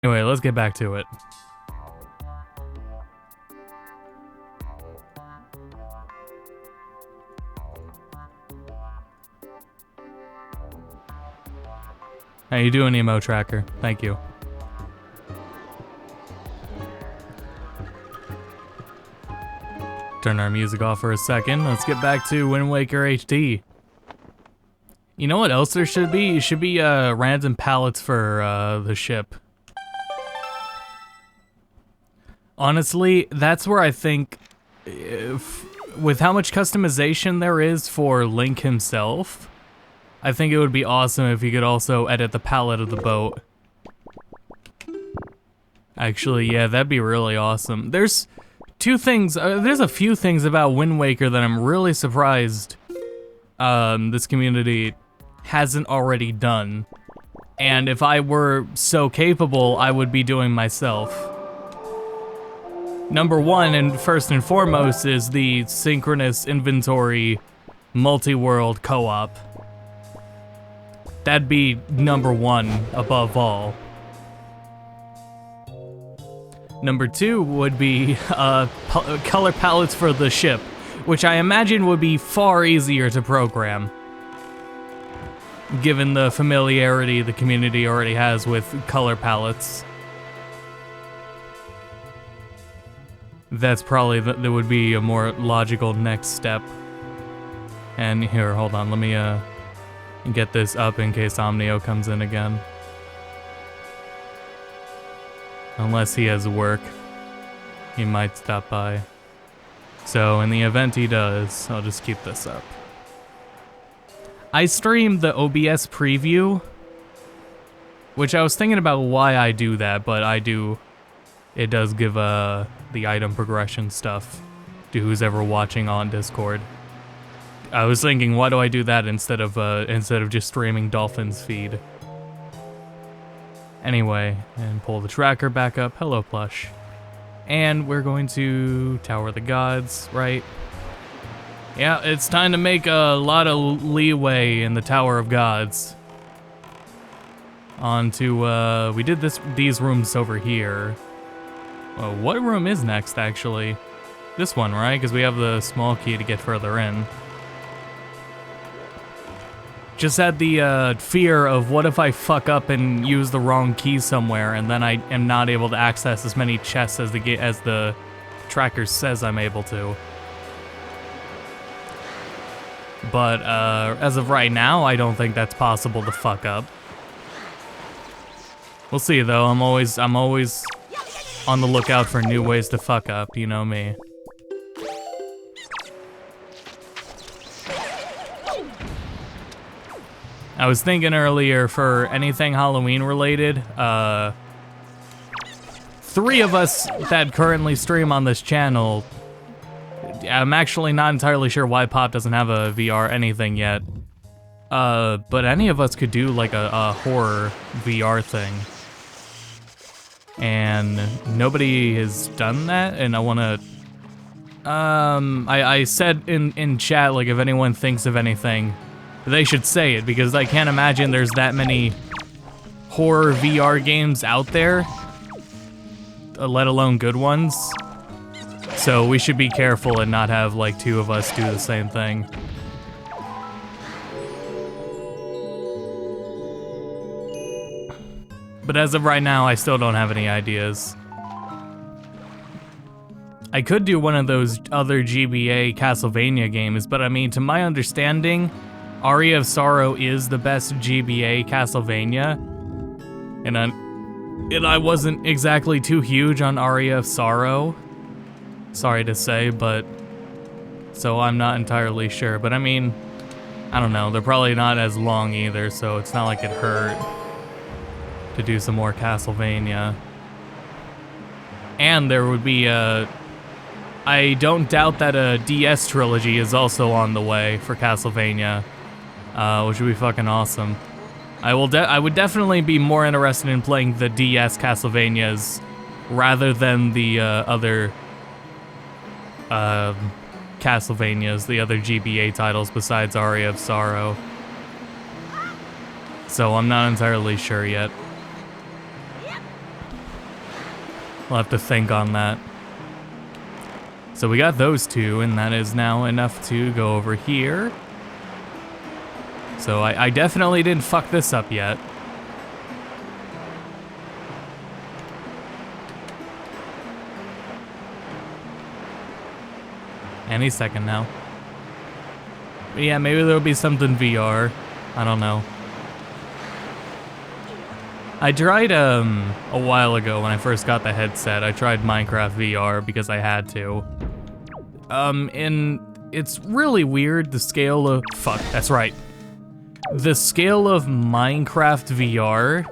Anyway, let's get back to it. How you doing, Emo Tracker? Thank you. Turn our music off for a second. Let's get back to Wind Waker HD. You know what else there should be? It should be random pallets for the ship. Honestly, that's where I think, with how much customization there is for Link himself, I think it would be awesome if he could also edit the palette of the boat. Actually, yeah, that'd be really awesome. There's a few things about Wind Waker that I'm really surprised this community hasn't already done. And if I were so capable, I would be doing myself. Number one, and first and foremost, is the synchronous inventory multi-world co-op. That'd be number one above all. Number two would be color palettes for the ship, which I imagine would be far easier to program, given the familiarity the community already has with color palettes. That's probably, that would be a more logical next step. And here, hold on, let me get this up in case Omnio comes in again. Unless he has work, he might stop by. So in the event he does, I'll just keep this up. I streamed the OBS preview, which I was thinking about why I do that, but I do. It does give the item progression stuff to who's ever watching on Discord. I was thinking, why do I do that instead of just streaming Dolphin's feed? Anyway, and pull the tracker back up. Hello, Plush. And we're going to Tower of the Gods, right? Yeah, it's time to make a lot of leeway in the Tower of Gods. On to, we did these rooms over here. Well, what room is next, actually? This one, right? Because we have the small key to get further in. Just had the fear of what if I fuck up and use the wrong key somewhere, and then I am not able to access as many chests as the tracker says I'm able to. But as of right now, I don't think that's possible to fuck up. We'll see, though. I'm always on the lookout for new ways to fuck up, you know me. I was thinking earlier, for anything Halloween related, 3 of us that currently stream on this channel, I'm actually not entirely sure why Pop doesn't have a VR anything yet, but any of us could do like a horror VR thing. And nobody has done that, and I wanna, I said in chat, like, if anyone thinks of anything, they should say it, because I can't imagine there's that many horror VR games out there, let alone good ones. So we should be careful and not have like 2 of us do the same thing. But as of right now, I still don't have any ideas. I could do one of those other GBA Castlevania games, but I mean, to my understanding, Aria of Sorrow is the best GBA Castlevania, and I wasn't exactly too huge on Aria of Sorrow, sorry to say, but so I'm not entirely sure. But I mean, I don't know, they're probably not as long either, so it's not like it hurt to do some more Castlevania. And there would be I don't doubt that a DS trilogy is also on the way for Castlevania. Which would be fucking awesome. I would definitely be more interested in playing the DS Castlevanias rather than the other Castlevanias, the other GBA titles besides Aria of Sorrow. So I'm not entirely sure yet. We'll have to think on that. So we got those two, and that is now enough to go over here. So I definitely didn't fuck this up yet. Any second now. But yeah, maybe there'll be something VR. I don't know. I tried a while ago when I first got the headset. I tried Minecraft VR because I had to. And it's really weird, the scale of fuck, that's right. The scale of Minecraft VR,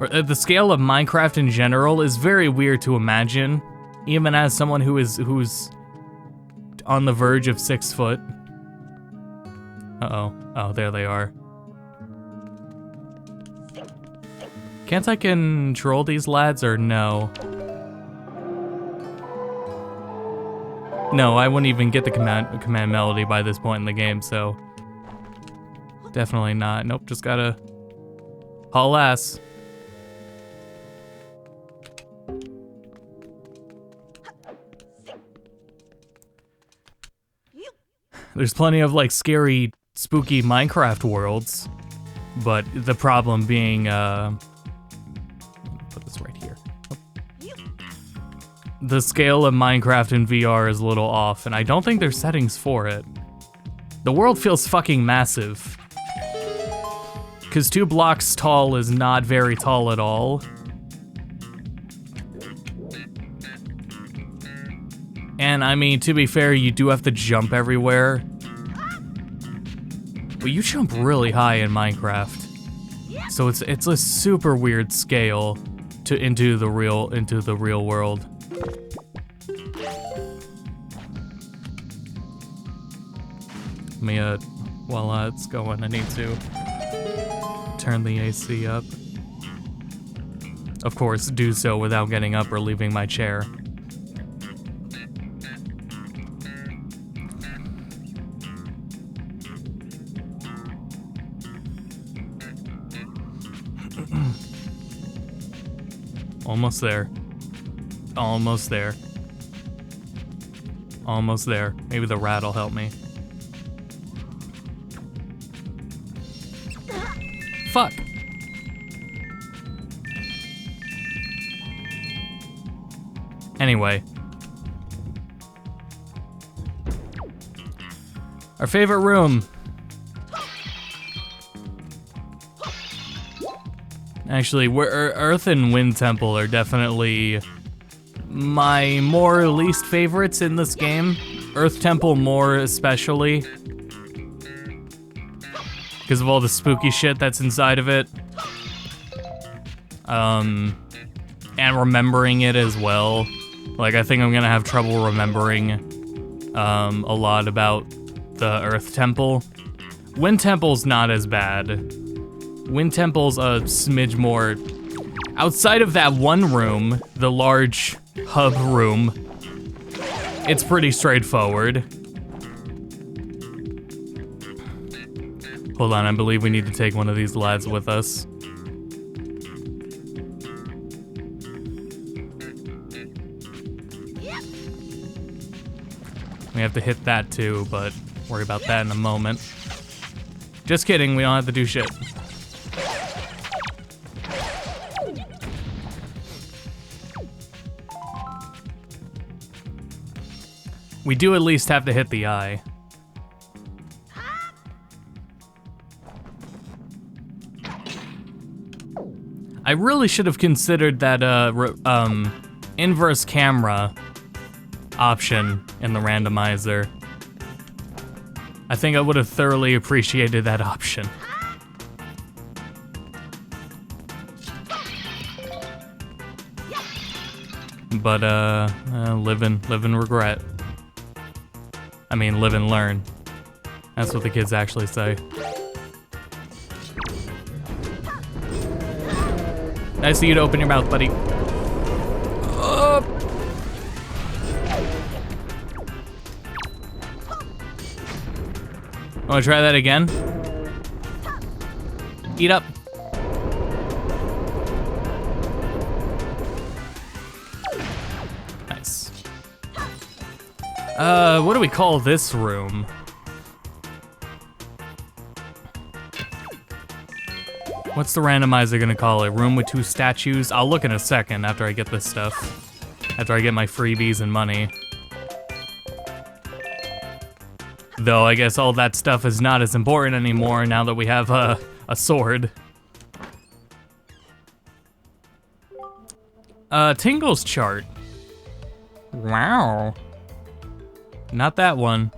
or the scale of Minecraft in general, is very weird to imagine, even as someone who's on the verge of 6 foot. Uh-oh. Oh, there they are. Can't I control these lads, or no? No, I wouldn't even get the command melody by this point in the game, so... Definitely not. Nope, just gotta... haul ass. There's plenty of, like, scary, spooky Minecraft worlds, but the problem being, put this right here. The scale of Minecraft in VR is a little off, and I don't think there's settings for it. The world feels fucking massive. Because 2 blocks tall is not very tall at all. And I mean, to be fair, you do have to jump everywhere. But you jump really high in Minecraft. So it's a super weird scale into the real world. Let me while it's going, I need to turn the AC up. Of course, do so without getting up or leaving my chair. Almost there. Almost there. Almost there. Maybe the rat will help me. Fuck. Anyway. Our favorite room. Actually, Earth and Wind Temple are definitely my more least favorites in this game. Earth Temple more especially. Because of all the spooky shit that's inside of it. And remembering it as well. Like, I think I'm gonna have trouble remembering a lot about the Earth Temple. Wind Temple's not as bad. Wind Temple's a smidge more... Outside of that one room, the large hub room, it's pretty straightforward. Hold on, I believe we need to take one of these lads with us. We have to hit that too, but worry about that in a moment. Just kidding, we don't have to do shit. We do at least have to hit the eye. I really should have considered that inverse camera option in the randomizer. I think I would have thoroughly appreciated that option. But live and regret. I mean, live and learn. That's what the kids actually say. Nice of you to open your mouth, buddy. Wanna try that again? Eat up. What do we call this room? What's the randomizer gonna call it? Room with 2 statues? I'll look in a second after I get this stuff. After I get my freebies and money. Though I guess all that stuff is not as important anymore now that we have a sword. Tingle's chart. Wow. Not that one.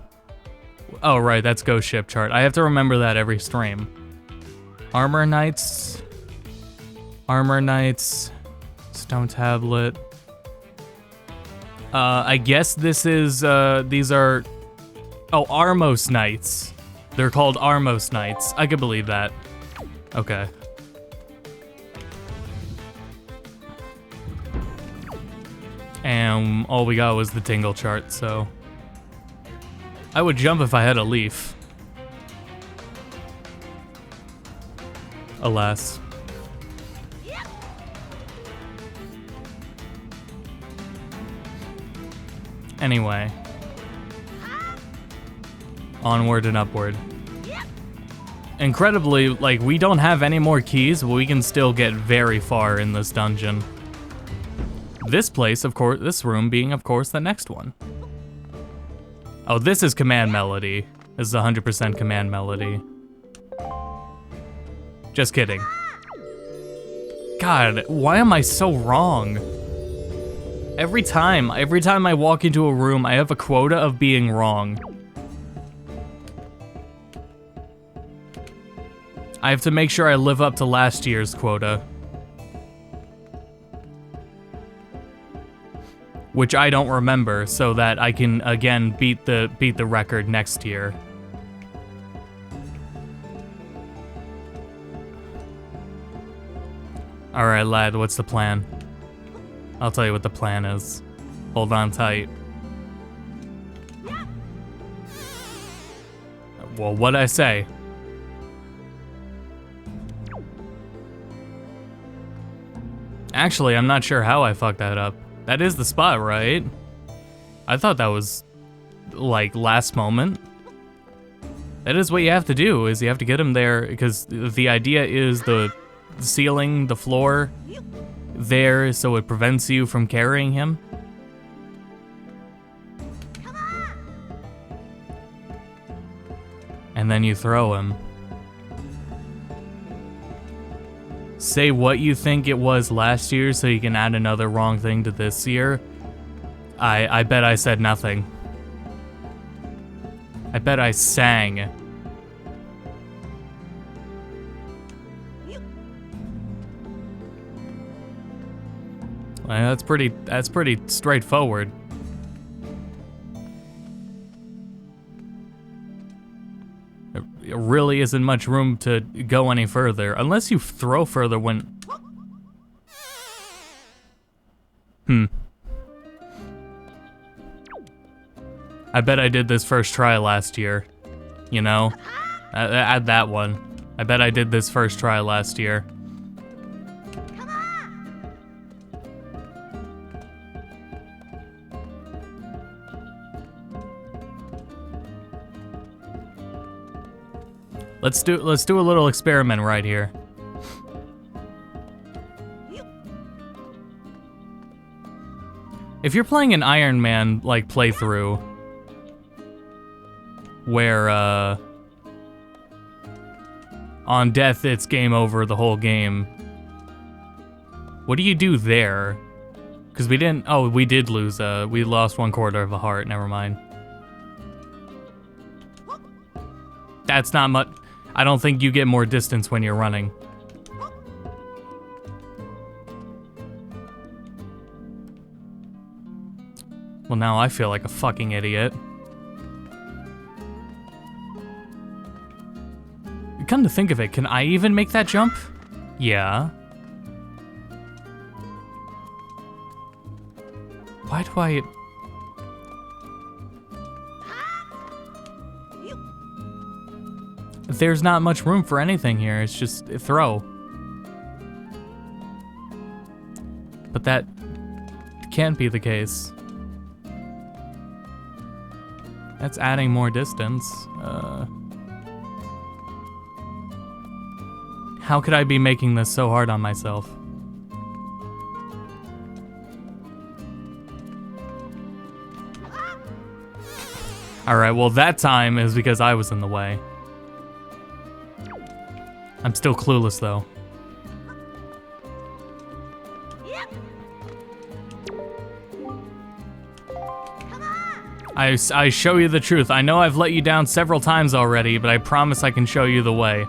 Oh, right, that's Ghost Ship chart. I have to remember that every stream. Armor Knights. Armor Knights. Stone Tablet. I guess this is, these are... Oh, Armos Knights. They're called Armos Knights. I could believe that. Okay. And all we got was the Tingle chart, so... I would jump if I had a leaf. Alas. Anyway. Onward and upward. Incredibly, like, we don't have any more keys, but we can still get very far in this dungeon. This place, of course, this room being, of course, the next one. Oh, this is command melody. This is 100% command melody. Just kidding. God, why am I so wrong? Every time I walk into a room, I have a quota of being wrong. I have to make sure I live up to last year's quota. Which I don't remember, so that I can again beat the record next year. Alright, lad, what's the plan? I'll tell you what the plan is. Hold on tight. Well, what'd I say? Actually, I'm not sure how I fucked that up. That is the spot, right? I thought that was, like, last moment. That is what you have to do, is you have to get him there, because the idea is the ceiling, the floor, there, so it prevents you from carrying him. And then you throw him. Say what you think it was last year so you can add another wrong thing to this year. I bet I said nothing. I bet I sang. Well, that's pretty straightforward. There really isn't much room to go any further, unless you throw further when... I bet I did this first try last year. You know? Add that one. I bet I did this first try last year. Let's do a little experiment right here. If you're playing an Iron Man like playthrough, where on death it's game over the whole game, what do you do there? Because we didn't. Oh, we did lose. We lost 1/4 of a heart. Never mind. That's not much. I don't think you get more distance when you're running. Well, now I feel like a fucking idiot. Come to think of it, can I even make that jump? Yeah. Why do I... There's not much room for anything here, it's just a throw. But that can't be the case. That's adding more distance. How could I be making this so hard on myself? Alright, well that time is because I was in the way. I'm still clueless though. I show you the truth. I know I've let you down several times already, but I promise I can show you the way.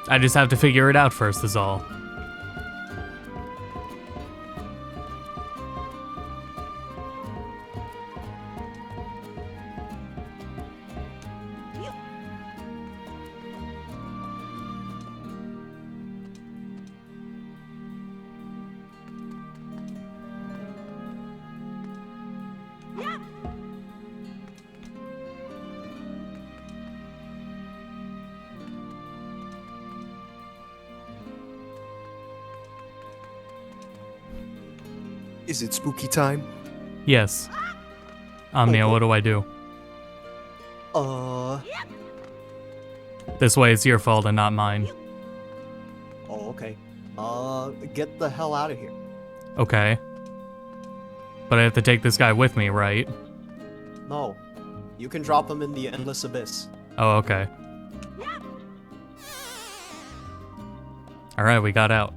I just have to figure it out first, is all. Is it spooky time? Yes. Omnia, what do I do? This way it's your fault and not mine. Oh, okay. Get the hell out of here. Okay. But I have to take this guy with me, right? No. You can drop him in the endless abyss. Oh, okay. Alright, we got out.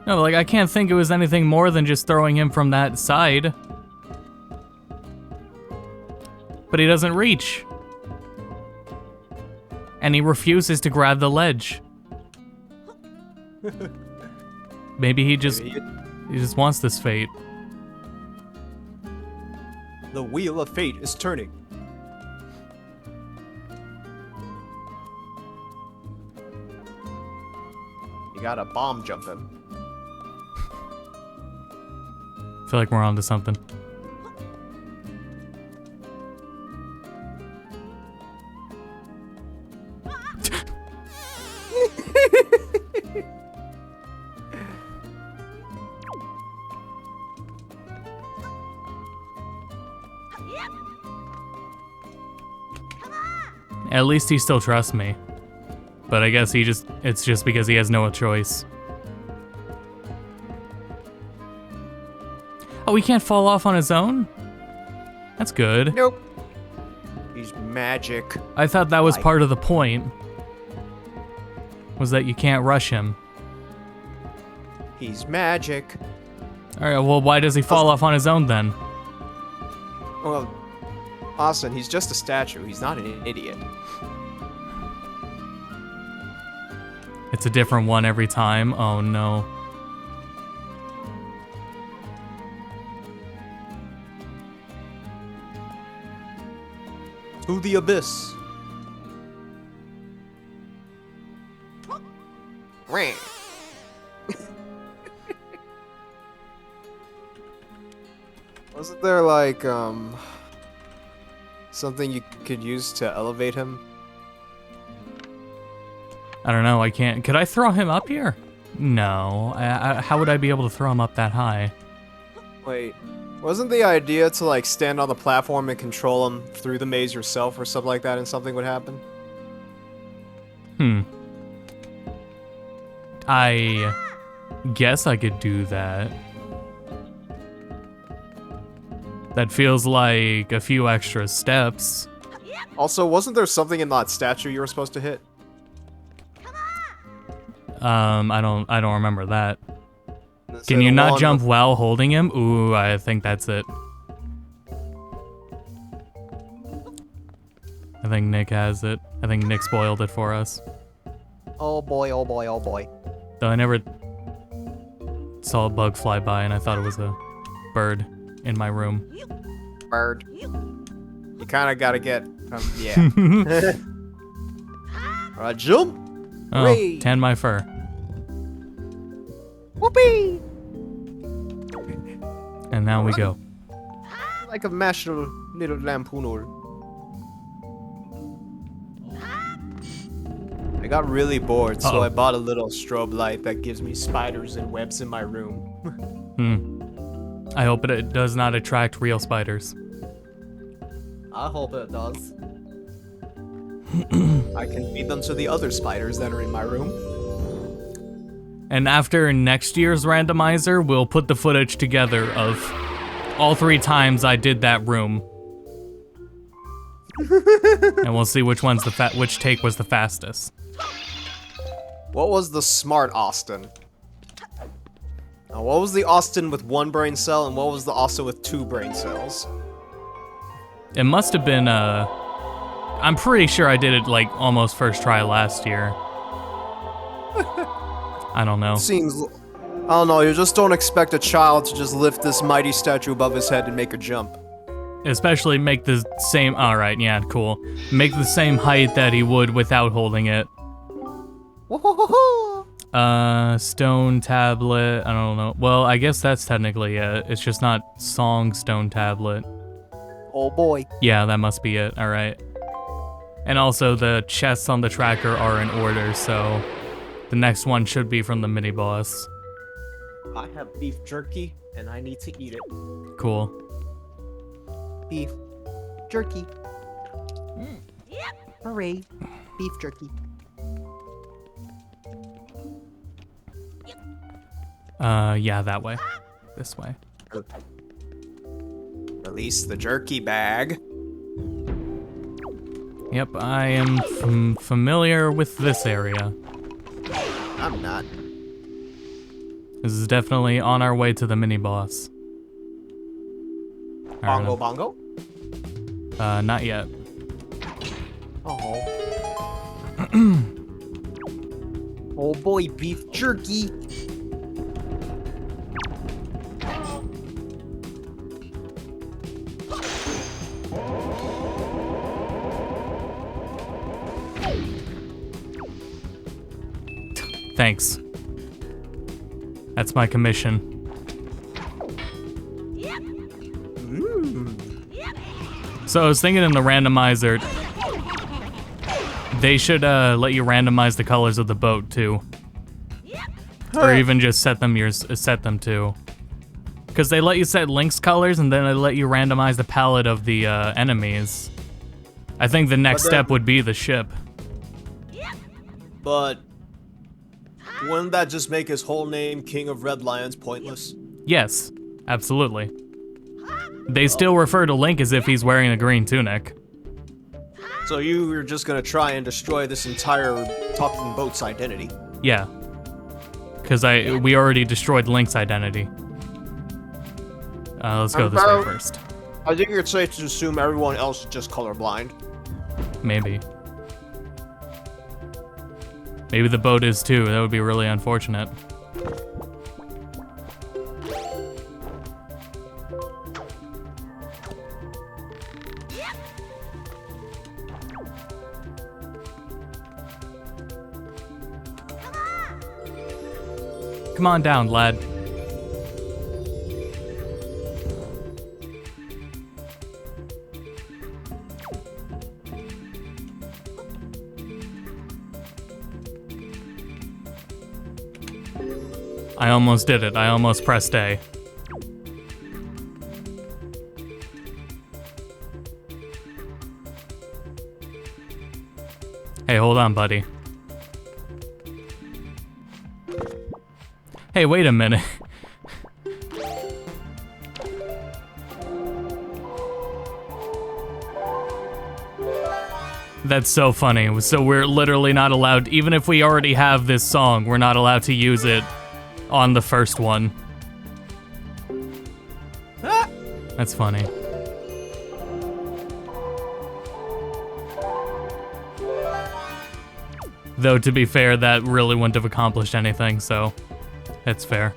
No, like, I can't think it was anything more than just throwing him from that side. But he doesn't reach. And he refuses to grab the ledge. Maybe he just wants this fate. The wheel of fate is turning. You gotta bomb jump him. I feel like we're onto something. At least he still trusts me. But I guess it's just because he has no choice. Oh, he can't fall off on his own? That's good. Nope. He's magic. I thought that was part of the point. Was that you can't rush him. He's magic. Alright, well why does he fall off on his own then? Well, Austin, he's just a statue. He's not an idiot. It's a different one every time. Oh no. To the abyss. Wasn't there like something you could use to elevate him? I don't know, I can't. Could I throw him up here? No. How would I be able to throw him up that high? Wait, wasn't the idea to like stand on the platform and control him through the maze yourself or something like that and something would happen? I guess I could do that. That feels like a few extra steps. Also, wasn't there something in that statue you were supposed to hit? I don't remember that. Can you not jump while holding him? Ooh, I think that's it. I think Nick has it. I think Nick spoiled it for us. Oh boy, oh boy, oh boy. Though I never saw a bug fly by and I thought it was a bird in my room. Bird. You kind of gotta get, yeah. Alright, jump! Oh, Hooray. tan my fur. Whoopee! now we go. Like a mashed little lampooner. I got really bored, so I bought a little strobe light that gives me spiders and webs in my room. I hope it does not attract real spiders. I hope it does. I can feed them to the other spiders that are in my room. And after next year's randomizer, we'll put the footage together of all 3 times I did that room. And we'll see which one's which take was the fastest. What was the smart Austin? What was the Austin with 1 brain cell, and what was the Austin with 2 brain cells? It must have been, I'm pretty sure I did it, like, almost first try last year. I don't know. Seems... I don't know, you just don't expect a child to just lift this mighty statue above his head and make a jump. Especially make the same... Alright, yeah, cool. Make the same height that he would without holding it. Stone tablet, I don't know. Well, I guess that's technically it. It's just not song stone tablet. Oh boy. Yeah, that must be it, alright. And also the chests on the tracker are in order, so the next one should be from the mini-boss. I have beef jerky, and I need to eat it. Cool. Beef jerky. Hooray. Beef jerky. Yeah, that way. This way. Release the jerky bag. Yep, I am familiar with this area. I'm not. This is definitely on our way to the mini-boss. Bongo bongo? Not yet. Oh. Oh boy, beef jerky. Thanks. That's my commission. So I was thinking in the randomizer, they should let you randomize the colors of the boat too, or even just set them to. Because they let you set Link's colors and then they let you randomize the palette of the enemies. I think the next step would be the ship. But wouldn't that just make his whole name, King of Red Lions, pointless? Yes, absolutely. They still refer to Link as if he's wearing a green tunic. So you were just gonna try and destroy this entire talking boat's identity? Yeah. Because we already destroyed Link's identity. Let's go this way first. I think it's safe to assume everyone else is just colorblind. Maybe. Maybe the boat is too. That would be really unfortunate. Come on down, lad. I almost did it. I almost pressed A. Hey, hold on, buddy. Hey, wait a minute. That's so funny. So we're literally not allowed, even if we already have this song, we're not allowed to use it on the first one. That's funny. Though, to be fair, that really wouldn't have accomplished anything, so it's fair.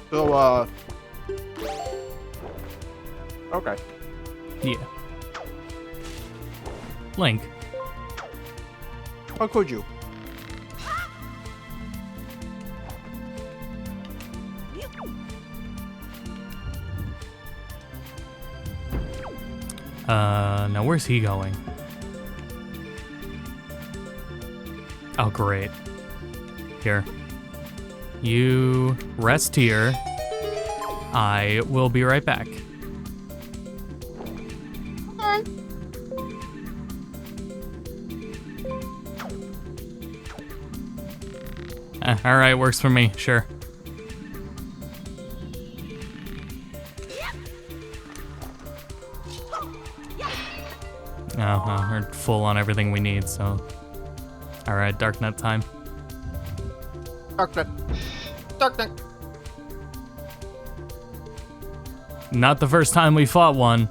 So, okay. Yeah. Link. How could you? Now where's he going? Oh, great. Here. You rest here. I will be right back. Alright, works for me, sure. Oh, well, we're full on everything we need, so... Alright, Darknet time. Darknet. Darknet. Not the first time we fought one,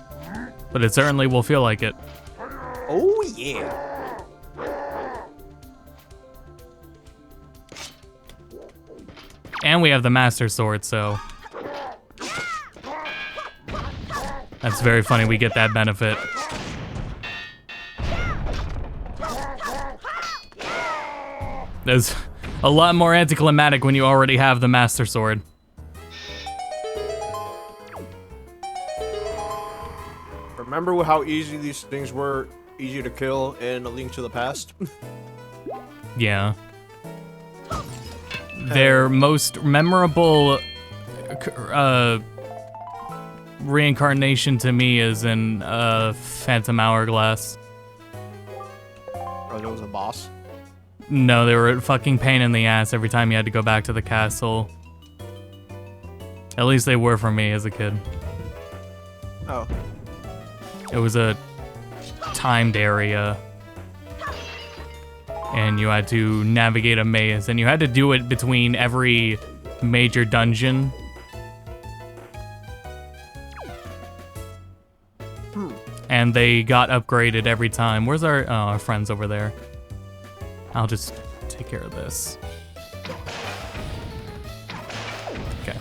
but it certainly will feel like it. Oh, yeah. And we have the Master Sword, so... That's very funny, we get that benefit. There's a lot more anticlimactic when you already have the Master Sword. Remember how easy these things were, easy to kill in A Link to the Past? Yeah. Their most memorable reincarnation to me is in Phantom Hourglass. Oh, there was a boss? No, they were a fucking pain in the ass every time you had to go back to the castle. At least they were for me as a kid. Oh. It was a timed area. And you had to navigate a maze, and you had to do it between every major dungeon. And they got upgraded every time. Where's our friends over there? I'll just take care of this. Okay.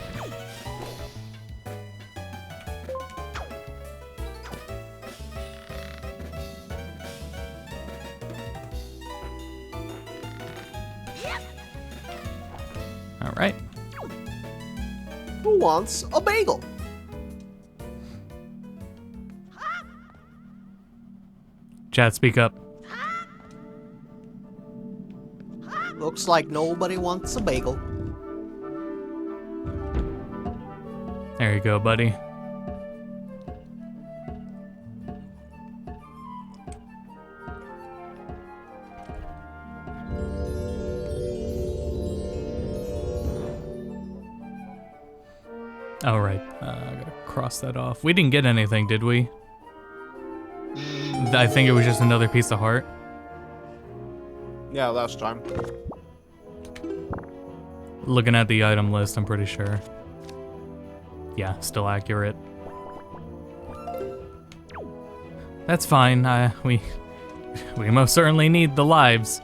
All right. Who wants a bagel? Chat, speak up. Looks like nobody wants a bagel. There you go, buddy. All right, I gotta cross that off. We didn't get anything, did we? I think it was just another piece of heart. Yeah, last time. Looking at the item list, I'm pretty sure. Yeah, still accurate. That's fine. We most certainly need the lives.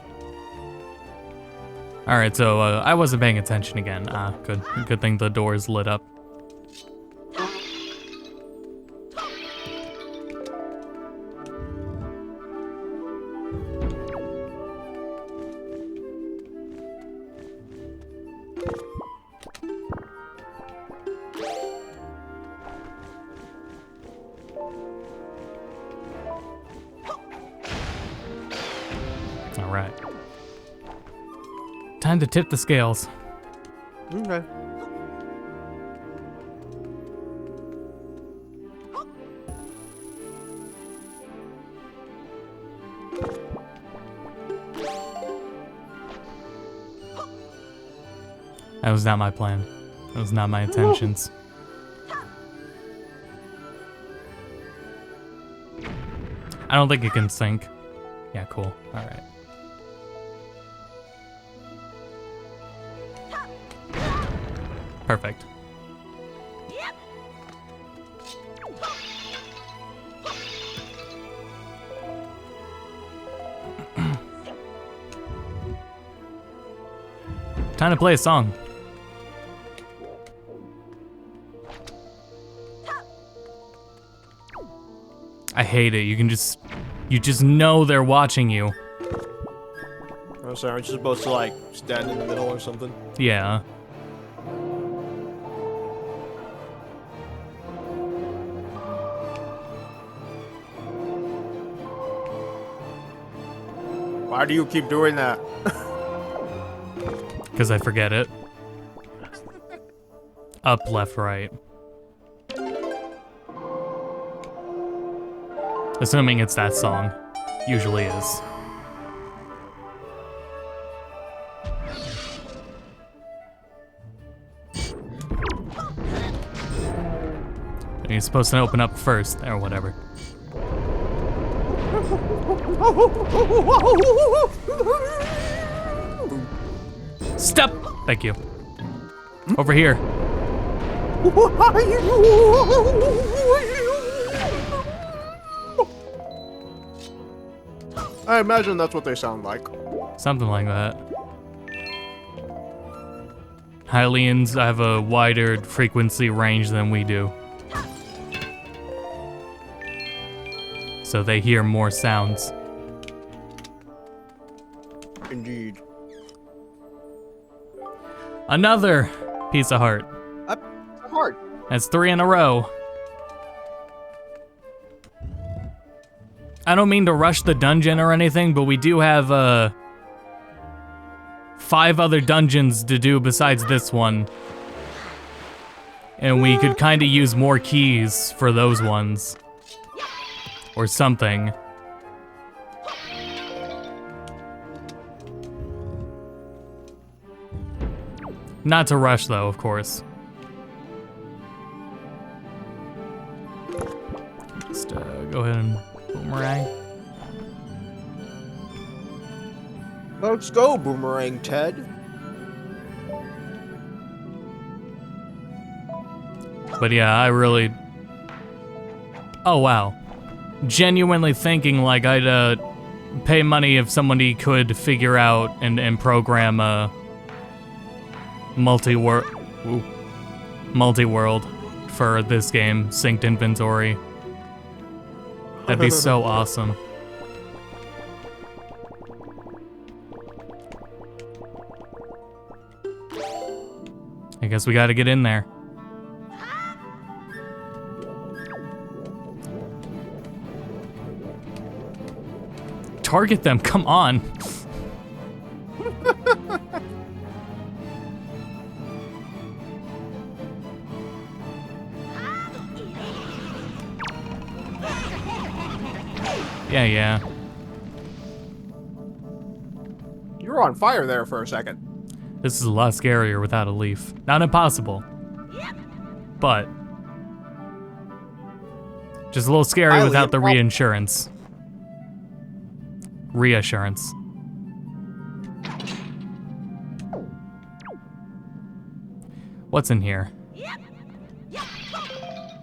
All right, so I wasn't paying attention again. Good thing the door's lit up. All right. Time to tip the scales. Okay. That was not my plan. That was not my intentions. I don't think it can sync. Yeah, cool. All right. Perfect. Time to play a song. I hate it. You can just You just know they're watching you. Oh, sorry, aren't you supposed to, like, stand in the middle or something? Yeah. Why do you keep doing that? Because I forget it. Up, left, right. Assuming it's that song. Usually is. And you're supposed to open up first, or whatever. Step! Thank you. Over here. I imagine that's what they sound like. Something like that. Hylians have a wider frequency range than we do. So they hear more sounds. Indeed. Another piece of heart. Hard. That's 3 in a row. I don't mean to rush the dungeon or anything, but we do have 5 other dungeons to do besides this one. And we could kind of use more keys for those ones. Or something. Not to rush though, of course. Just go ahead and boomerang. Let's go, Boomerang Ted. But yeah, I really... Oh wow. Genuinely thinking like I'd pay money if somebody could figure out and program a multi-world for this game, synced inventory. That'd be so awesome. I guess we gotta get in there. Target them, come on. Yeah. You were on fire there for a second. This is a lot scarier without a leaf. Not impossible, but just a little scary without the reassurance. What's in here?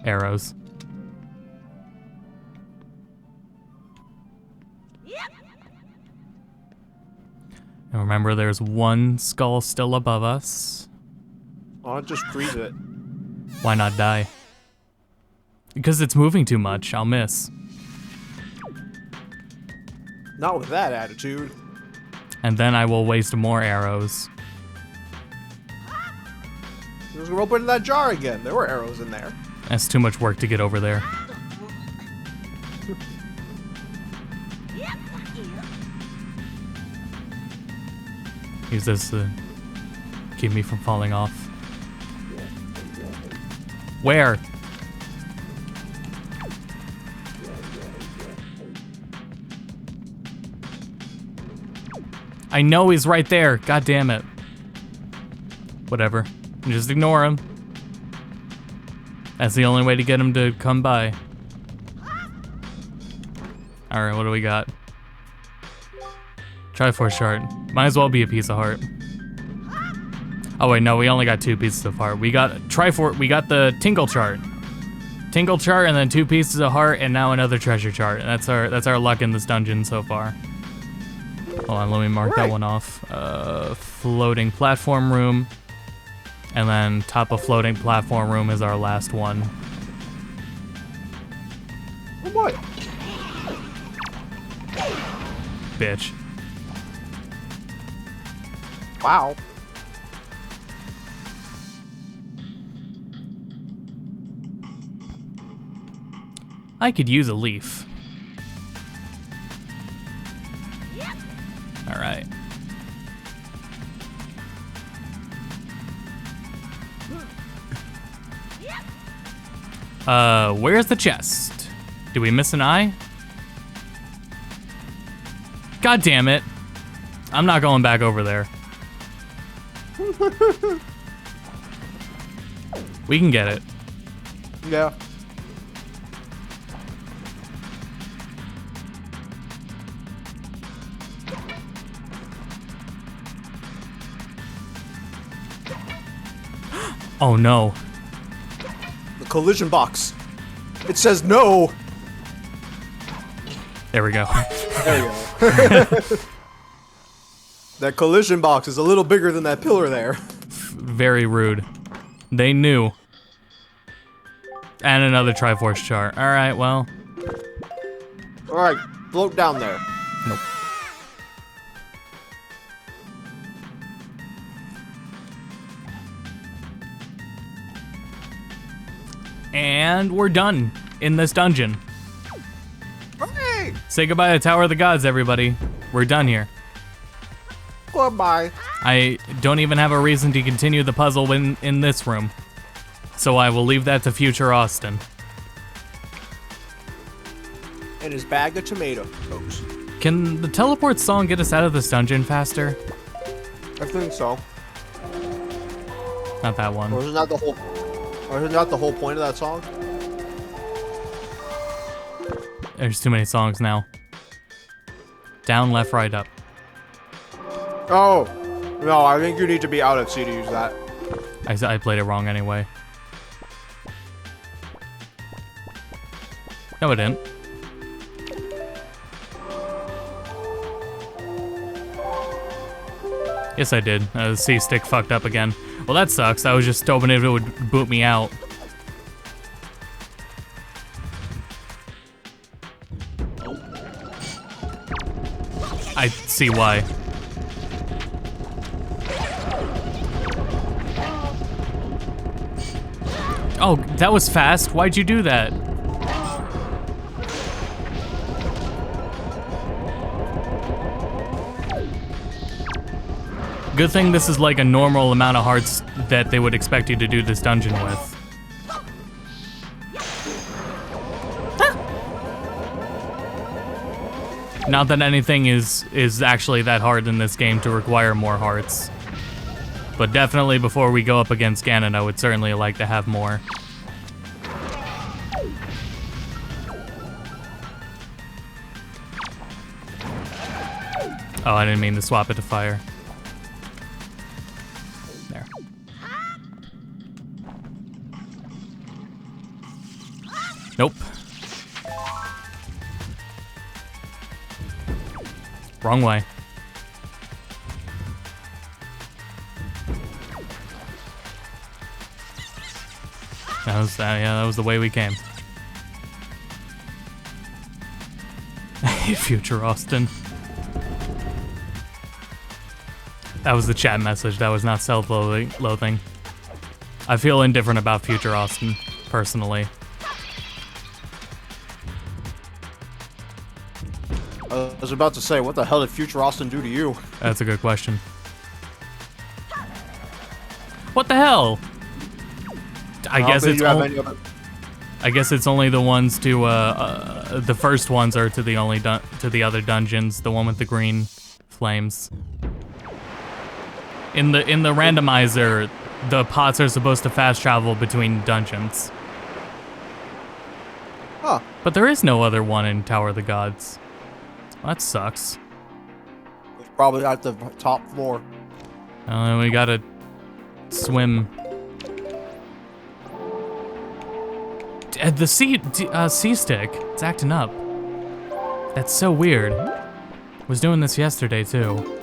Arrows. And remember, there's one skull still above us. Why not just freeze it? Why not die? Because it's moving too much, I'll miss. Not with that attitude. And then I will waste more arrows. Just open that jar again. There were arrows in there. That's too much work to get over there. Use this to keep me from falling off. Where? I know he's right there. God damn it. Whatever. Just ignore him. That's the only way to get him to come by. Alright, what do we got? Triforce shard. Might as well be a piece of heart. Oh wait, no, we only got 2 pieces of heart. We got we got the Tingle chart. Tingle chart and then 2 pieces of heart and now another treasure chart. And that's our luck in this dungeon so far. Hold on, let me mark that one off. Floating platform room. And then top of floating platform room is our last one. Oh boy. bitch. Wow. I could use a leaf. All right. Where's the chest? Did we miss an eye? God damn it. I'm not going back over there. We can get it. Yeah. Oh no. The collision box. It says no. There we go. There you go. That collision box is a little bigger than that pillar there. Very rude. They knew. And another Triforce chart. Alright, well. Alright, float down there. Nope. And we're done in this dungeon. Hey! Say goodbye to Tower of the Gods, everybody. We're done here. Goodbye. I don't even have a reason to continue the puzzle in this room. So I will leave that to future Austin. And his bag of tomatoes. Can the teleport song get us out of this dungeon faster? I think so. Not that one. Or is it not the whole point of that song? There's too many songs now. Down, left, right, up. Oh. No, I think you need to be out at sea to use that. I played it wrong anyway. No, it didn't. Yes, I did. The C stick fucked up again. Well, that sucks. I was just hoping it would boot me out. I see why. Oh, that was fast. Why'd you do that? Good thing this is like a normal amount of hearts that they would expect you to do this dungeon with. Not that anything is actually that hard in this game to require more hearts. But definitely before we go up against Ganon, I would certainly like to have more. Oh, I didn't mean to swap it to fire. There. Nope. Wrong way. That was the way we came. I hate future Austin. That was the chat message. That was not self-loathing. I feel indifferent about future Austin, personally. I was about to say, what the hell did future Austin do to you? That's a good question. What the hell? I guess it's only the ones to the first ones are to the other dungeons. The one with the green flames. In the randomizer, the pots are supposed to fast travel between dungeons. Huh. But there is no other one in Tower of the Gods. Well, that sucks. It's probably at the top floor. We gotta swim. The C stick, it's acting up. That's so weird. Was doing this yesterday too.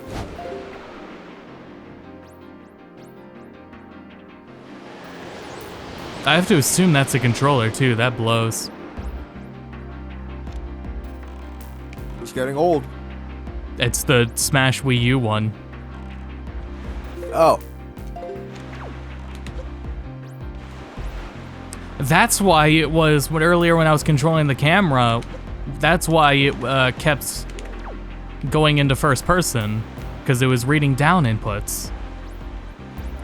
I have to assume that's a controller too. That blows. It's getting old. It's the Smash Wii U one. Oh. That's why it was, earlier when I was controlling the camera, that's why it kept going into first person, because it was reading down inputs.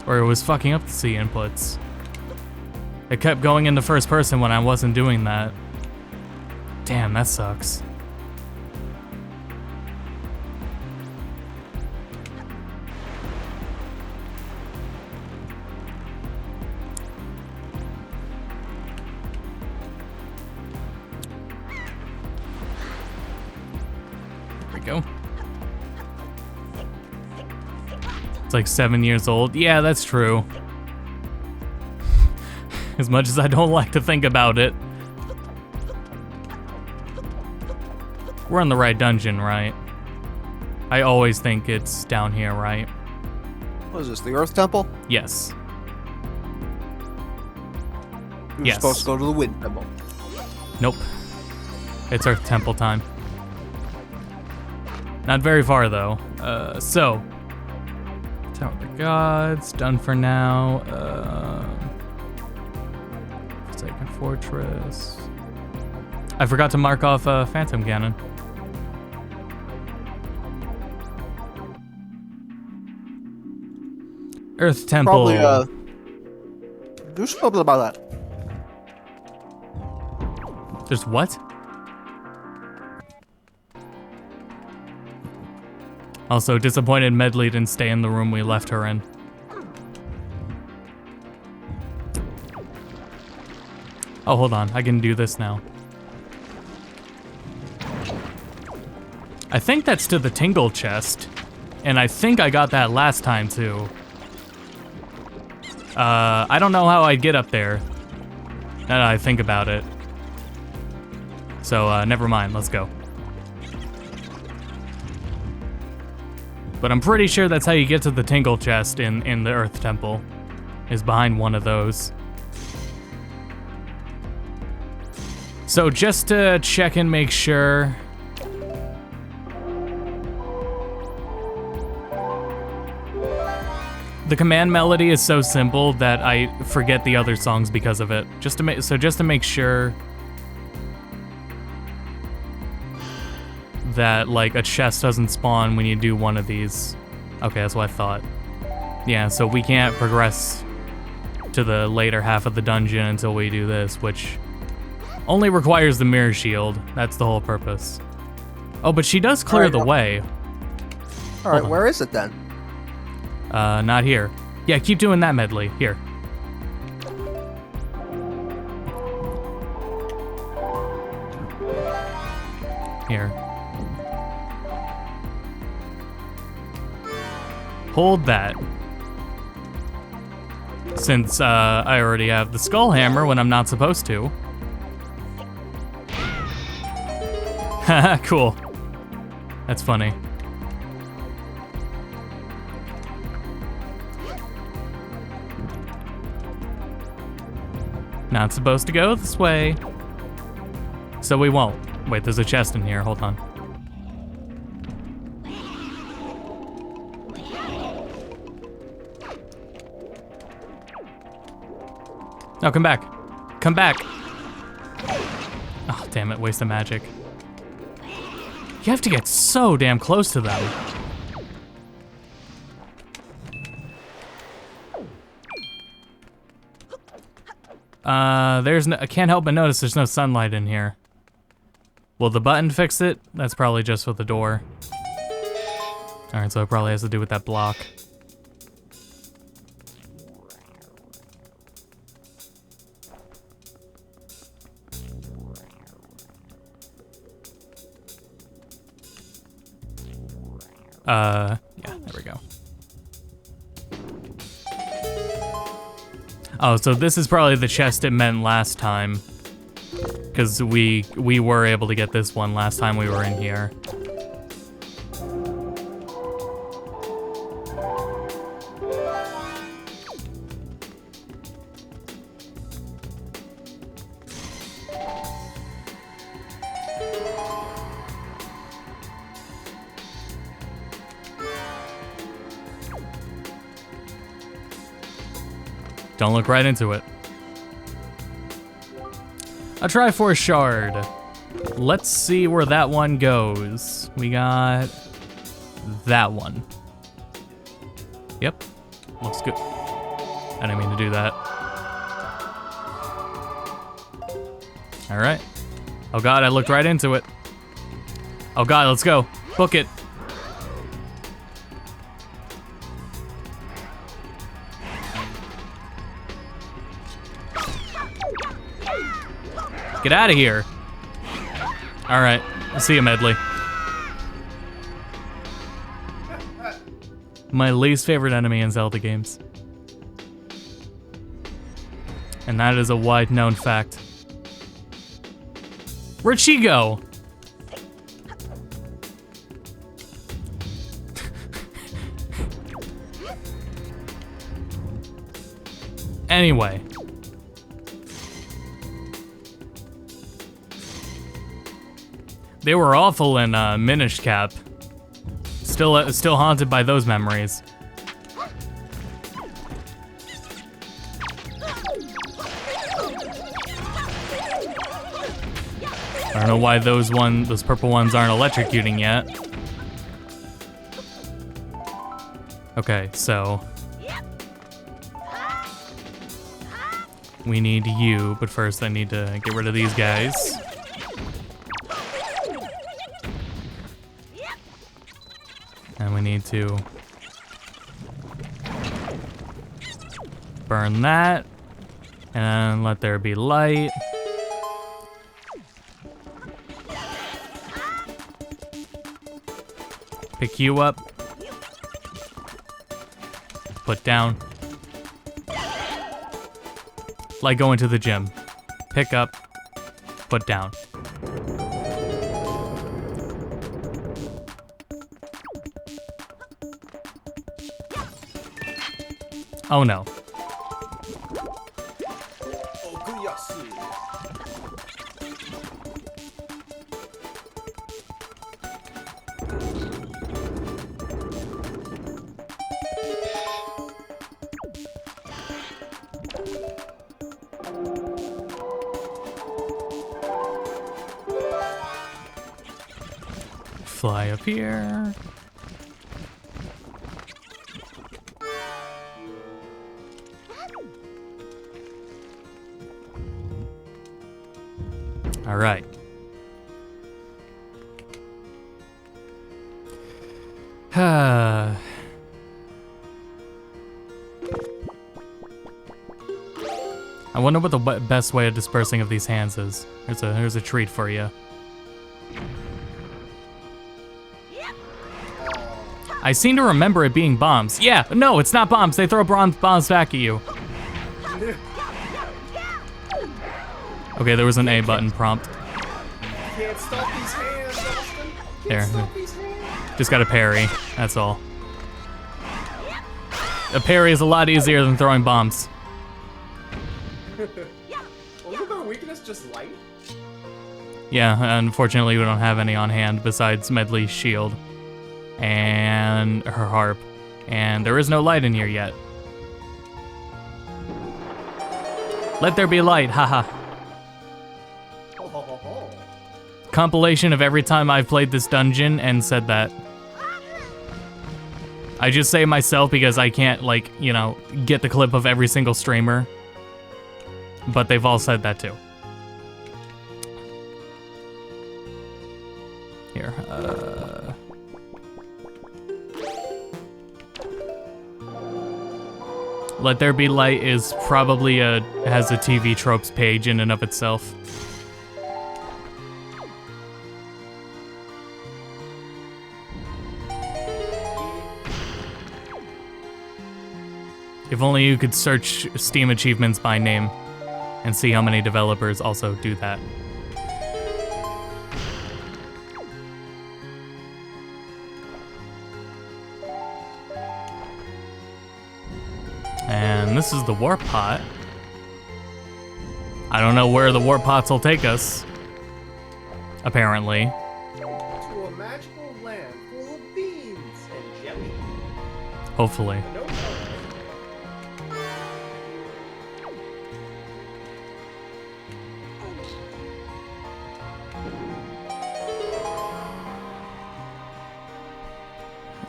Or it was fucking up the C inputs. It kept going into first person when I wasn't doing that. Damn, that sucks. Go. It's like 7 years old. Yeah, that's true. As much as I don't like to think about it. We're in the right dungeon, right? I always think it's down here, right? What is this, the Earth Temple? Yes. You're Yes. supposed to go to the Wind Temple. Nope. It's Earth Temple time. Not very far, though. So. Tower of the Gods, done for now. Forsaken Fortress. I forgot to mark off Phantom Cannon. Earth Temple. Probably, do something about that. There's what? Also, disappointed Medley didn't stay in the room we left her in. Oh, hold on. I can do this now. I think that's to the Tingle chest. And I think I got that last time, too. I don't know how I'd get up there. Now that I think about it. So, never mind. Let's go. But I'm pretty sure that's how you get to the Tingle chest in the Earth Temple. Is behind one of those. So just to check and make sure. The command melody is so simple that I forget the other songs because of it. Just to make sure that like a chest doesn't spawn when you do one of these. Okay, that's what I thought. Yeah, so we can't progress to the later half of the dungeon until we do this, which only requires the mirror shield. That's the whole purpose. Oh, but she does clear the way. Alright, where is it then? Not here. Yeah, keep doing that medley. Here. Here. Hold that. Since I already have the skull hammer when I'm not supposed to. Haha, cool. That's funny. Not supposed to go this way. So we won't. Wait, there's a chest in here. Hold on. No, come back. Come back. Oh, damn it. Waste of magic. You have to get so damn close to them. There's no, I can't help but notice there's no sunlight in here. Will the button fix it? That's probably just for the door. Alright, so it probably has to do with that block. Yeah, there we go. Oh, so this is probably the chest it meant last time. Because we were able to get this one last time we were in here. Don't look right into it. A Triforce Shard. Let's see where that one goes. We got that one. Yep, looks good. I didn't mean to do that. All right. Oh God, I looked right into it. Oh God, let's go. Book it. Get out of here. All right, see you, Medley. My least favorite enemy in Zelda games. And that is a wide known fact. Where'd she go? Anyway. They were awful in Minish Cap. Still haunted by those memories. I don't know why those purple ones aren't electrocuting yet. Okay, so we need you, but first I need to get rid of these guys. And we need to burn that, and let there be light. Pick you up. Put down. Like going to the gym. Pick up. Put down. Oh no. Fly up here. All right. I wonder what the best way of dispersing of these hands is. Here's a treat for you. I seem to remember it being bombs. Yeah, no, it's not bombs. They throw bombs back at you. Okay, there was an A button prompt. Can't stop these hands, Austin. There. Stop these hands. Just got a parry, that's all. A parry is a lot easier than throwing bombs. Wasn't our weakness just light? Yeah, unfortunately we don't have any on hand besides Medley's shield. And her harp. And there is no light in here yet. Let there be light, haha. Compilation of every time I've played this dungeon and said that. I just say myself because I can't, like, you know, get the clip of every single streamer. But they've all said that too. Here, Let There Be Light is probably has a TV tropes page in and of itself. If only you could search Steam achievements by name and see how many developers also do that. And this is the warp pot. I don't know where the warp pots will take us. Apparently. To a magical land full of beans and jelly. Hopefully. Nope.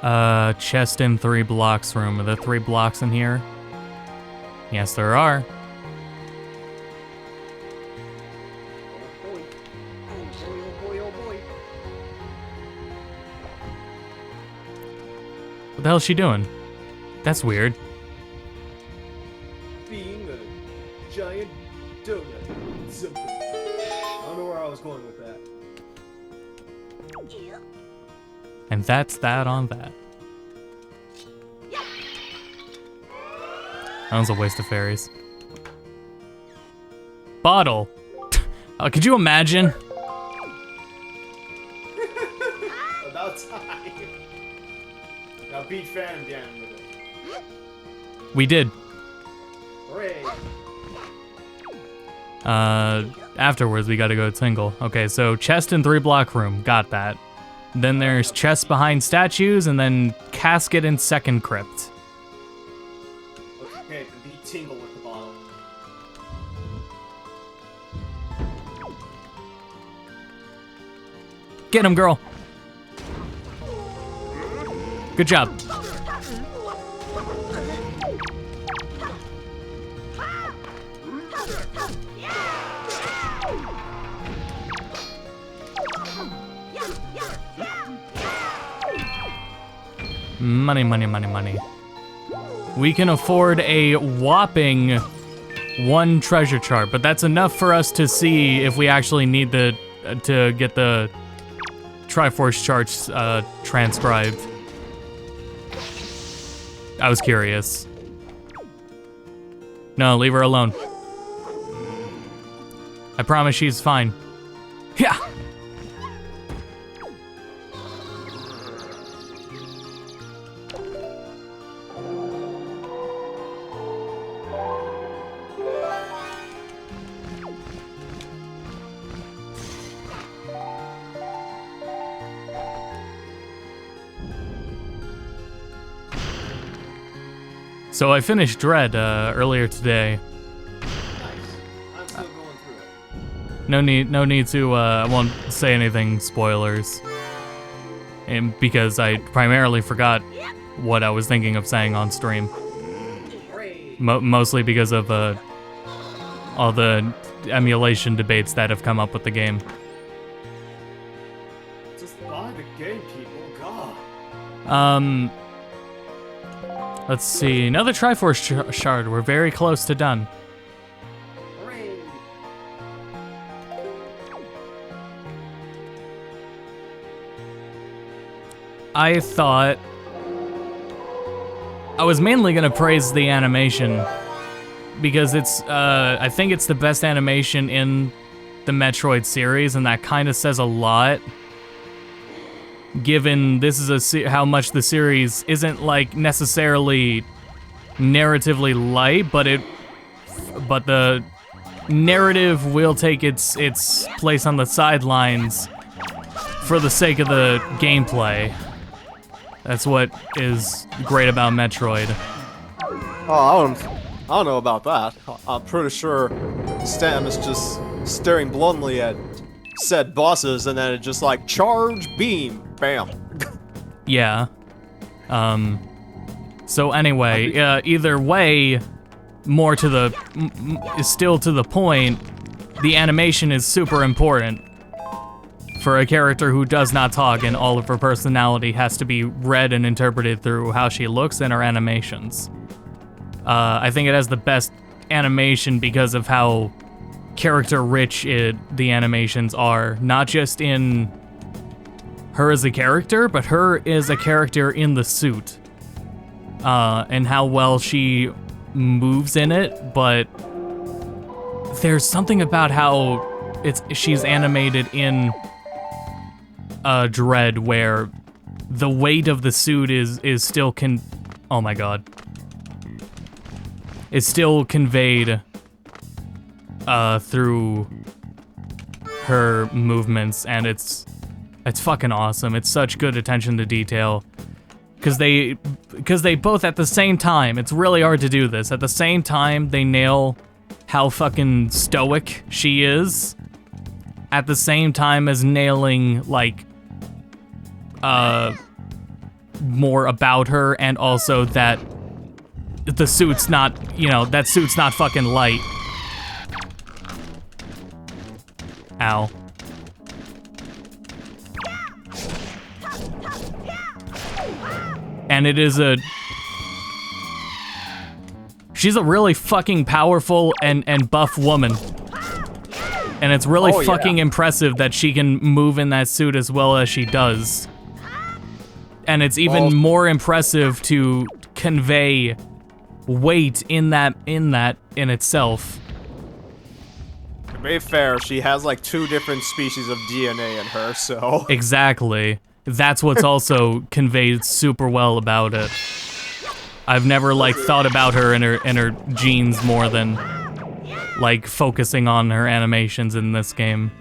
Chest in 3 blocks room. Are there 3 blocks in here? Yes, there are. Oh boy. Oh boy, oh boy, oh boy. What the hell is she doing? That's weird. Being a giant donut. Simple. I don't know where I was going with that. And that's that on that. That was a waste of fairies. Bottle. Could you imagine? About time. Now beat Fan down with it. We did. Hooray. Afterwards we gotta go single. Okay, so chest in 3 block room. Got that. Then there's chest behind statues, and then casket in second crypt. Okay, then beat Tingle with the bottle. Get him, girl. Good job. Money, money, money, money. We can afford a whopping 1 treasure chart, but that's enough for us to see if we actually need the to get the Triforce charts transcribed. I was curious. No, leave her alone. I promise she's fine. Yeah. So I finished Dread earlier today. Nice. I'm still going through it. No need to. I won't say anything spoilers, and because I primarily forgot what I was thinking of saying on stream. Hooray. Mostly because of all the emulation debates that have come up with the game. Just buy the game, people. God. Let's see. Another Triforce shard. We're very close to done. Hooray. I thought I was mainly gonna praise the animation because it's I think it's the best animation in the Metroid series, and that kind of says a lot. Given this is how much the series isn't like necessarily narratively light, but the narrative will take its place on the sidelines for the sake of the gameplay. That's what is great about Metroid. Oh, I don't know about that. I'm pretty sure Stam is just staring bluntly at said bosses, and then it just like charge beam, bam. Yeah. So anyway, either way, more to the still to the point, the animation is super important for a character who does not talk, and all of her personality has to be read and interpreted through how she looks and her animations. I think it has the best animation because of how character-rich the animations are, not just in her as a character, but her as a character in the suit, and how well she moves in it. But there's something about how she's animated in Dread where the weight of the suit is still oh my god, is still conveyed through her movements, and it's fucking awesome. It's such good attention to detail, because they both at the same time, it's really hard to do this, at the same time they nail how fucking stoic she is, at the same time as nailing like more about her, and also that the suit's not, you know, that suit's not fucking light. Ow. And it is she's a really fucking powerful and buff woman. And it's really fucking impressive that she can move in that suit as well as she does. And it's even more impressive to convey weight in itself. To be fair, she has like 2 different species of DNA in her, so... Exactly. That's what's also conveyed super well about it. I've never, like, thought about her and her genes more than, like, focusing on her animations in this game.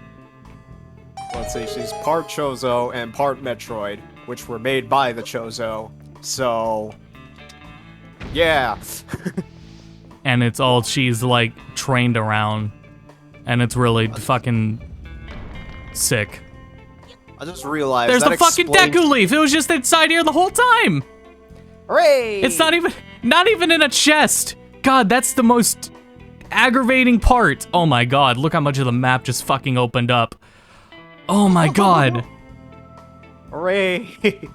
Let's see, she's part Chozo and part Metroid, which were made by the Chozo, so... yeah. And it's all she's, like, trained around. And it's really fucking sick. I just realized there's the fucking Deku Leaf! It was just inside here the whole time! Hooray! It's not even in a chest! God, that's the most aggravating part. Oh my god, look how much of the map just fucking opened up. Oh my god. Hooray!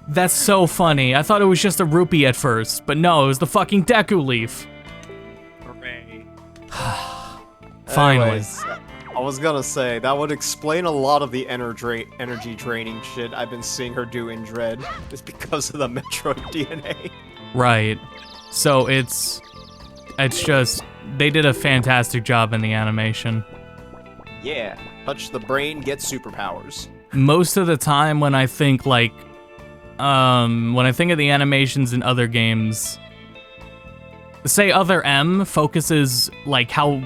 That's so funny. I thought it was just a rupee at first, but no, it was the fucking Deku Leaf. Hooray. Finally. Anyways, I was gonna say, that would explain a lot of the energy draining shit I've been seeing her do in Dread. It's because of the Metroid DNA. Right. So it's just, they did a fantastic job in the animation. Yeah. Touch the brain, get superpowers. Most of the time when I think like, when I think of the animations in other games, say Other M focuses like how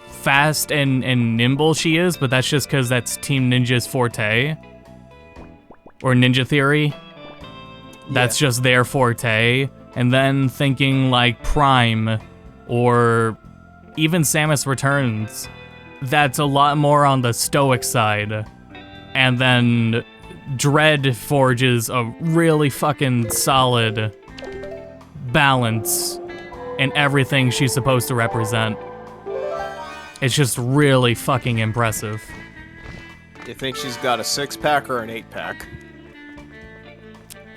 fast and nimble she is, but that's just because that's Team Ninja's forte. Or Ninja Theory. That's just their forte. And then thinking like Prime, or even Samus Returns, that's a lot more on the stoic side. And then Dread forges a really fucking solid balance in everything she's supposed to represent. It's just really fucking impressive. Do you think she's got a 6-pack or an 8-pack?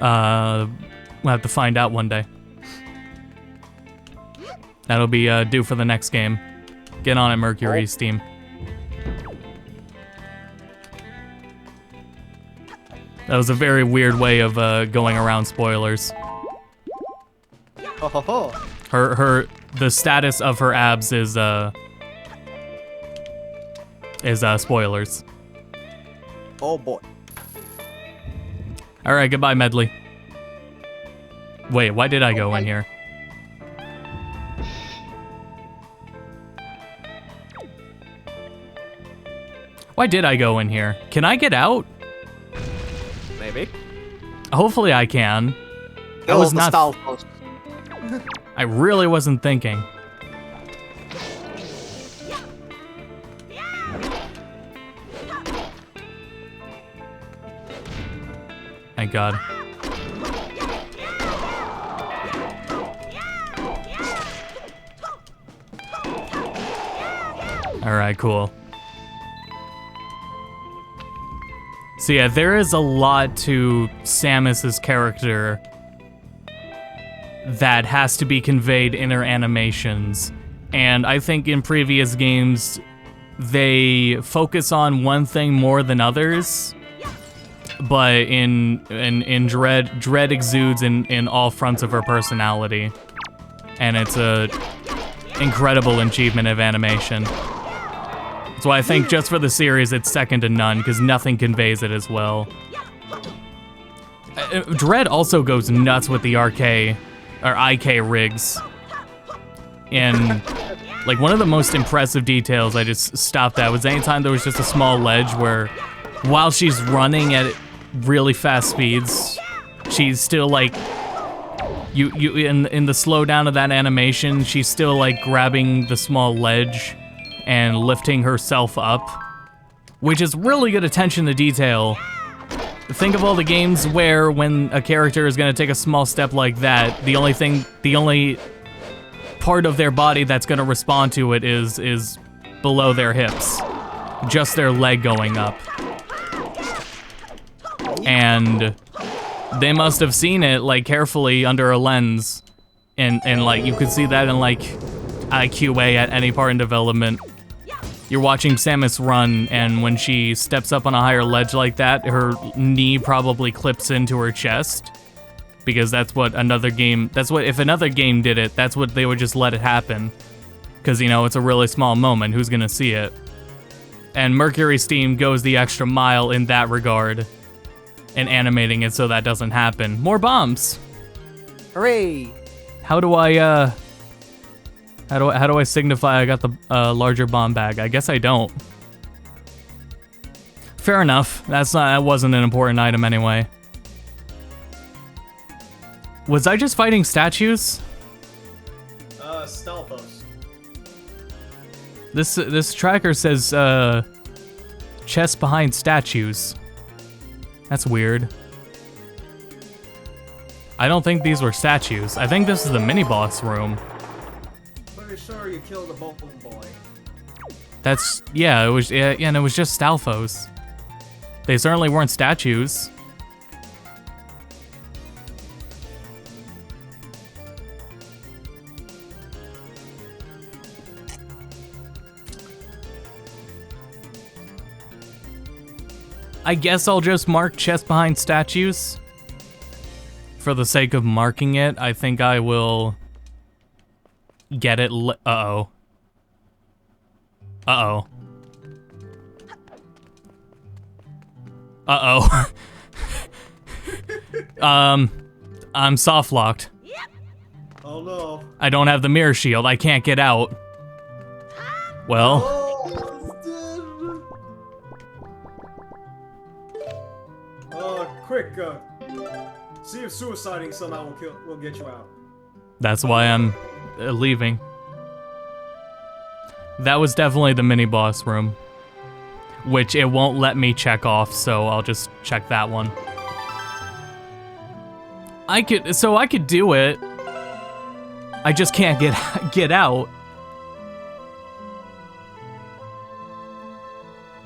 We'll have to find out one day. That'll be due for the next game. Get on it, Mercury's team. That was a very weird way of going around spoilers. The status of her abs is spoilers. Oh boy. Alright, goodbye, Medley. Wait, why did I go in here? Why did I go in here? Can I get out? Maybe. Hopefully I can. I was not. I really wasn't thinking. Thank God. Alright, cool. So yeah, there is a lot to Samus's character that has to be conveyed in her animations. And I think in previous games, they focus on one thing more than others. But in Dread exudes in all fronts of her personality. And it's a incredible achievement of animation. So I think just for the series, it's second to none, because nothing conveys it as well. Dread also goes nuts with the IK rigs. And like one of the most impressive details I just stopped at was anytime there was just a small ledge where while she's running at really fast speeds, she's still like, in the slowdown of that animation, she's still like grabbing the small ledge and lifting herself up, which is really good attention to detail think of all the games where when a character is gonna take a small step like that, the only part of their body that's gonna respond to it is below their hips. Just their leg going up. And they must have seen it, like, carefully under a lens. And like, you could see that in, like, IQA at any part in development. You're watching Samus run, and when she steps up on a higher ledge like that, her knee probably clips into her chest. Because that's what another game, if another game did it, that's what they would just let it happen. Because, you know, it's a really small moment, who's gonna see it? And Mercury Steam goes the extra mile in that regard. And animating it so that doesn't happen. More bombs! Hooray! How do I signify I got the larger bomb bag? I guess I don't. Fair enough. That wasn't an important item anyway. Was I just fighting statues? Stalfos. This tracker says chest behind statues. That's weird. I don't think these were statues. I think this is the mini-boss room. Pretty sure you killed the bone boy. That's, yeah, it was, yeah, and it was just Stalfos. They certainly weren't statues. I guess I'll just mark chest behind statues. For the sake of marking it, I think I will get it uh-oh. Uh-oh. Uh-oh. I'm soft locked. Oh no. I don't have the mirror shield. I can't get out. Well. Quick, see if suiciding somehow will get you out. That's why I'm leaving. That was definitely the mini-boss room. Which it won't let me check off, so I'll just check that one. I could do it. I just can't get out.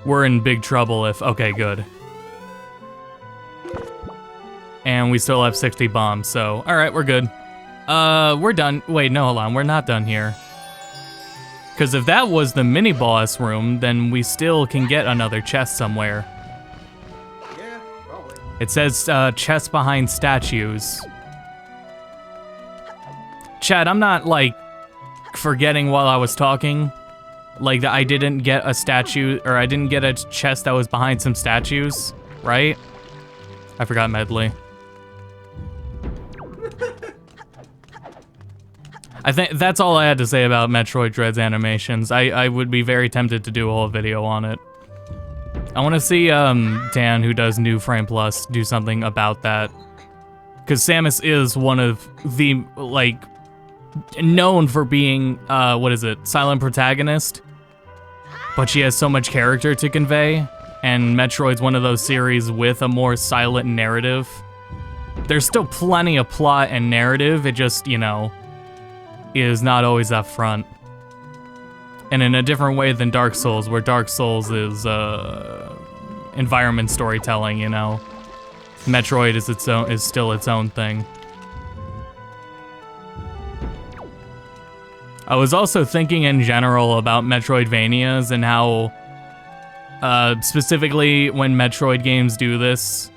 We're in big trouble if, okay, good. And we still have 60 bombs, so, alright, we're good. We're done. Wait, no, hold on, we're not done here. Because if that was the mini-boss room, then we still can get another chest somewhere. Yeah, probably. It says, chest behind statues. Chad, I'm not, like, forgetting while I was talking. Like, that I didn't get a statue, or I didn't get a chest that was behind some statues, right? I forgot Medley. I think that's all I had to say about Metroid Dread's animations. I would be very tempted to do a whole video on it. I want to see Dan, who does New Frame Plus, do something about that. Because Samus is one of the, like, known for being, silent protagonist. But she has so much character to convey. And Metroid's one of those series with a more silent narrative. There's still plenty of plot and narrative, it just, you know, is not always up front. And in a different way than Dark Souls, where Dark Souls is environment storytelling, you know. Metroid is still its own thing. I was also thinking in general about Metroidvanias and how specifically when Metroid games do this,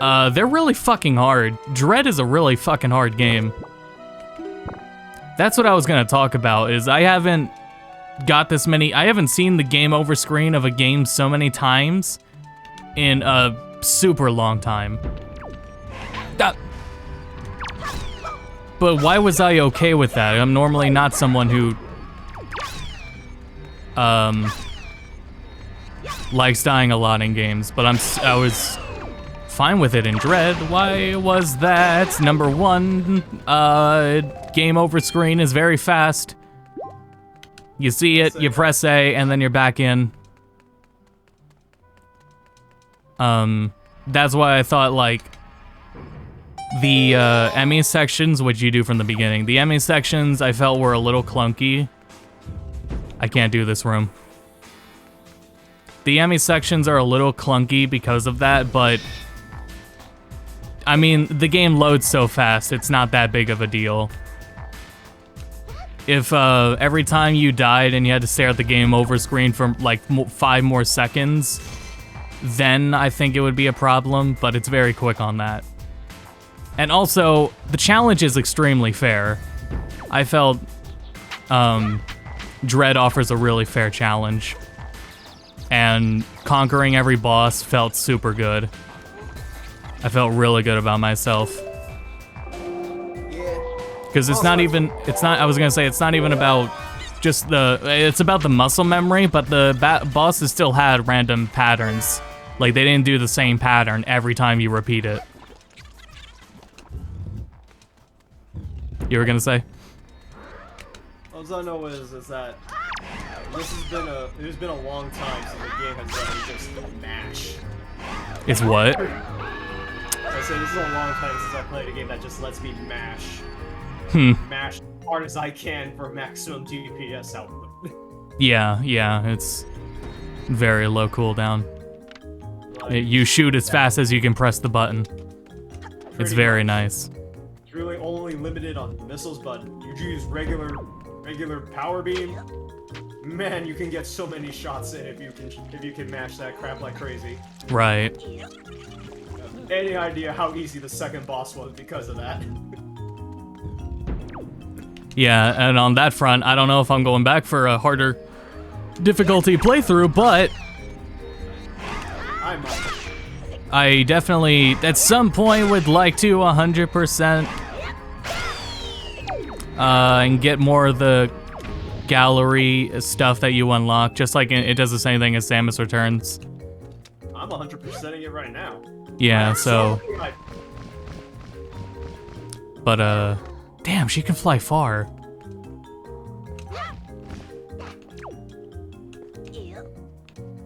they're really fucking hard. Dread is a really fucking hard game. That's what I was gonna talk about, is I haven't seen the game over screen of a game so many times in a super long time. But why was I okay with that? I'm normally not someone who likes dying a lot in games, but I was fine with it in Dread. Why was that? Number one, game over screen is very fast. You see it, you press A, and then you're back in. That's why I thought, like, the Emmy sections, which you do from the beginning, the Emmy sections I felt were a little clunky. I can't do this room. The Emmy sections are a little clunky because of that, but I mean, the game loads so fast, it's not that big of a deal. If every time you died and you had to stare at the game over screen for like 5 more seconds, then I think it would be a problem, but it's very quick on that. And also, the challenge is extremely fair. I felt Dread offers a really fair challenge. And conquering every boss felt super good. I felt really good about myself. Because it's not even, I was gonna say, it's not even about just it's about the muscle memory, but the bosses still had random patterns. Like, they didn't do the same pattern every time you repeat it. You were gonna say? All I know is that it's been a long time since the game has let me just mash. It's what? I say this is a long time since I played a game that just lets me mash. Mash as hard as I can for maximum DPS output. Yeah, it's very low cooldown. Like, You shoot as fast as you can press the button. It's very nice. It's really only limited on missiles, but you use regular power beam. Man, you can get so many shots in if you can mash that crap like crazy. Right. Any idea how easy the second boss was because of that? Yeah, and on that front, I don't know if I'm going back for a harder difficulty playthrough, but I might. I definitely, at some point, would like to 100% and get more of the gallery stuff that you unlock, just like it does the same thing as Samus Returns. I'm 100%ing it right now. Yeah, so... But, damn, she can fly far.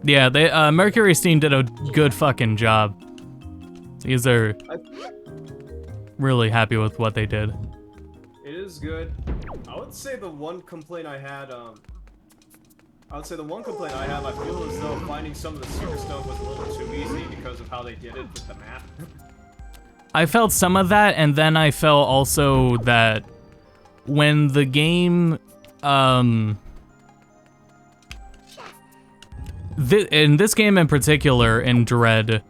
Yeah, Mercury Steam did a good fucking job. These are really happy with what they did. It is good. I would say the one complaint I had, I feel as though finding some of the secret stuff was a little too easy because of how they did it with the map. I felt some of that, and then I felt also that when the game, in this game in particular, in Dread,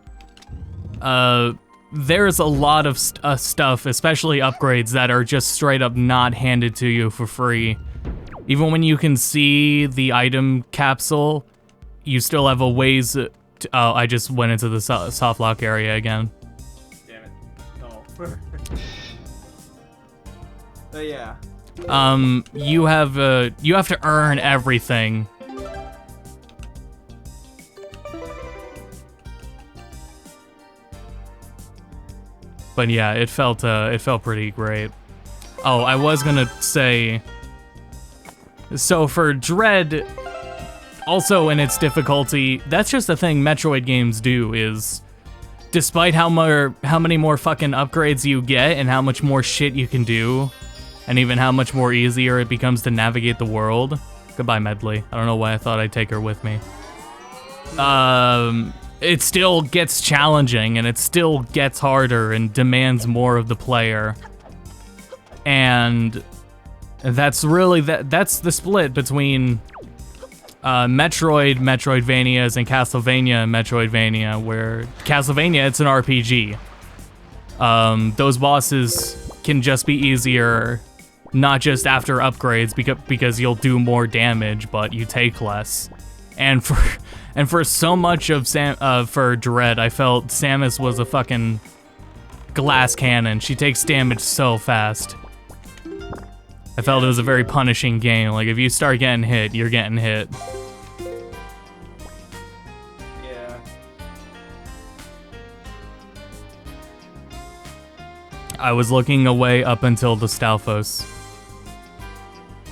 there's a lot of stuff, especially upgrades, that are just straight up not handed to you for free. Even when you can see the item capsule, you still have a ways to... Oh, I just went into the soft lock area again. Damn it. Oh. But yeah. You have to earn everything. But yeah, it felt pretty great. Oh, I was gonna say, so for Dread, also in its difficulty, that's just the thing Metroid games do, is despite how many more fucking upgrades you get and how much more shit you can do, and even how much more easier it becomes to navigate the world. Goodbye, Medley. I don't know why I thought I'd take her with me. It still gets challenging, and it still gets harder and demands more of the player. And that's really, that's the split between Metroidvanias and Castlevania Metroidvania, where Castlevania, it's an RPG. Those bosses can just be easier, not just after upgrades, because you'll do more damage, but you take less. And for so much of for Dread, I felt Samus was a fucking glass cannon. She takes damage so fast. I felt it was a very punishing game. Like, if you start getting hit, you're getting hit. Yeah. I was looking away up until the Stalfos.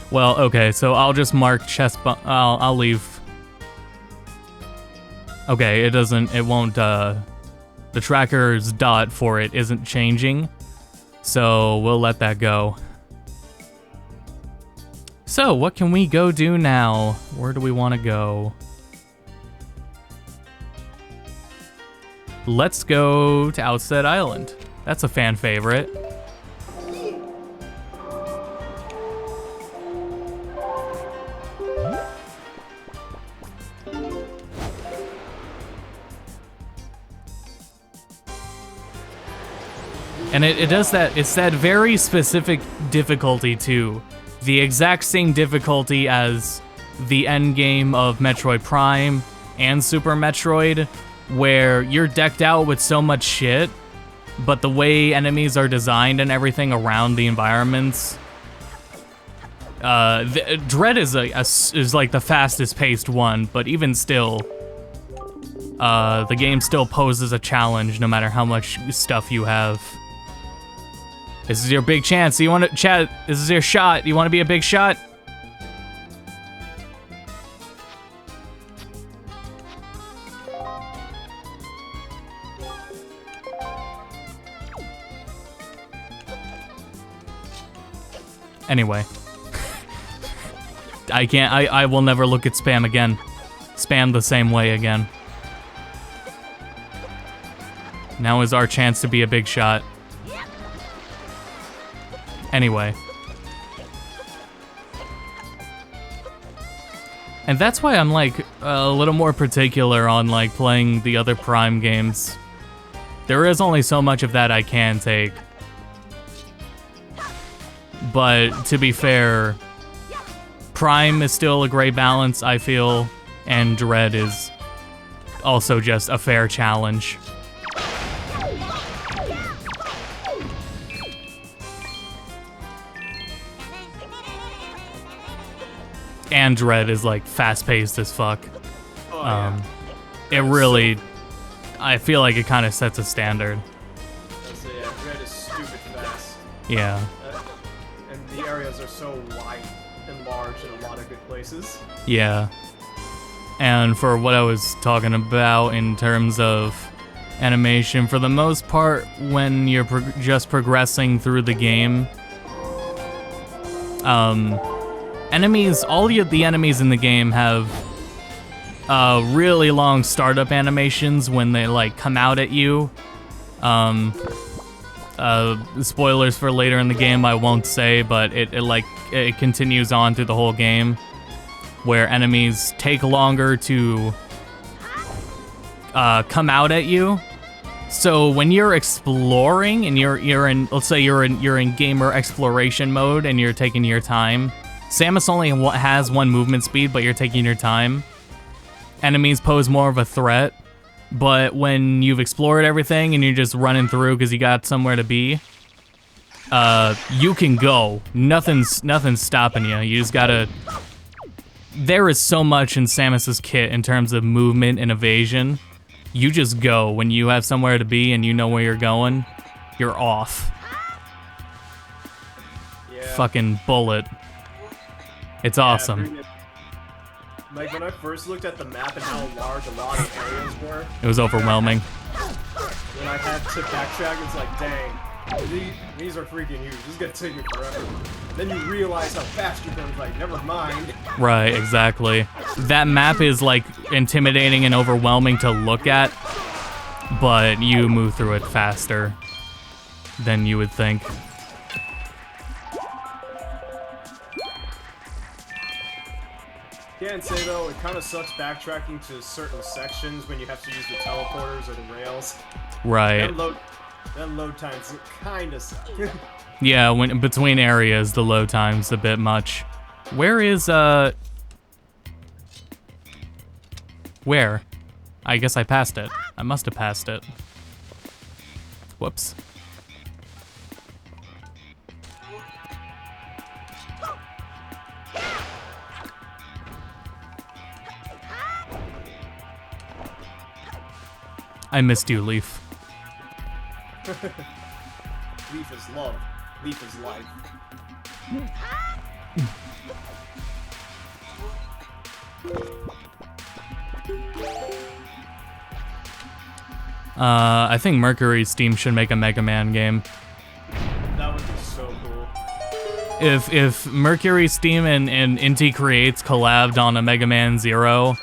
Well, okay, so I'll just mark chest I'll leave. Okay, it won't, the tracker's dot for it isn't changing, so we'll let that go. So, what can we go do now? Where do we want to go? Let's go to Outstead Island. That's a fan favorite. And it does that, it's that very specific difficulty too. The exact same difficulty as the end game of Metroid Prime and Super Metroid, where you're decked out with so much shit, but the way enemies are designed and everything around the environments, Dread is like the fastest paced one, but even still, the game still poses a challenge no matter how much stuff you have. This is your big chance. You want to chat? This is your shot. You want to be a big shot? Anyway, I can't. I will never look at spam again. Spam the same way again. Now is our chance to be a big shot. Anyway. And that's why I'm like a little more particular on like playing the other Prime games. There is only so much of that I can take. But to be fair, Prime is still a great balance, I feel, and Dread is also just a fair challenge. And Dread is like fast-paced as fuck. Oh, yeah. It really, I feel like it kind of sets a standard. So yeah, Dread is stupid fast. Yeah. And the areas are so wide and large in a lot of good places. Yeah. And for what I was talking about in terms of animation, for the most part, when you're just progressing through the game, enemies, all the enemies in the game have really long startup animations when they like come out at you. Spoilers for later in the game I won't say, but it continues on through the whole game, where enemies take longer to come out at you. So when you're exploring and you're in, let's say you're in gamer exploration mode and you're taking your time. Samus only has one movement speed, but you're taking your time. Enemies pose more of a threat, but when you've explored everything and you're just running through because you got somewhere to be, you can go. Nothing's stopping you. You just gotta. There is so much in Samus's kit in terms of movement and evasion. You just go when you have somewhere to be and you know where you're going. You're off. Yeah. Fucking bullet. It's awesome. Like when I first looked at the map and how large a lot of areas were, It was overwhelming. when I had to backtrack, it's like, dang, these are freaking huge. This is gonna take me forever. Then you realize how fast you're going. Like, never mind. Right, exactly. That map is like intimidating and overwhelming to look at, but you move through it faster than you would think. Can't say though, it kind of sucks backtracking to certain sections when you have to use the teleporters or the rails. Right. That load times kind of suck. Yeah, when between areas, the load time's a bit much. Where is Where? I guess I passed it. I must have passed it. Whoops. I missed you, Leaf. Leaf is love. Leaf is life. I think Mercury Steam should make a Mega Man game. That would be so cool. If Mercury Steam and Inti Creates collabed on a Mega Man Zero,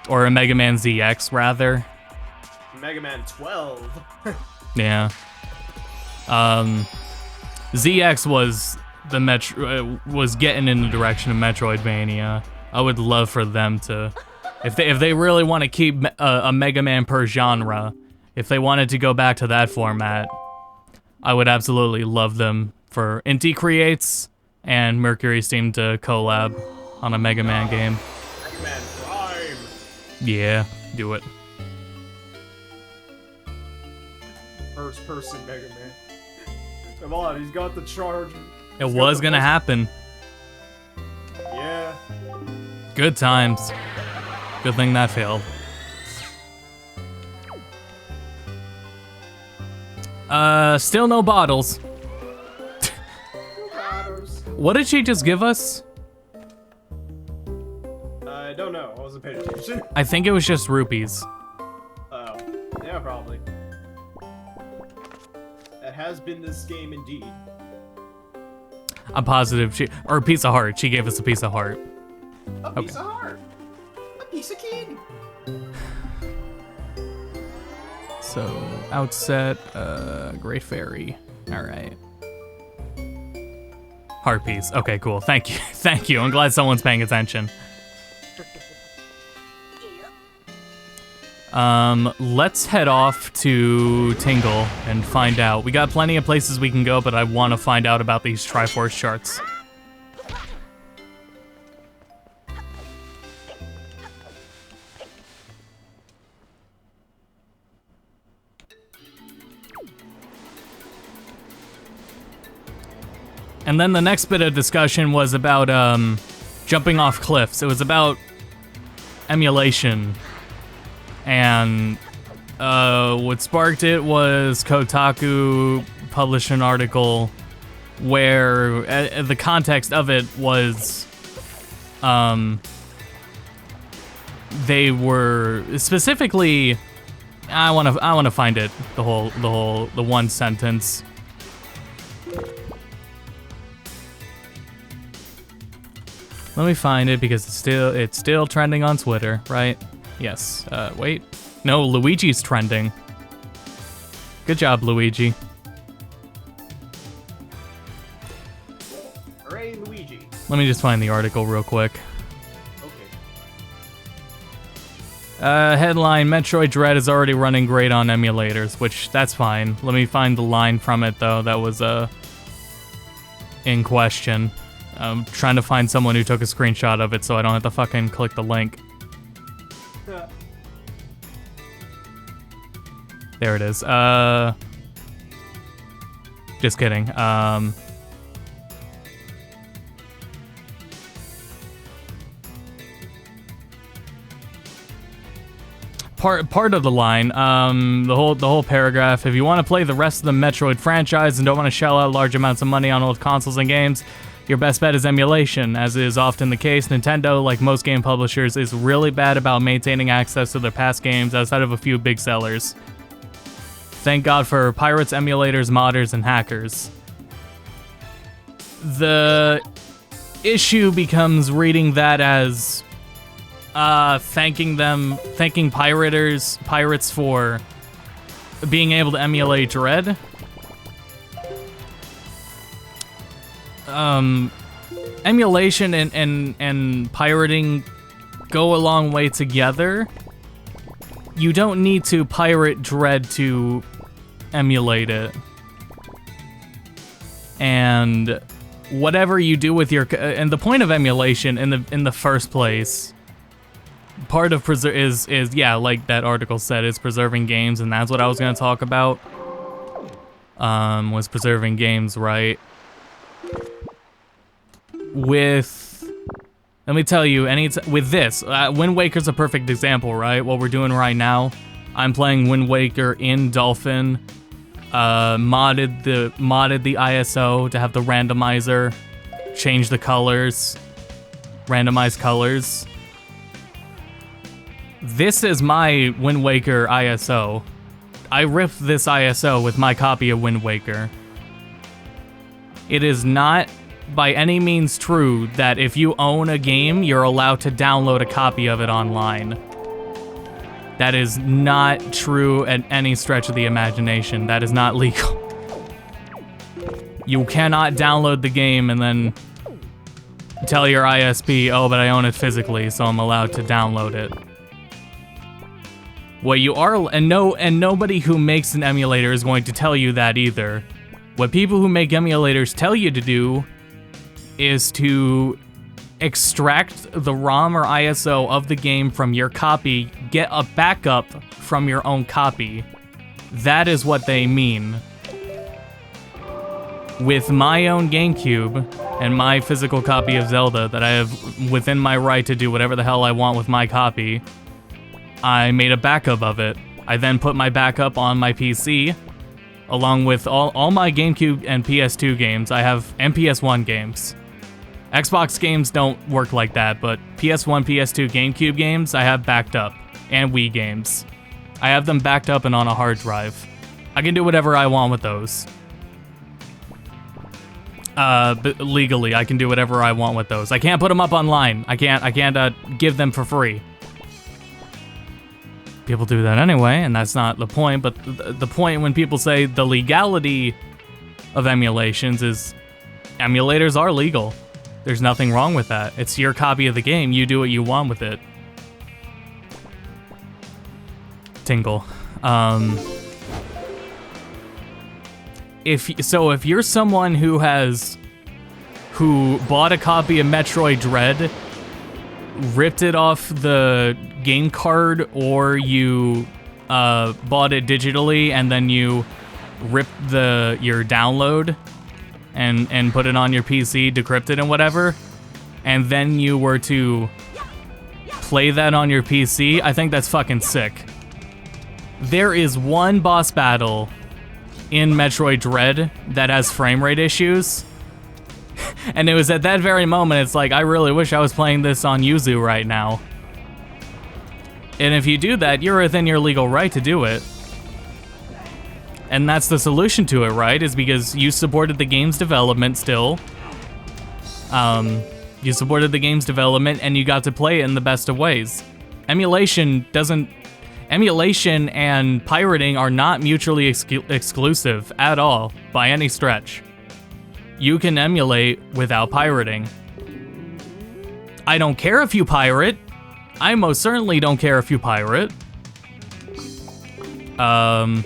or a Mega Man ZX rather. Mega Man 12. Yeah. ZX was was getting in the direction of Metroidvania. I would love for them to, if they really want to keep a Mega Man per genre, if they wanted to go back to that format, I would absolutely love them for Inti Creates and Mercury Steam to collab on a Mega Man game. Mega Man Prime. Yeah, do it. First person Mega Man. Come on, he's got the charge. It was gonna happen. Yeah. Good times. Good thing that failed. Still no bottles. What did she just give us? I don't know. I wasn't paying attention. I think it was just rupees. Oh. Yeah, probably. That has been this game indeed. I'm positive or a piece of heart. She gave us a piece of heart. A piece of heart. A piece of candy. So, outset, Great Fairy. Alright. Heart piece. Okay, cool. Thank you. Thank you. I'm glad someone's paying attention. Let's head off to Tingle and find out. We got plenty of places we can go, but I want to find out about these Triforce charts. And then the next bit of discussion was about jumping off cliffs. It was about emulation. And what sparked it was Kotaku published an article where the context of it was they were specifically I want to find it, the one sentence. Let me find it because it's still trending on Twitter, right? Yes. Wait. No, Luigi's trending. Good job, Luigi. Hooray, Luigi. Let me just find the article real quick. Okay. Headline, Metroid Dread is already running great on emulators, which, that's fine. Let me find the line from it, though, that was, in question. I'm trying to find someone who took a screenshot of it so I don't have to fucking click the link. There it is. Just kidding. Part of the line, the whole paragraph. If you want to play the rest of the Metroid franchise and don't want to shell out large amounts of money on old consoles and games, your best bet is emulation. As is often the case, Nintendo, like most game publishers, is really bad about maintaining access to their past games outside of a few big sellers. Thank God for pirates, emulators, modders, and hackers. The issue becomes reading that as thanking pirates for being able to emulate Dread. Emulation and pirating go a long way together. You don't need to pirate Dread to emulate it. And whatever you do with your and the point of emulation in the first place, part of is yeah, like that article said, is preserving games, and that's what I was gonna talk about. Was preserving games, right? Let me tell you, with this, Wind Waker's a perfect example, right? What we're doing right now, I'm playing Wind Waker in Dolphin, modded the ISO to have the randomizer, change the colors, randomize colors. This is my Wind Waker ISO. I ripped this ISO with my copy of Wind Waker. It is not by any means true that if you own a game, you're allowed to download a copy of it online. That is not true at any stretch of the imagination. That is not legal. You cannot download the game and then tell your ISP, oh, but I own it physically, so I'm allowed to download it. What you are, and nobody who makes an emulator is going to tell you that either. What people who make emulators tell you to do is to extract the ROM or ISO of the game from your copy, get a backup from your own copy. That is what they mean. With my own GameCube and my physical copy of Zelda that I have within my right to do whatever the hell I want with my copy, I made a backup of it. I then put my backup on my PC, along with all my GameCube and PS2 games. I have and PS1 games. Xbox games don't work like that, but PS1, PS2, GameCube games I have backed up, and Wii games. I have them backed up and on a hard drive. I can do whatever I want with those. But legally, I can do whatever I want with those. I can't put them up online. I can't give them for free. People do that anyway, and that's not the point, but the point when people say the legality of emulations is emulators are legal. There's nothing wrong with that. It's your copy of the game. You do what you want with it. Tingle. If you're someone who bought a copy of Metroid Dread, ripped it off the game card, or you bought it digitally and then you ripped your download and put it on your PC, decrypted and whatever, and then you were to play that on your PC, I think that's fucking sick. There is one boss battle in Metroid Dread that has frame rate issues. And it was at that very moment, it's like, I really wish I was playing this on Yuzu right now. And if you do that, you're within your legal right to do it. And that's the solution to it, right? Is because you supported the game's development still. You supported the game's development and you got to play it in the best of ways. Emulation and pirating are not mutually exclusive at all, by any stretch. You can emulate without pirating. I don't care if you pirate. I most certainly don't care if you pirate. All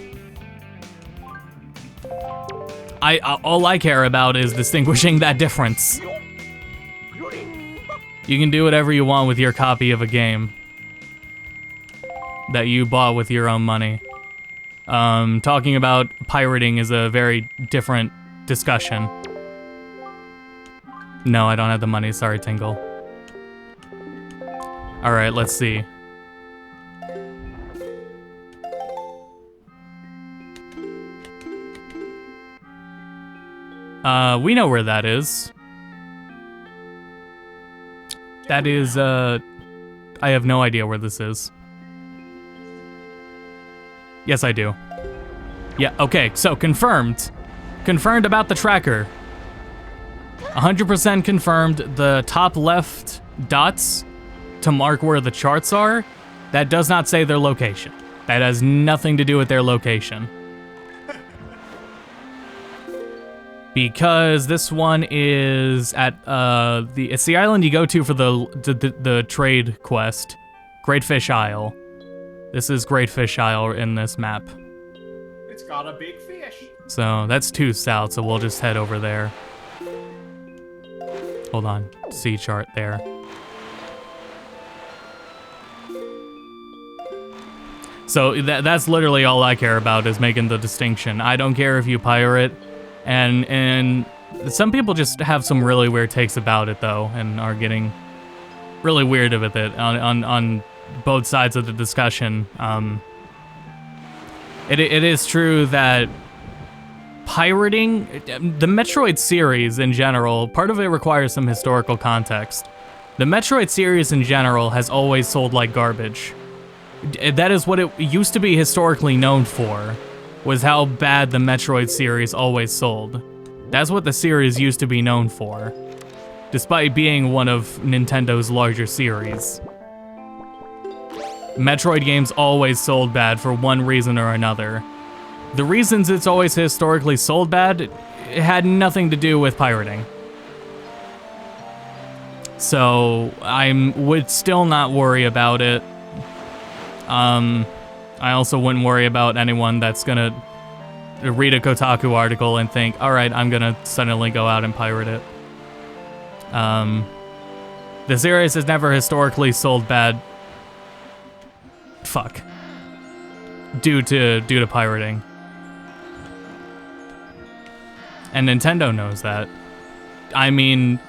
I care about is distinguishing that difference. You can do whatever you want with your copy of a game that you bought with your own money. Talking about pirating is a very different discussion. No, I don't have the money. Sorry, Tingle. Alright, let's see. We know where that is. That is, I have no idea where this is. Yes, I do. Yeah, okay, so confirmed. Confirmed about the tracker. 100% confirmed. The top left dots to mark where the charts are, that does not say their location. That has nothing to do with their location. Because this one is at it's the island you go to for the trade quest, Great Fish Isle. This is Great Fish Isle in this map. It's got a big fish. So that's 2 south, so we'll just head over there. Hold on, C chart there. So that's literally all I care about, is making the distinction. I don't care if you pirate, and some people just have some really weird takes about it though, and are getting really weird with it on both sides of the discussion. It is true that pirating, the Metroid series in general, part of it requires some historical context. The Metroid series in general has always sold like garbage. That is what it used to be historically known for, was how bad the Metroid series always sold. That's what the series used to be known for, despite being one of Nintendo's larger series. Metroid games always sold bad for one reason or another. The reasons it's always historically sold bad, it had nothing to do with pirating. So I would still not worry about it. I also wouldn't worry about anyone that's gonna read a Kotaku article and think, alright, I'm gonna suddenly go out and pirate it. The series has never historically sold bad. Fuck. Due to pirating. And Nintendo knows that. I mean,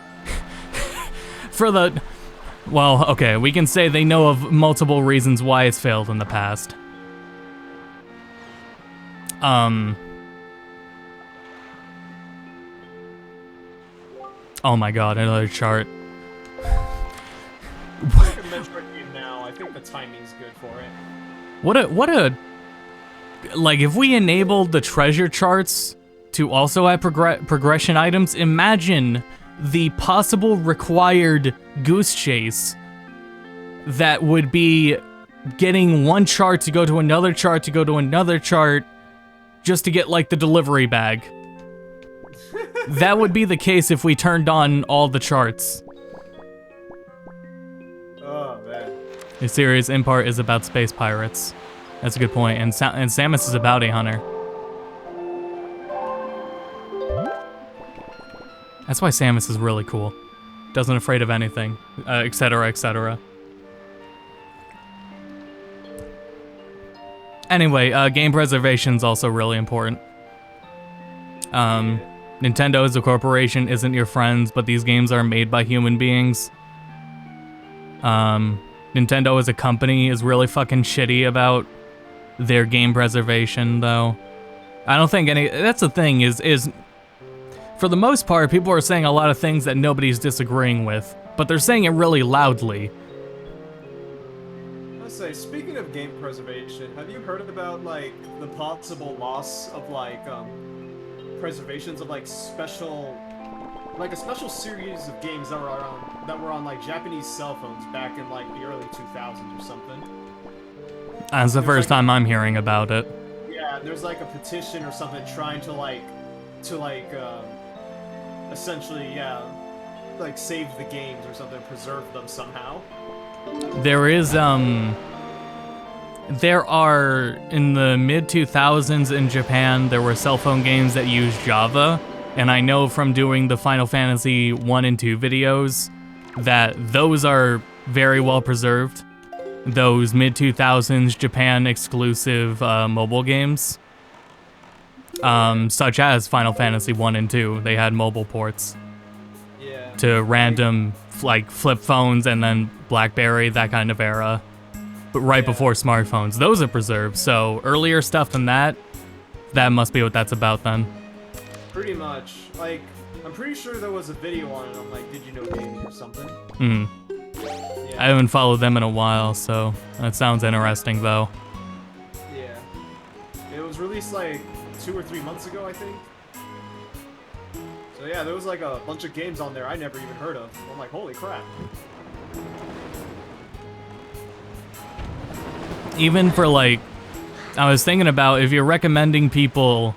well, okay, we can say they know of multiple reasons why it's failed in the past. Oh my god, another chart. Like a Metroid game now, I think the timing's good for it. Like, if we enabled the treasure charts to also have progression items, imagine the possible required goose chase that would be getting one chart to go to another chart to go to another chart just to get, like, the delivery bag. That would be the case if we turned on all the charts. Oh, man. The series, in part, is about space pirates. That's a good point. And Samus is a bounty hunter. That's why Samus is really cool. Doesn't afraid of anything, etc., etc. Anyway, game preservation is also really important. Nintendo as a corporation isn't your friends, but these games are made by human beings. Nintendo as a company is really fucking shitty about their game preservation, though. I don't think that's the thing, is for the most part, people are saying a lot of things that nobody's disagreeing with, but they're saying it really loudly. Let's say, speaking of game preservation, have you heard about, like, the possible loss of, like, preservations of, like, a special series of games that were on like Japanese cell phones back in like the early 2000s or something? That's the first time I'm hearing about it. Yeah, there's like a petition or something trying to essentially, yeah, like save the games or something, preserve them somehow. There are, in the mid-2000s in Japan, there were cell phone games that used Java, and I know from doing the Final Fantasy 1 and 2 videos that those are very well preserved. Those mid-2000s Japan exclusive mobile games. Such as Final Fantasy 1 and 2, they had mobile ports. Yeah. To random, like, flip phones and then BlackBerry, that kind of era. But right before smartphones. Those are preserved, so earlier stuff than that must be what that's about then. Pretty much. Like, I'm pretty sure there was a video on it on, like, Did You Know Gaming or something. Yeah. I haven't followed them in a while, so that sounds interesting, though. Yeah. It was released, like, 2 or 3 months ago, I think. So yeah, there was, like, a bunch of games on there I never even heard of. I'm like, holy crap. Even for, like, I was thinking about if you're recommending people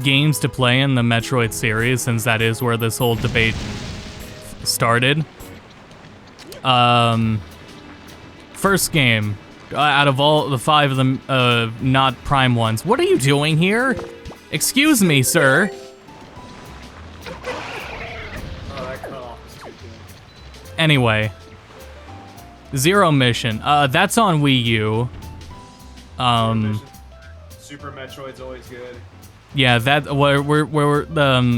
games to play in the Metroid series, since that is where this whole debate started. First game, out of all the 5 of them, not Prime ones. What are you doing here? Excuse me, sir. Oh, that cutoff is too good. Anyway. Zero Mission. That's on Wii U. Super Metroid's always good. Yeah, that we're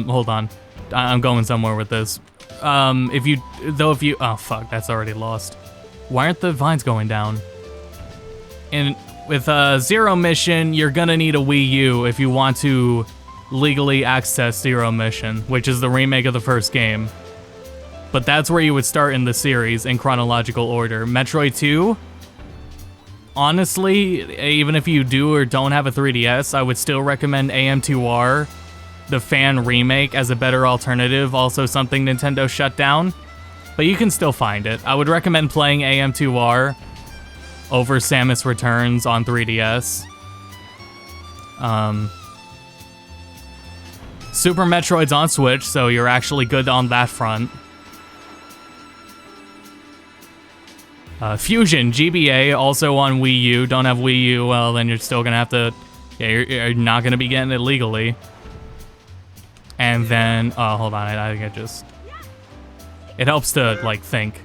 hold on. I'm going somewhere with this. If you oh fuck, that's already lost. Why aren't the vines going down? And with Zero Mission, you're gonna need a Wii U if you want to legally access Zero Mission, which is the remake of the first game. But that's where you would start in the series in chronological order. Metroid 2 honestly, even if you do or don't have a 3DS, I would still recommend AM2R, the fan remake, as a better alternative. Also something Nintendo shut down, but you can still find it. I would recommend playing AM2R over Samus Returns on 3DS. Super Metroid's on Switch, so you're actually good on that front. Fusion, GBA, also on Wii U. Don't have Wii U, well, then you're still gonna have to... Yeah, you're not gonna be getting it legally. And then... Oh, hold on, I think it just... It helps to, like, think.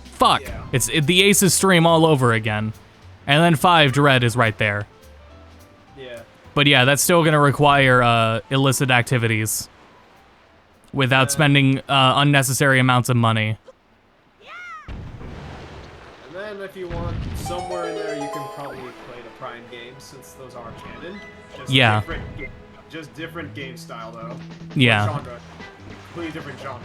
Fuck! Yeah. It's the Aces stream all over again. And then 5 Dread is right there. Yeah. But yeah, that's still gonna require illicit activities without spending unnecessary amounts of money. And then if you want, somewhere in there you can probably play the Prime games, since those are canon. Just different game style, though. Yeah. Genre. Completely different genre.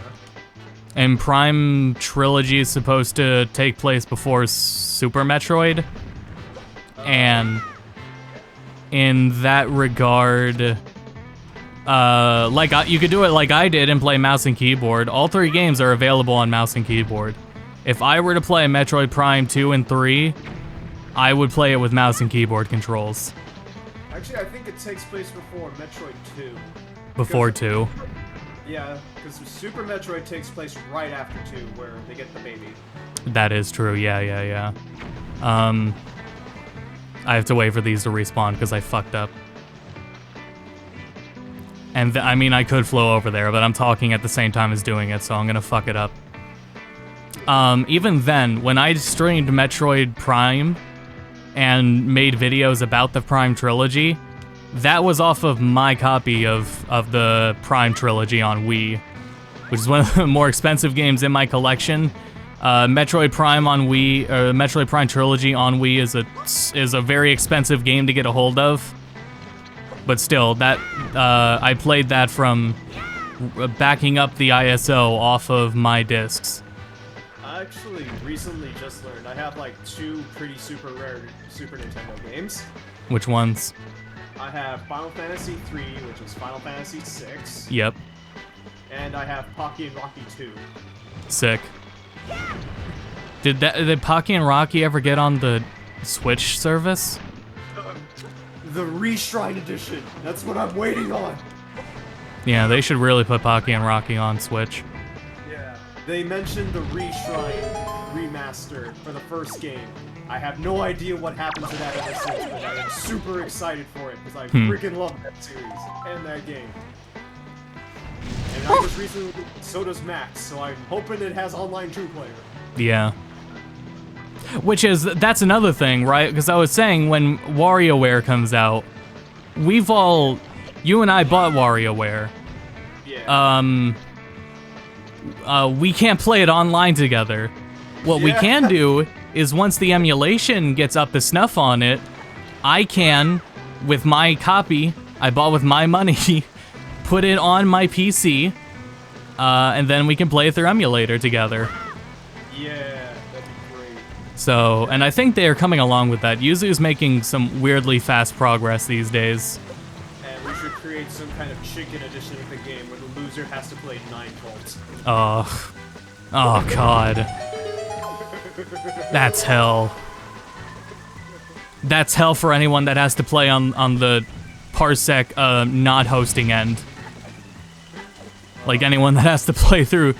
And Prime Trilogy is supposed to take place before Super Metroid. And in that regard, you could do it like I did and play mouse and keyboard. All 3 games are available on mouse and keyboard. If I were to play Metroid Prime 2 and 3, I would play it with mouse and keyboard controls. Actually, I think it takes place before Metroid 2. Before 2. Yeah, because Super Metroid takes place right after 2, where they get the baby. That is true, yeah. I have to wait for these to respawn because I fucked up. And I mean, I could flow over there, but I'm talking at the same time as doing it, so I'm gonna fuck it up. Even then, when I streamed Metroid Prime and made videos about the Prime Trilogy, that was off of my copy of the Prime Trilogy on Wii, which is one of the more expensive games in my collection. Metroid Prime on Wii, or Metroid Prime Trilogy on Wii is a very expensive game to get a hold of. But still, that I played that from backing up the ISO off of my discs. I actually recently just learned I have like 2 pretty super rare Super Nintendo games. Which ones? I have Final Fantasy 3, which is Final Fantasy 6. Yep. And I have Pocky and Rocky 2. Sick. Did Pocky and Rocky ever get on the Switch service? The Reshrine Edition. That's what I'm waiting on. Yeah, they should really put Pocky and Rocky on Switch. Yeah. They mentioned the Reshrine remaster for the first game. I have no idea what happened to that ever since, but I am super excited for it because I freaking love that series and that game. And I just recently, so does Max, so I'm hoping it has online 2-player. Yeah. That's another thing, right? Because I was saying when WarioWare comes out, you and I bought WarioWare. Yeah. We can't play it online together. What we can do is once the emulation gets up to snuff on it, I can, with my copy I bought with my money, put it on my PC, and then we can play it through emulator together. Yeah, that'd be great. So, and I think they are coming along with that. Yuzu's making some weirdly fast progress these days. And we should create some kind of chicken edition of the game where the loser has to play 9 volts. Oh god. That's hell. That's hell for anyone that has to play on the Parsec not hosting end. Like anyone that has to play through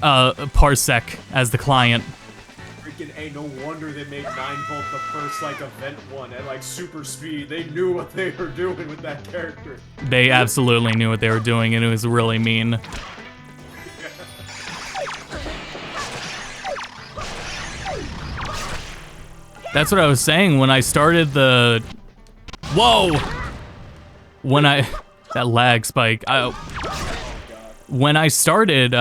Parsec as the client. Freaking A, no wonder they made 9 volt the first like event one at like super speed. They knew what they were doing with that character. They absolutely knew what they were doing, and it was really mean. That's what I was saying when I started the... Whoa! When I... That lag spike. When I started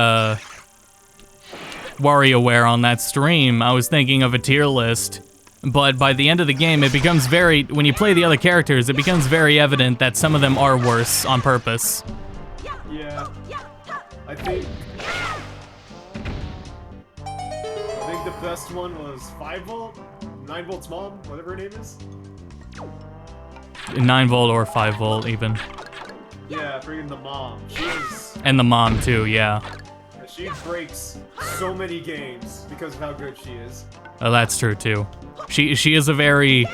WarioWare on that stream, I was thinking of a tier list. But by the end of the game, it becomes very... When you play the other characters, it becomes very evident that some of them are worse on purpose. Yeah. I think the best one was 5 volt. 9 volts mom, whatever her name is. 9-volt or 5-volt even. Yeah, freaking the mom. And the mom too, yeah. She breaks so many games because of how good she is. Oh, that's true too. She is a very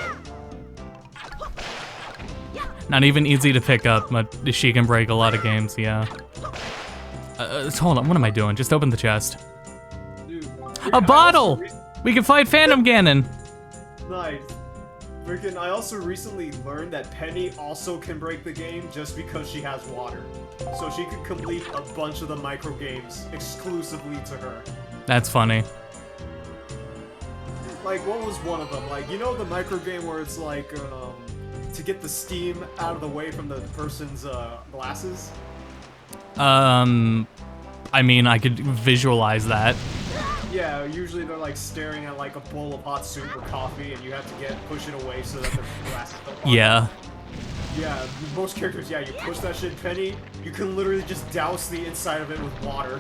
not even easy to pick up, but she can break a lot of games, yeah. Hold on, what am I doing? Just open the chest. Dude, A bottle! We can fight Phantom Ganon! Nice. Freaking, I also recently learned that Penny also can break the game just because she has water. So she could complete a bunch of the micro games exclusively to her. That's funny. Like, what was one of them? Like, you know the micro game where it's like, to get the steam out of the way from the person's, glasses? I mean, I could visualize that. Yeah, usually they're like staring at like a bowl of hot soup or coffee and you have to push it away so that their glasses don't fall. Yeah. Yeah, most characters, yeah, you push that shit, Penny, you can literally just douse the inside of it with water.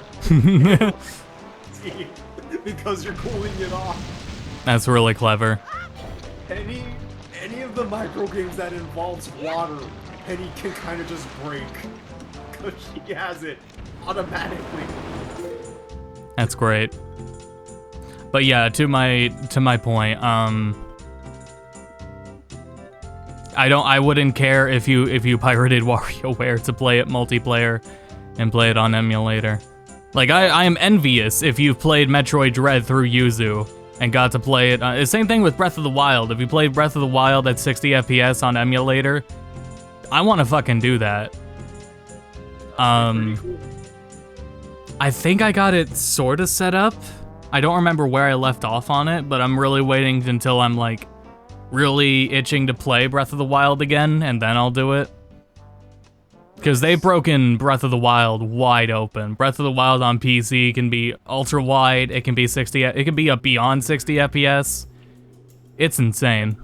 Because you're cooling it off. That's really clever. Any of the micro games that involves water, Penny can kind of just break. Because she has it automatically. That's great. But yeah, to my point, I wouldn't care if you pirated WarioWare to play it multiplayer and play it on emulator. Like I am envious if you've played Metroid Dread through Yuzu and got to play it. Same thing with Breath of the Wild. If you played Breath of the Wild at 60 FPS on emulator, I want to fucking do that. I think I got it sorta set up. I don't remember where I left off on it, but I'm really waiting until I'm like really itching to play Breath of the Wild again, and then I'll do it. Because they've broken Breath of the Wild wide open. Breath of the Wild on PC can be ultra wide, it can be 60, it can be up beyond 60 FPS. It's insane.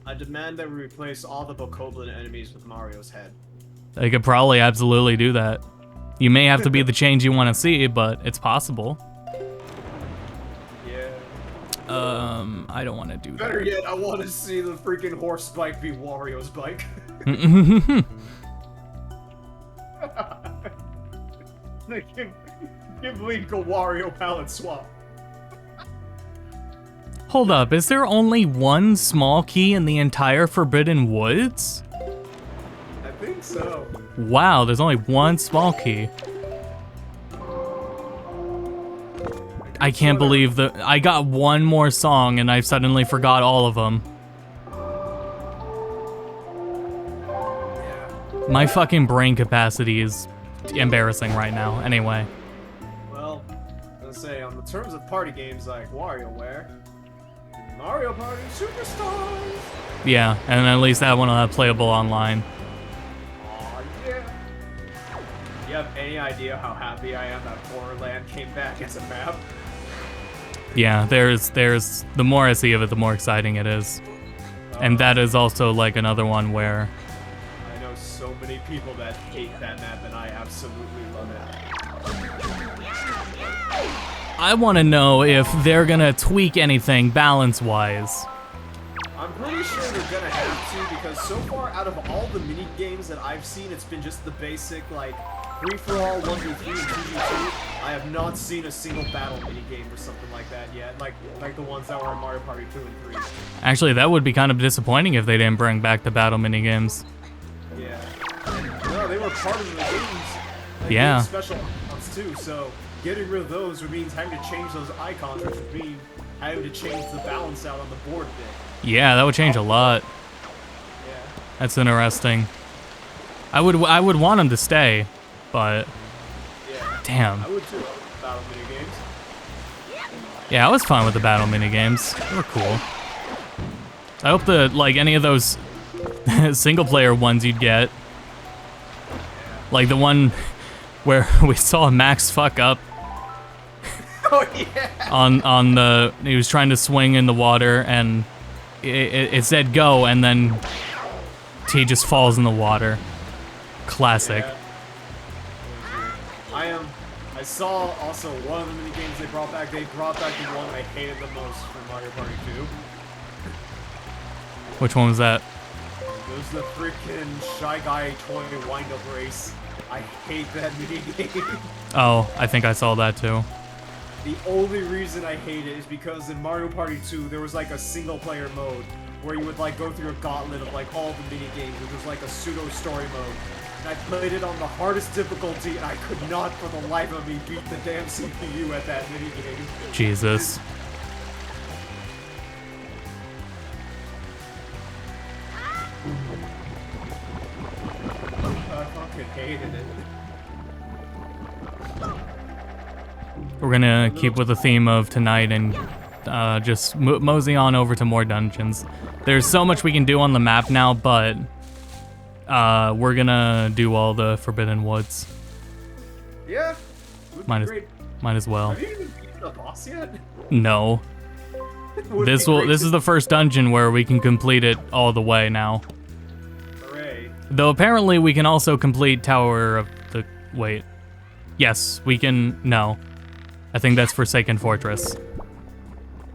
I demand that we replace all the Bokoblin enemies with Mario's head. They could probably absolutely do that. You may have to be the change you want to see, but it's possible. Yeah. I don't want to do that. Better yet, I want to see the freaking horse bike be Wario's bike. Give Link a Wario palette swap. Hold up, is there only one small key in the entire Forbidden Woods? I think so. Wow, there's only one small key. I can't believe that I got one more song and I suddenly forgot all of them. My fucking brain capacity is embarrassing right now. Anyway. Well, let's say on the terms of party games like WarioWare, Mario Party Superstars. Yeah, and at least that one will have playable online. Aw, yeah. You have any idea how happy I am that Horrorland came back as a map? Yeah, there's the more I see of it, the more exciting it is. And that is also like another one where I know so many people that hate that map and I absolutely love it. I want to know if they're gonna tweak anything balance-wise. I'm pretty sure they're gonna have to because so far out of all the mini games that I've seen, it's been just the basic like free-for-all 1v3 and 2v2. I have not seen a single battle mini game or something like that yet, like the ones that were in Mario Party 2 and 3. Actually, that would be kind of disappointing if they didn't bring back the battle minigames. Yeah. No, they were part of the games. Yeah. Special icons too, so getting rid of those would mean having to change those icons, which would mean having to change the balance out on the board a bit. Yeah, that would change a lot. Yeah. That's interesting. I would want them to stay, but Yeah. damn. I would too. Battle mini games. Yeah, I was fine with the battle minigames. They were cool. I hope that like any of those single player ones you'd get. Like the one where we saw Max fuck up. Oh yeah. On the he was trying to swing in the water and it said go and then he just falls in the water. Classic. Yeah. I saw also one of the mini games they brought back. They brought back the one I hated the most from Mario Party 2. Which one was that? It was the freaking Shy Guy toy wind-up race. I hate that minigame. Oh, I think I saw that too. The only reason I hate it is because in Mario Party 2, there was like a single-player mode where you would like go through a gauntlet of like all the minigames, which was like a pseudo-story mode. And I played it on the hardest difficulty, and I could not for the life of me beat the damn CPU at that minigame. Jesus. I fucking hated it. We're gonna keep with the theme of tonight and just mosey on over to more dungeons. There's so much we can do on the map now, but we're gonna do all the Forbidden Woods. Yeah. Might as well. Have you even beaten the boss yet? No. This is the first dungeon where we can complete it all the way now. Hooray. Though apparently we can also complete Tower of the... Wait. Yes, we can... No. I think that's Forsaken Fortress.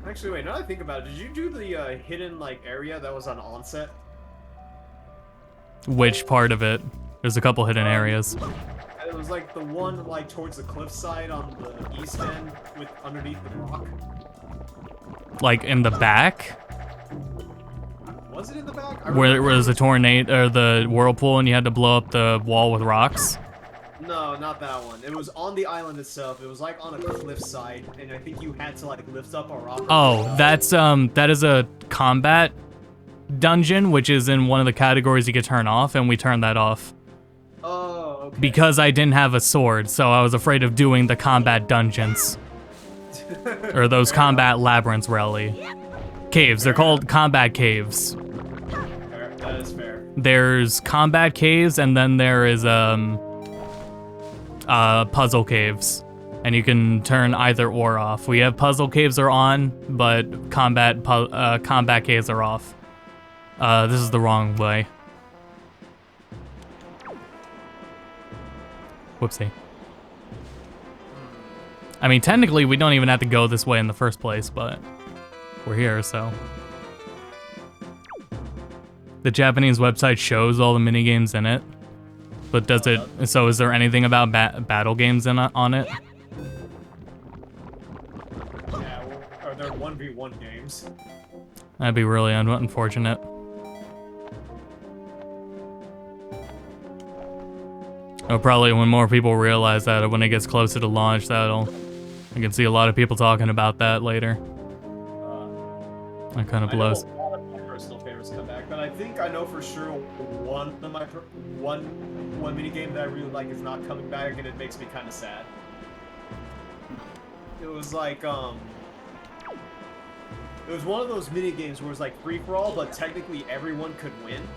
Actually, wait, now that I think about it, did you do the hidden, like, area that was on Onset? Which part of it? There's a couple hidden areas. It was, like, the one, like, towards the cliffside on the east end, with underneath the rock. Like, in the back? Was it in the back? Where there was a tornado, or the whirlpool, and you had to blow up the wall with rocks? No, not that one. It was on the island itself. It was like on a cliffside, and I think you had to like lift up a rock. Oh, that is a combat dungeon, which is in one of the categories you could turn off, and we turned that off. Oh, okay. Because I didn't have a sword, so I was afraid of doing the combat dungeons. Or those combat labyrinths, really. Caves, they're called combat caves. Fair. That is fair. There's combat caves, and then there is, puzzle caves, and you can turn either or off. We have puzzle caves are on, but combat caves are off. This is the wrong way. Whoopsie. I mean, technically, we don't even have to go this way in the first place, but we're here, so. The Japanese website shows all the minigames in it. But does it? So is there anything about battle games on it? Yeah, are there 1v1 games? That'd be really unfortunate. Oh, probably when more people realize that, when it gets closer to launch, I can see a lot of people talking about that later. That kind of blows. I know a lot of my personal favorites come back, but I think I know for sure one of my one minigame that I really like is not coming back, and it makes me kind of sad. It was like it was one of those minigames where it was like free for all, but technically everyone could win.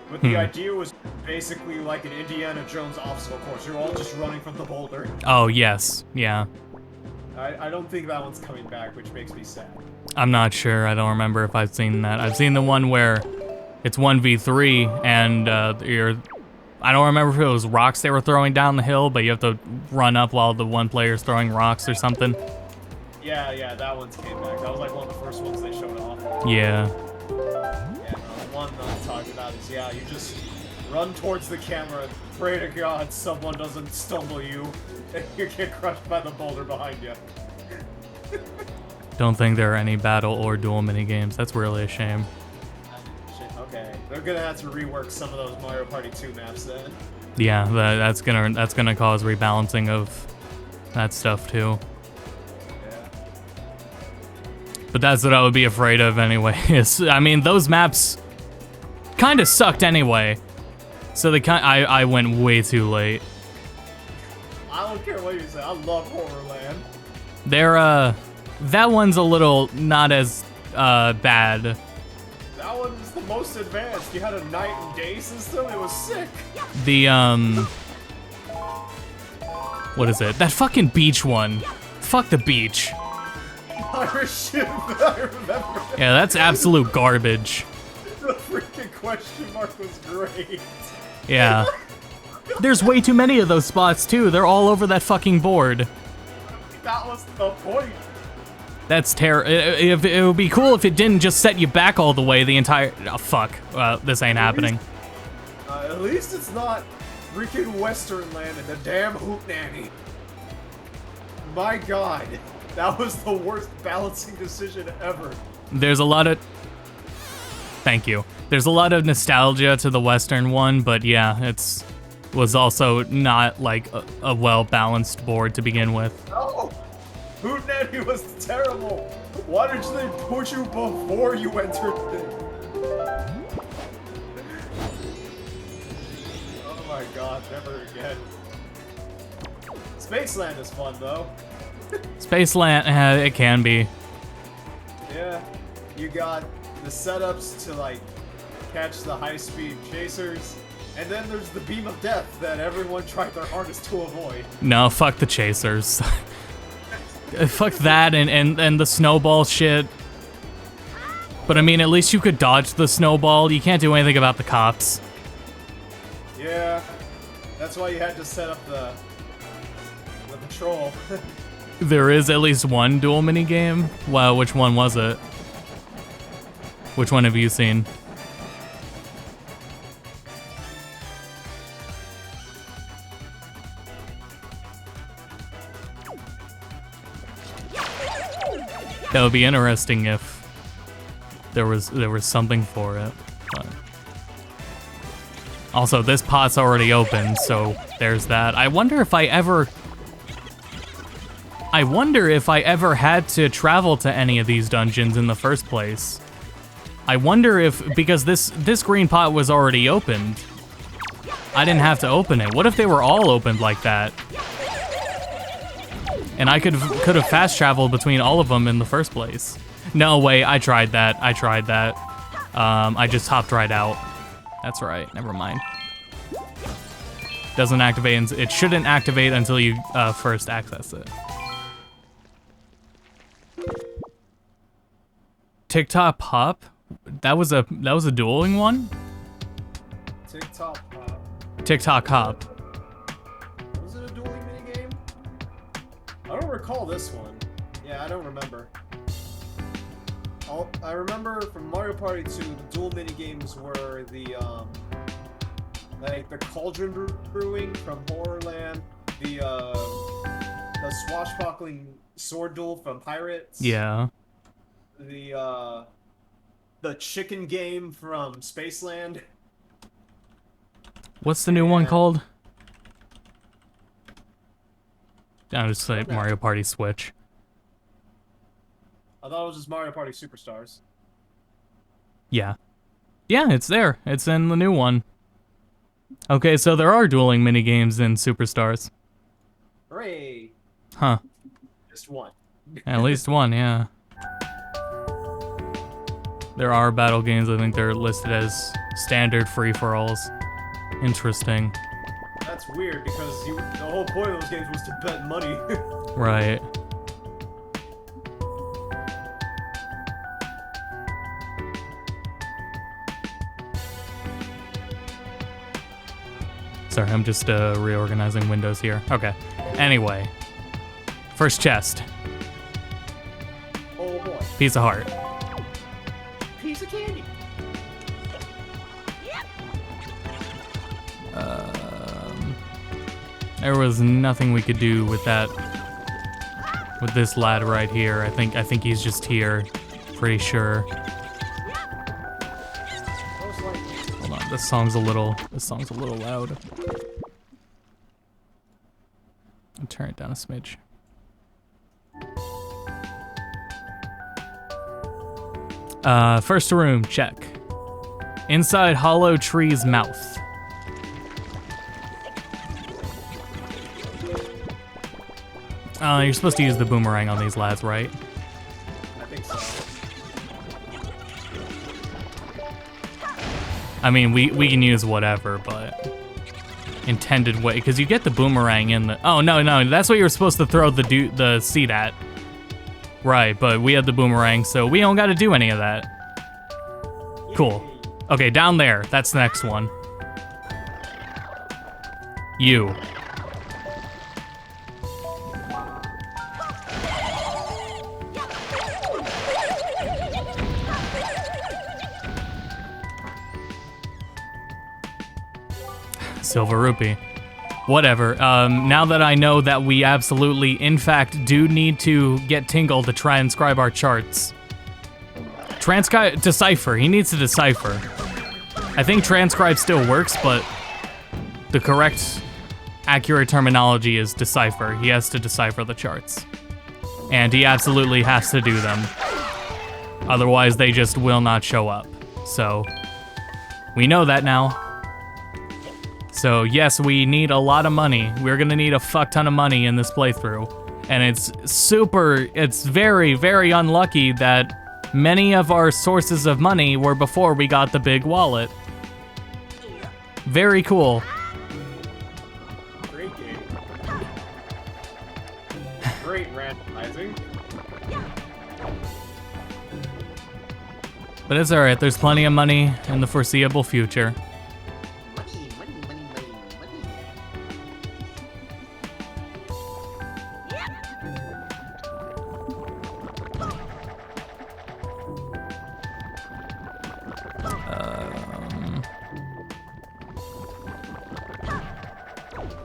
But the idea was basically like an Indiana Jones obstacle course. You're all just running from the boulder. Oh yes, yeah. I don't think that one's coming back, which makes me sad. I'm not sure. I don't remember if I've seen that. I've seen the one where it's 1v3 and I don't remember if it was rocks they were throwing down the hill, but you have to run up while the one player's throwing rocks or something. Yeah, that one's came back. That was like one of the first ones they showed off. Yeah. Yeah, the one I'm talking about is, yeah, you just run towards the camera, pray to God someone doesn't stumble you, and you get crushed by the boulder behind you. Don't think there are any battle or duel minigames. That's really a shame. Okay, they're gonna have to rework some of those Mario Party 2 maps then. Yeah, that's gonna cause rebalancing of that stuff too. Yeah. But that's what I would be afraid of anyway. I mean, those maps kind of sucked anyway. So I went way too late. I don't care what you say. I love Horrorland. That one's a little not as bad. That one's the most advanced. You had a night and day system. It was sick. The what is it? That fucking beach one. Fuck the beach. Irish ship. I remember. Yeah, that's absolute garbage. The freaking question mark was great. Yeah. There's way too many of those spots too. They're all over that fucking board. That was the point. That's if it would be cool if it didn't just set you back all the way the entire. Oh fuck! This ain't happening. At least it's not freaking Western Land and the damn Hootenanny. My God, that was the worst balancing decision ever. There's a lot of. Thank you. There's a lot of nostalgia to the Western one, but yeah, was also not like a well-balanced board to begin with. No! Hootenanny was terrible! Why did they put you before you entered it? Oh my God, never again. Spaceland is fun though. Spaceland, it can be. Yeah, you got the setups to like catch the high-speed chasers, and then there's the beam of death that everyone tried their hardest to avoid. No, fuck the chasers. Fuck that and the snowball shit. But I mean, at least you could dodge the snowball. You can't do anything about the cops. Yeah, that's why you had to set up the patrol. There is at least one duel minigame. Wow, which one was it? Which one have you seen? That would be interesting if there was something for it. But also, this pot's already open, so there's that. I wonder if I ever had to travel to any of these dungeons in the first place. I wonder if, because this green pot was already opened, I didn't have to open it. What if they were all opened like that? And I could have fast traveled between all of them in the first place. No way, I tried that. I just hopped right out. That's right, never mind. Doesn't activate, it shouldn't activate until you first access it. TikTok Pop? That was a dueling one? TikTok Pop. TikTok Hop. Was it a dueling minigame? I don't recall this one. Yeah, I don't remember. I remember from Mario Party 2, the dual minigames were the like the cauldron brewing from Horrorland, the swashbuckling sword duel from Pirates. Yeah. The chicken game from Spaceland. What's the new one called? I'll just say Mario Party Switch. I thought it was just Mario Party Superstars. Yeah. Yeah, it's there. It's in the new one. Okay, so there are dueling minigames in Superstars. Hooray! Huh. Just one. At least one, yeah. There are battle games, I think they're listed as standard free-for-alls. Interesting. That's weird, because the whole point of those games was to bet money. Right. Sorry, I'm just reorganizing windows here. Okay. Anyway. First chest. Oh boy. Piece of heart. Piece of candy. There was nothing we could do with that. With this lad right here. I think he's just here. Pretty sure. Hold on, this song's a little loud. I'll turn it down a smidge. First room, check. Inside Hollow Tree's mouth. You're supposed to use the boomerang on these lads, right? I think so. I mean, we can use whatever, but intended way, because you get the boomerang in the. Oh no, that's what you're supposed to throw the seed at. Right, but we had the boomerang, so we don't got to do any of that. Cool. Okay, down there. That's the next one. You. Silver rupee. Whatever. Now that I know that we absolutely, in fact, do need to get Tingle to transcribe our charts. Decipher. He needs to decipher. I think transcribe still works, but the correct, accurate terminology is decipher. He has to decipher the charts. And he absolutely has to do them. Otherwise, they just will not show up. So, we know that now. So, yes, we need a lot of money. We're gonna need a fuck ton of money in this playthrough. And it's very, very unlucky that many of our sources of money were before we got the big wallet. Very cool. Great game. Great randomizing. But it's alright, there's plenty of money in the foreseeable future.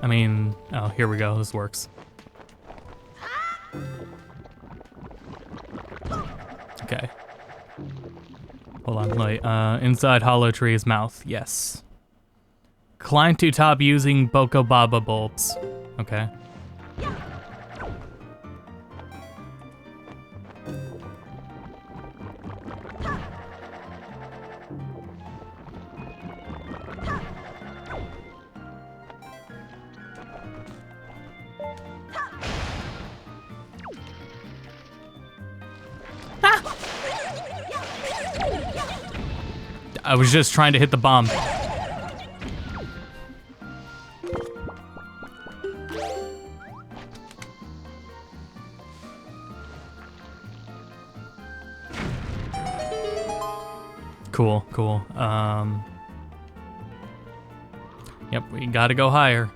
I mean, oh, here we go, this works. Okay. Hold on, wait, inside Hollow Tree's mouth, yes. Climb to top using Boko Baba bulbs. Okay. I was just trying to hit the bomb. Cool, cool. Yep, we gotta go higher.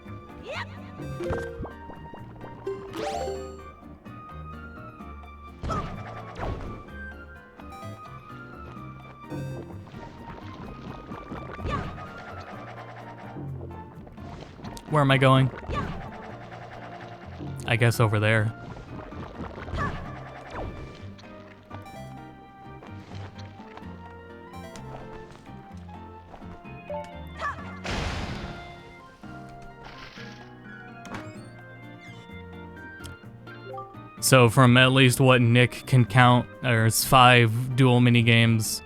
Where am I going? I guess over there. So from at least what Nick can count, there's 5 dual minigames,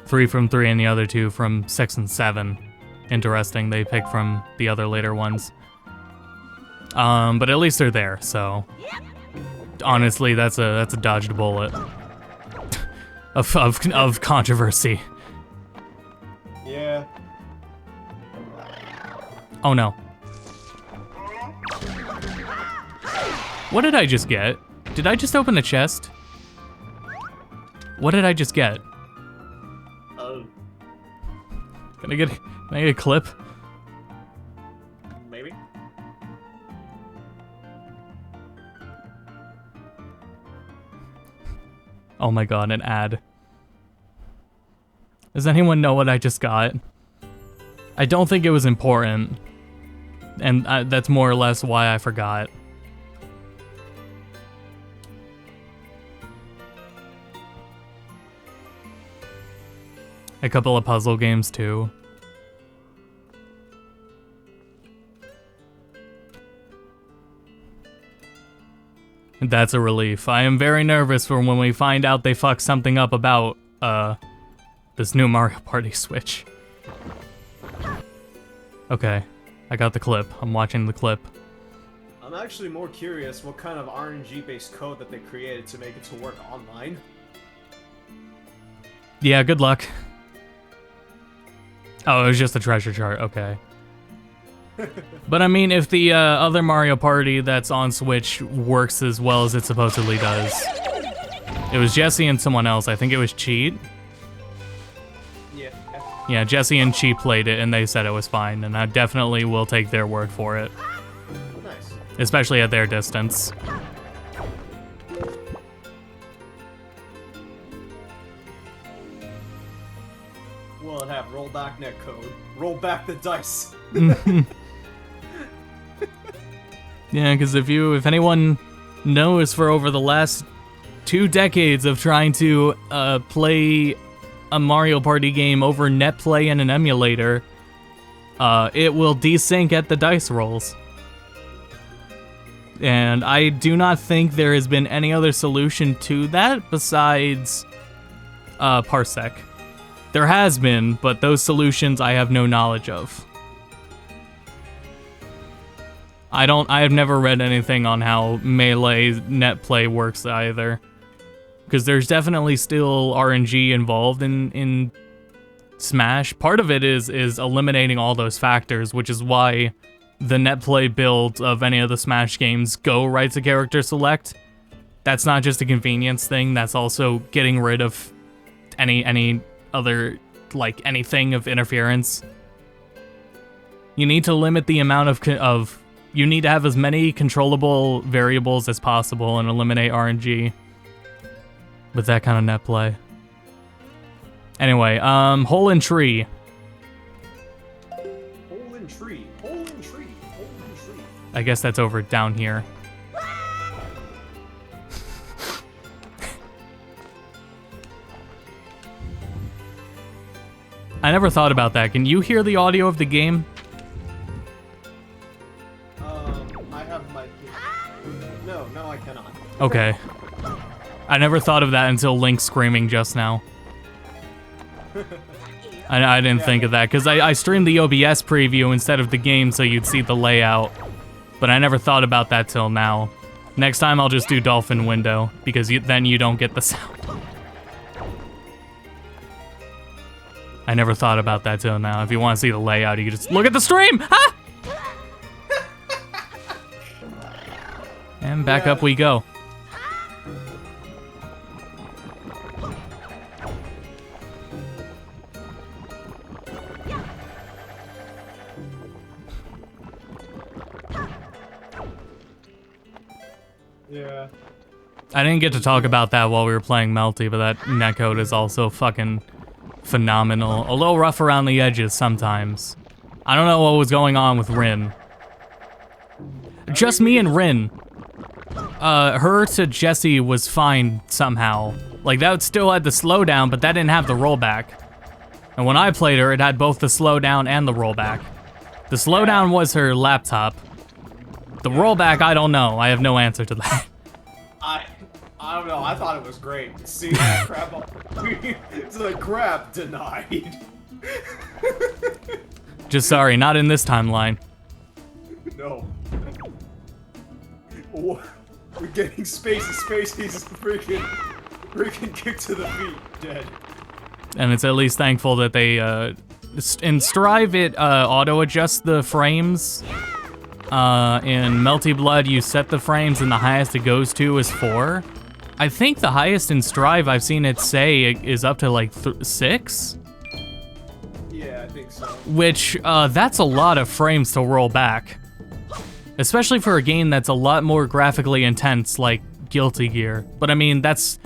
3 from 3 and the other 2 from 6 and 7. Interesting, they pick from the other later ones. But at least they're there, so honestly, that's a dodged bullet of controversy. Yeah. Oh no. What did I just get? Did I just open a chest? What did I just get? Can I get a clip? Maybe. Oh my god, an ad. Does anyone know what I just got? I don't think it was important. And that's more or less why I forgot. A couple of puzzle games too. That's a relief. I am very nervous for when we find out they fucked something up about, this new Mario Party Switch. Okay, I got the clip. I'm watching the clip. I'm actually more curious what kind of RNG-based code that they created to make it to work online. Yeah, good luck. Oh, it was just a treasure chart, okay. But I mean, if the other Mario Party that's on Switch works as well as it supposedly does. It was Jesse and someone else, I think it was Cheat. Yeah. Yeah, Jesse and Cheat played it and they said it was fine, and I definitely will take their word for it. Nice. Especially at their distance. Will it have rollback netcode? Roll back the dice. Yeah, because if anyone knows, for over the last 2 decades of trying to play a Mario Party game over netplay and an emulator, it will desync at the dice rolls. And I do not think there has been any other solution to that besides Parsec. There has been, but those solutions I have no knowledge of. I have never read anything on how Melee netplay works either. Because there's definitely still RNG involved in Smash. Part of it is eliminating all those factors, which is why the netplay builds of any of the Smash games go right to character select. That's not just a convenience thing, that's also getting rid of any other, like, anything of interference. You need to limit the amount of you need to have as many controllable variables as possible and eliminate RNG with that kind of net play. Anyway, hole in tree. Hole in tree, hole in tree, hole in tree. I guess that's over down here. I never thought about that. Can you hear the audio of the game? I have my... No, I cannot. Okay. I never thought of that until Link screaming just now. I didn't think of that, because I streamed the OBS preview instead of the game so you'd see the layout. But I never thought about that till now. Next time I'll just do Dolphin Window, because then you don't get the sound. I never thought about that till now. If you want to see the layout, you can just look at the stream! Ah! And back up we go. Yeah. I didn't get to talk about that while we were playing Melty, but that netcode is also fucking phenomenal. A little rough around the edges sometimes. I don't know what was going on with Rin. Just me and Rin. Her to Jessie was fine somehow. Like, that still had the slowdown, but that didn't have the rollback. And when I played her, it had both the slowdown and the rollback. The slowdown was her laptop. The rollback, I don't know. I have no answer to that. I don't know. I thought it was great. See that crap? It's like crap denied. Just sorry, not in this timeline. No. We're getting Spacey's freaking kicked to the feet, dead. And it's at least thankful that they, in Strive, it auto-adjusts the frames. In Melty Blood, you set the frames and the highest it goes to is 4. I think the highest in Strive I've seen it say is up to like 6? Yeah, I think so. Which, that's a lot of frames to roll back. Especially for a game that's a lot more graphically intense, like Guilty Gear. But I mean, it's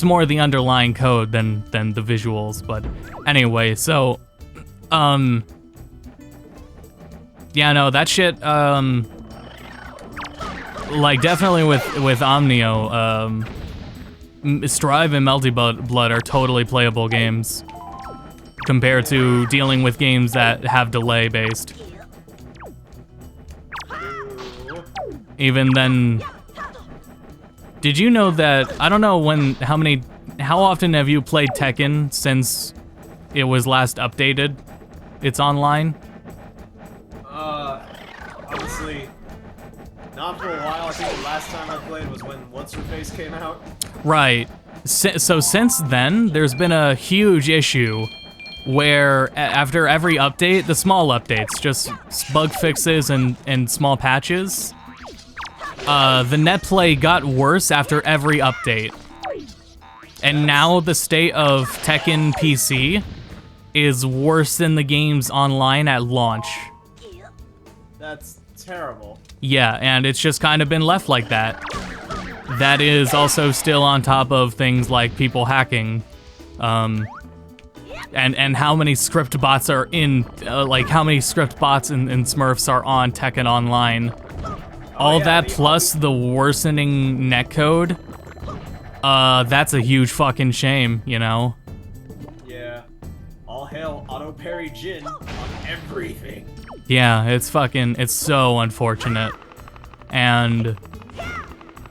more the underlying code than the visuals, but anyway, so, yeah, no, that shit, like, definitely with Omnio, Strive and Melty Blood are totally playable games compared to dealing with games that have delay based. Even then, did you know that, I don't know how often have you played Tekken since it was last updated? It's online? Honestly, not for a while. I think the last time I played was when What's-Her-Face came out. Right. So since then, there's been a huge issue where after every update, the small updates, just bug fixes and small patches, the netplay got worse after every update. And now the state of Tekken PC is worse than the games online at launch. That's terrible. Yeah, and it's just kind of been left like that. That is also still on top of things like people hacking. and how many script bots are in, like how many script bots in Smurfs are on Tekken Online. All that plus the worsening netcode, that's a huge fucking shame, you know? Yeah. All hail auto parry Jin on everything. Yeah, it's so unfortunate. And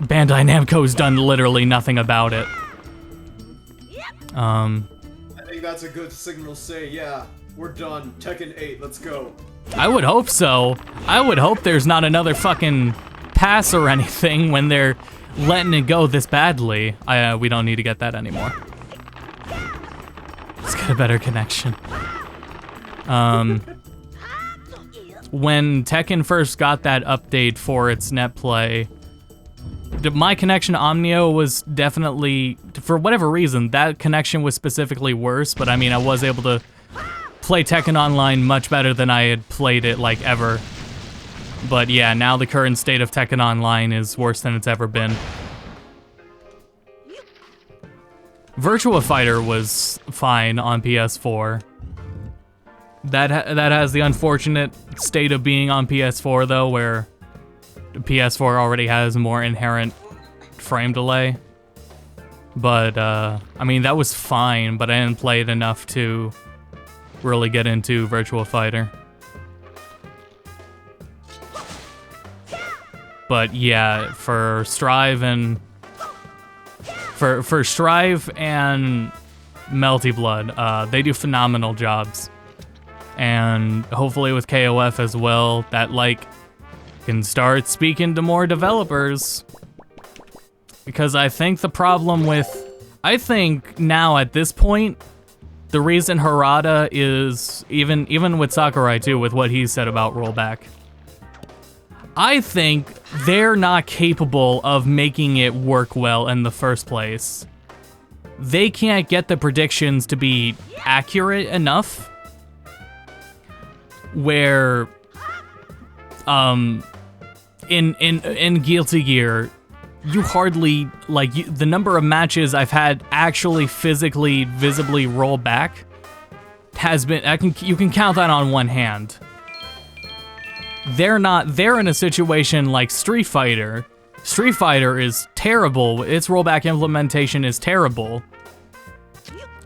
Bandai Namco's done literally nothing about it. I think that's a good signal to say, yeah, we're done. Tekken 8, let's go. I would hope so. I would hope there's not another fucking pass or anything when they're letting it go this badly. We don't need to get that anymore. Let's get a better connection. When Tekken first got that update for its net play, my connection to Omnio was definitely, for whatever reason, that connection was specifically worse, but I mean, I was able to play Tekken Online much better than I had played it, like, ever. But yeah, now the current state of Tekken Online is worse than it's ever been. Virtua Fighter was fine on PS4. That has the unfortunate state of being on PS4, though, where PS4 already has more inherent frame delay. But, I mean, that was fine, but I didn't play it enough to really get into Virtua Fighter. But yeah, for Strive and Strive and Melty Blood, they do phenomenal jobs. And hopefully with KOF as well, that like can start speaking to more developers. Because I think the problem I think now at this point, the reason Harada is, even with Sakurai too, with what he said about rollback, I think they're not capable of making it work well in the first place. They can't get the predictions to be accurate enough where, in Guilty Gear, you hardly, like, the number of matches I've had actually physically, visibly roll back has been, you can count that on one hand. They're in a situation like Street Fighter. Street Fighter is terrible. Its rollback implementation is terrible.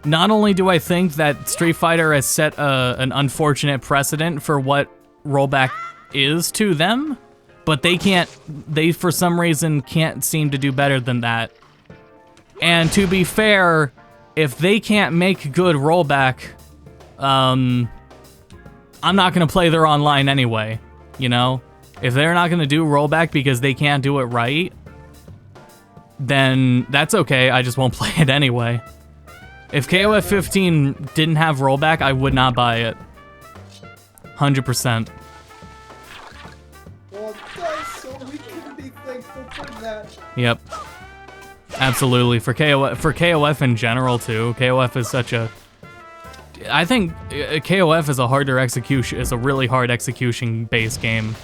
Not only do I think that Street Fighter has set an unfortunate precedent for what rollback is to them, but they for some reason can't seem to do better than that. And to be fair, if they can't make good rollback, I'm not gonna play their online anyway, you know? If they're not gonna do rollback because they can't do it right, then that's okay, I just won't play it anyway. If KOF 15 didn't have rollback, I would not buy it. 100%. Well, it does, so we can be thankful for that. Yep. Absolutely. For KOF in general, too. KOF is such a... I think KOF is a harder execution, is a really hard execution-based game.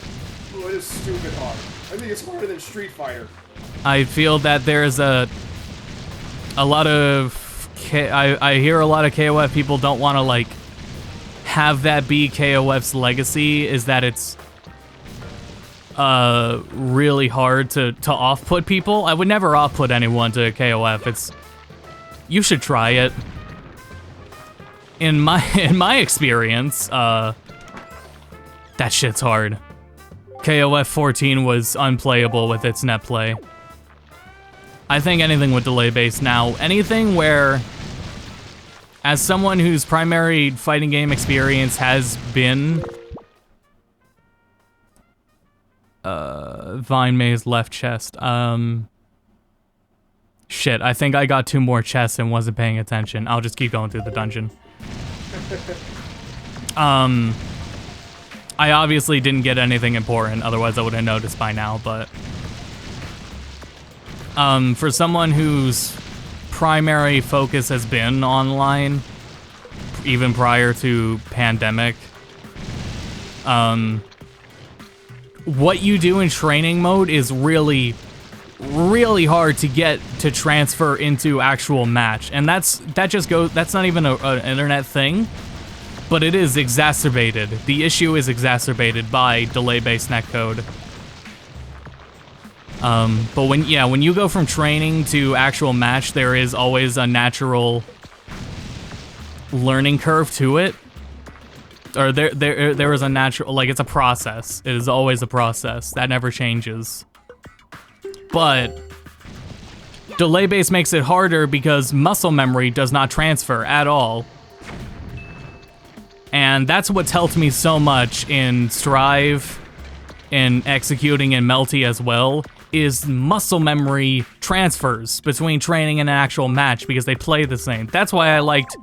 Oh, it is stupid hard. I think it's harder than Street Fighter. I feel that there's a lot of... I hear a lot of KOF people don't want to, like, have that be KOF's legacy, is that it's really hard to off-put people. I would never off-put anyone to KOF. You should try it. In my experience, that shit's hard. KOF 14 was unplayable with its net play. I think anything with delay base now, anything where, as someone whose primary fighting game experience has been Vine Maze left chest. Shit, I think I got 2 more chests and wasn't paying attention. I'll just keep going through the dungeon. I obviously didn't get anything important, otherwise I would have noticed by now, but for someone whose primary focus has been online, even prior to pandemic, what you do in training mode is really really hard to get to transfer into actual match, and that's not even an internet thing, but it is exacerbated. The issue is exacerbated by delay-based netcode. But when you go from training to actual match, there is always a natural learning curve to it. Or there is a natural, like, it's a process. It is always a process. That never changes. But delay base makes it harder because muscle memory does not transfer at all. And that's what's helped me so much in Strive, in executing in Melty as well, is muscle memory transfers between training and an actual match because they play the same. That's why I liked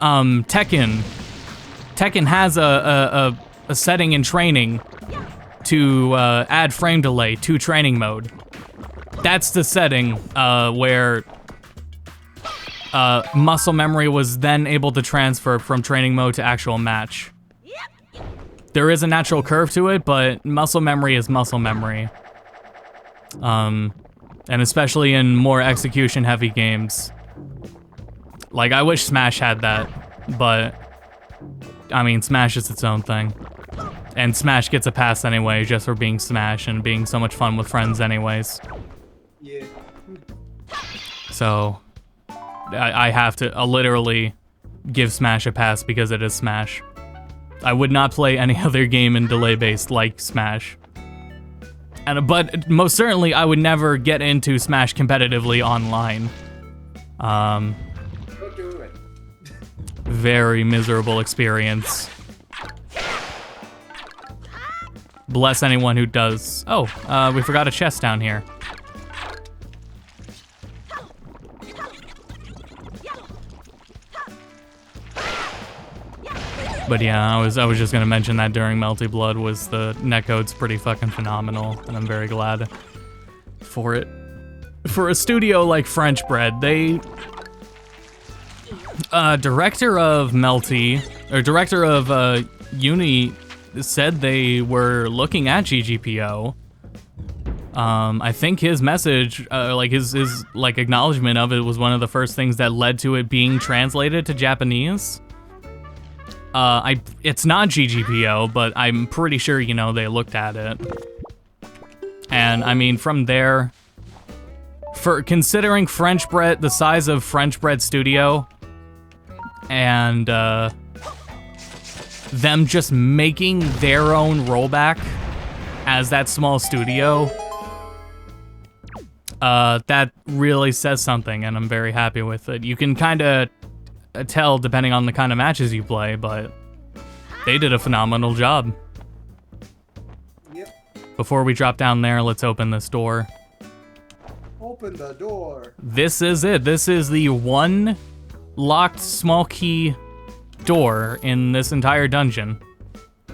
Tekken. Tekken has a setting in training to add frame delay to training mode. That's the setting where muscle memory was then able to transfer from training mode to actual match. There is a natural curve to it, but muscle memory is muscle memory. And especially in more execution-heavy games. Like, I wish Smash had that, but I mean, Smash is its own thing. And Smash gets a pass anyway, just for being Smash and being so much fun with friends anyways. Yeah. So, I have to literally give Smash a pass because it is Smash. I would not play any other game in delay-based like Smash. But most certainly, I would never get into Smash competitively online. Don't do it. Very miserable experience. Bless anyone who does. Oh, we forgot a chest down here. But yeah, I was just gonna mention that during Melty Blood was the netcode's pretty fucking phenomenal, and I'm very glad for it. For a studio like French Bread, they director of Melty, or director of Uni, said they were looking at GGPO. I think his message, like his like acknowledgement of it was one of the first things that led to it being translated to Japanese. It's not GGPO, but I'm pretty sure, you know, they looked at it. And I mean, from there, for considering French Bread, the size of French Bread Studio, and them just making their own rollback as that small studio, that really says something, and I'm very happy with it. You can kind of tell depending on the kind of matches you play, but they did a phenomenal job. Yep. Before we drop down there, let's open this door. Open the door. This is it. This is the one locked small key door in this entire dungeon. I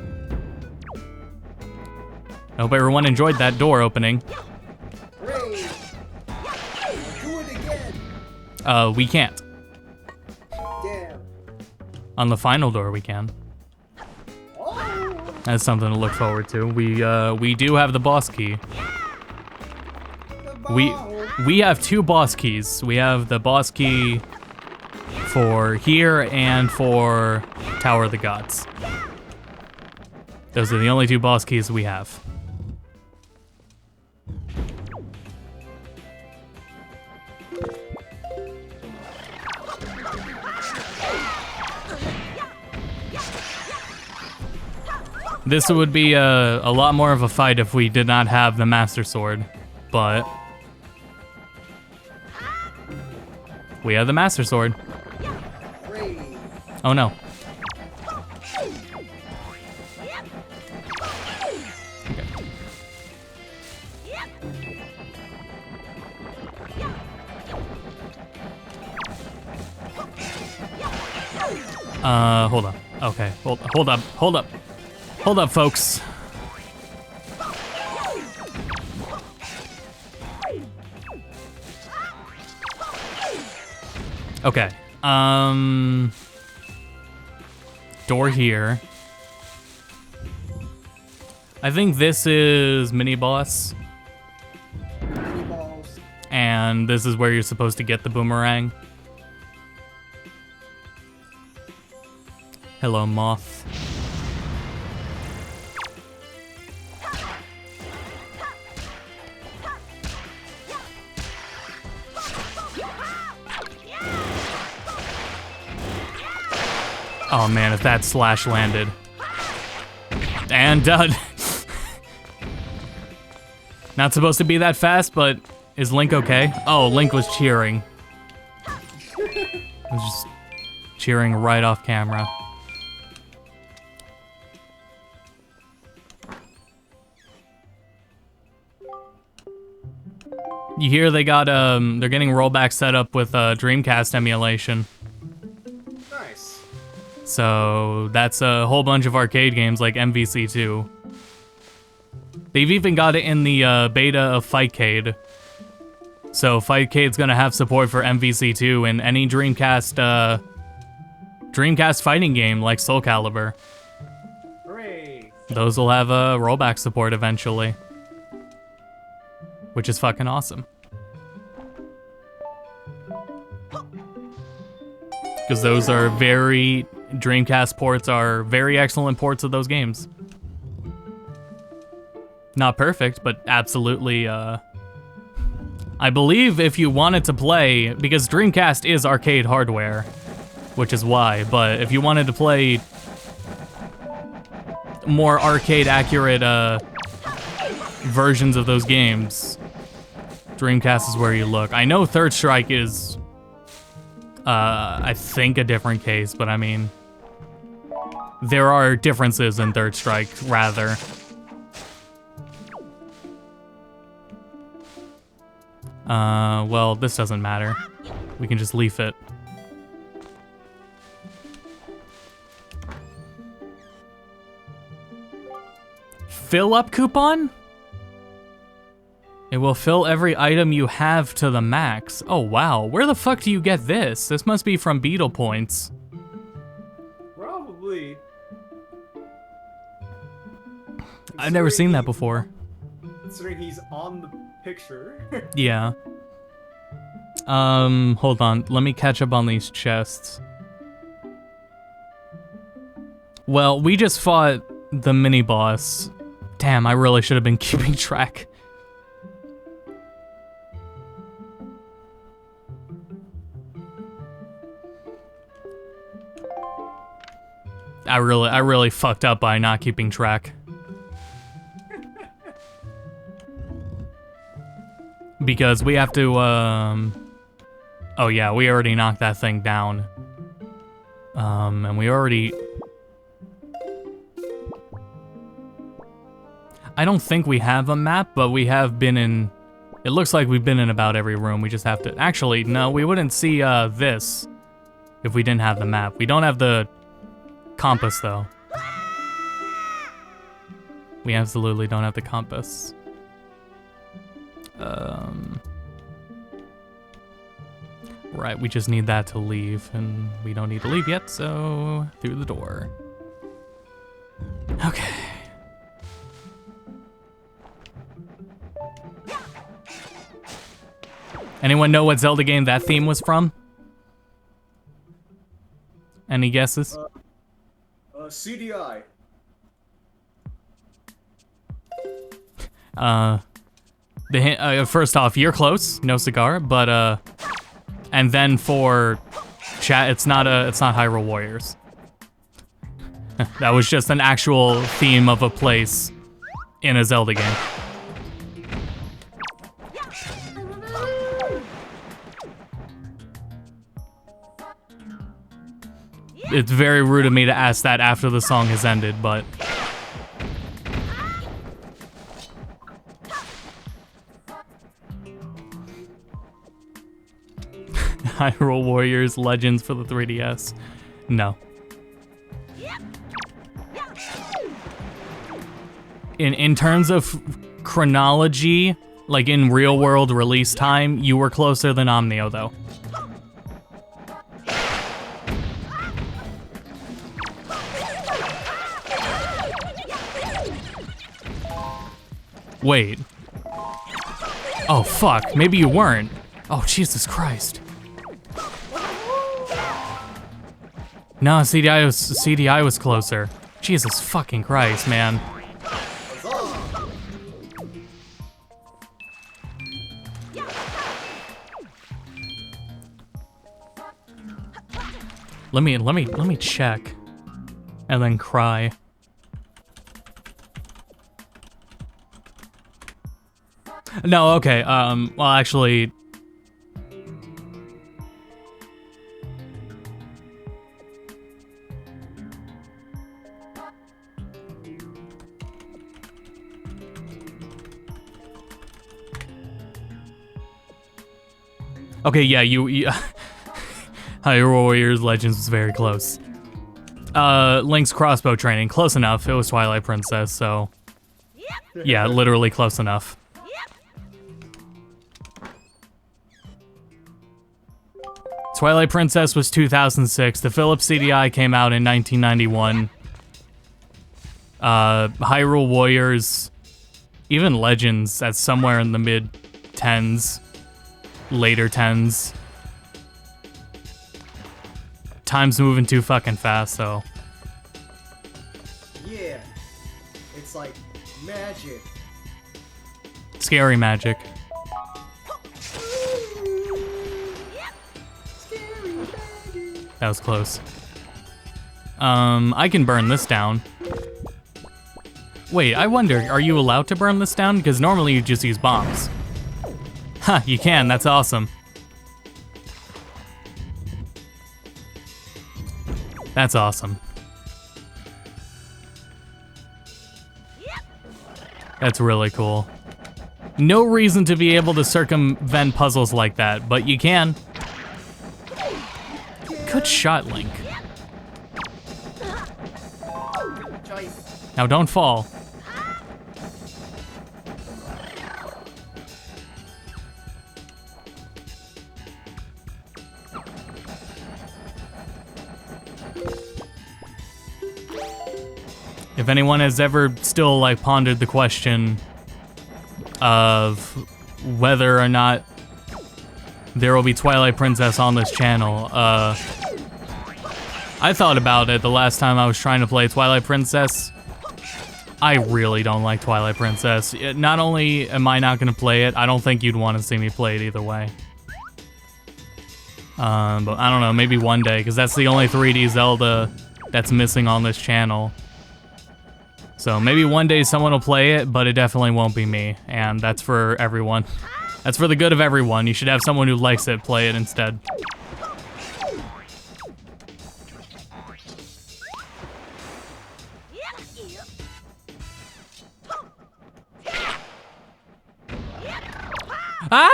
hope everyone enjoyed that door opening. Hooray! Do it again. We can't. Damn. On the final door, we can. Oh. That's something to look forward to. We do have the boss key. We have two boss keys. We have the boss key for here and for Tower of the Gods. Those are the only two boss keys we have. This would be a lot more of a fight if we did not have the Master Sword, but we have the Master Sword. Oh no. Hold up. Okay, hold up, folks. Okay, door here. I think this is mini boss. Mini and this is where you're supposed to get the boomerang. Hello, moth. Oh man, if that slash landed. And done. Not supposed to be that fast, but is Link okay? Oh, Link was cheering. Was just cheering right off camera. You hear they got they're getting rollback set up with Dreamcast emulation. Nice. So that's a whole bunch of arcade games like MVC2. They've even got it in the beta of Fightcade. So Fightcade's gonna have support for MVC2 in any Dreamcast fighting game like Soul Calibur. Hooray! Those will have rollback support eventually, which is fucking awesome. Because those are Dreamcast ports are very excellent ports of those games. Not perfect, but absolutely, I believe if you wanted to play, because Dreamcast is arcade hardware, which is why, but if you wanted to play more arcade accurate, versions of those games, Dreamcast is where you look. I know Third Strike is, I think a different case, but I mean, there are differences in Third Strike, rather. Well, this doesn't matter. We can just leaf it. Fill up coupon? It will fill every item you have to the max. Oh wow, where the fuck do you get this? This must be from Beetle Points. Probably. I've never seen that before. Considering he's on the picture. Yeah. Hold on. Let me catch up on these chests. Well, we just fought the mini-boss. Damn, I really should have been keeping track. I really fucked up by not keeping track. Because we have to, oh yeah, we already knocked that thing down. And we already... I don't think we have a map, but we have been in... It looks like we've been in about every room. We just have to... Actually, no, we wouldn't see, this if we didn't have the map. We don't have the compass, though. We absolutely don't have the compass. Right, we just need that to leave, and we don't need to leave yet, so through the door. Okay. Anyone know what Zelda game that theme was from? Any guesses? CDI. First off, you're close, no cigar, but and then for chat, it's not Hyrule Warriors. That was just an actual theme of a place in a Zelda game. It's very rude of me to ask that after the song has ended, but... Hyrule Warriors Legends for the 3DS. No. In terms of chronology, like in real world release time, you were closer than Omnio, though. Wait. Oh, fuck. Maybe you weren't. Oh, Jesus Christ. No, CDI was closer. Jesus fucking Christ, man. Let me check. And then cry. No, okay, well actually... Okay, yeah, you Hyrule Warriors Legends was very close. Link's crossbow training, close enough. It was Twilight Princess, so... Yeah, literally close enough. Twilight Princess was 2006. The Philips CDI came out in 1991. Hyrule Warriors, even Legends, that's somewhere in the mid-10s, later 10s. Time's moving too fucking fast, so. Yeah, it's like magic. Scary magic. That was close. I can burn this down. Wait, I wonder, are you allowed to burn this down? Because normally you just use bombs. Huh, you can, that's awesome. That's awesome. That's really cool. No reason to be able to circumvent puzzles like that, but you can. Good shot, Link. Now don't fall. If anyone has ever still like pondered the question of whether or not there will be Twilight Princess on this channel, I thought about it the last time I was trying to play Twilight Princess. I really don't like Twilight Princess. Not only am I not going to play it, I don't think you'd want to see me play it either way. But I don't know, maybe one day, because that's the only 3D Zelda that's missing on this channel. So maybe one day someone will play it, but it definitely won't be me, and that's for everyone. That's for the good of everyone. You should have someone who likes it play it instead. Ah!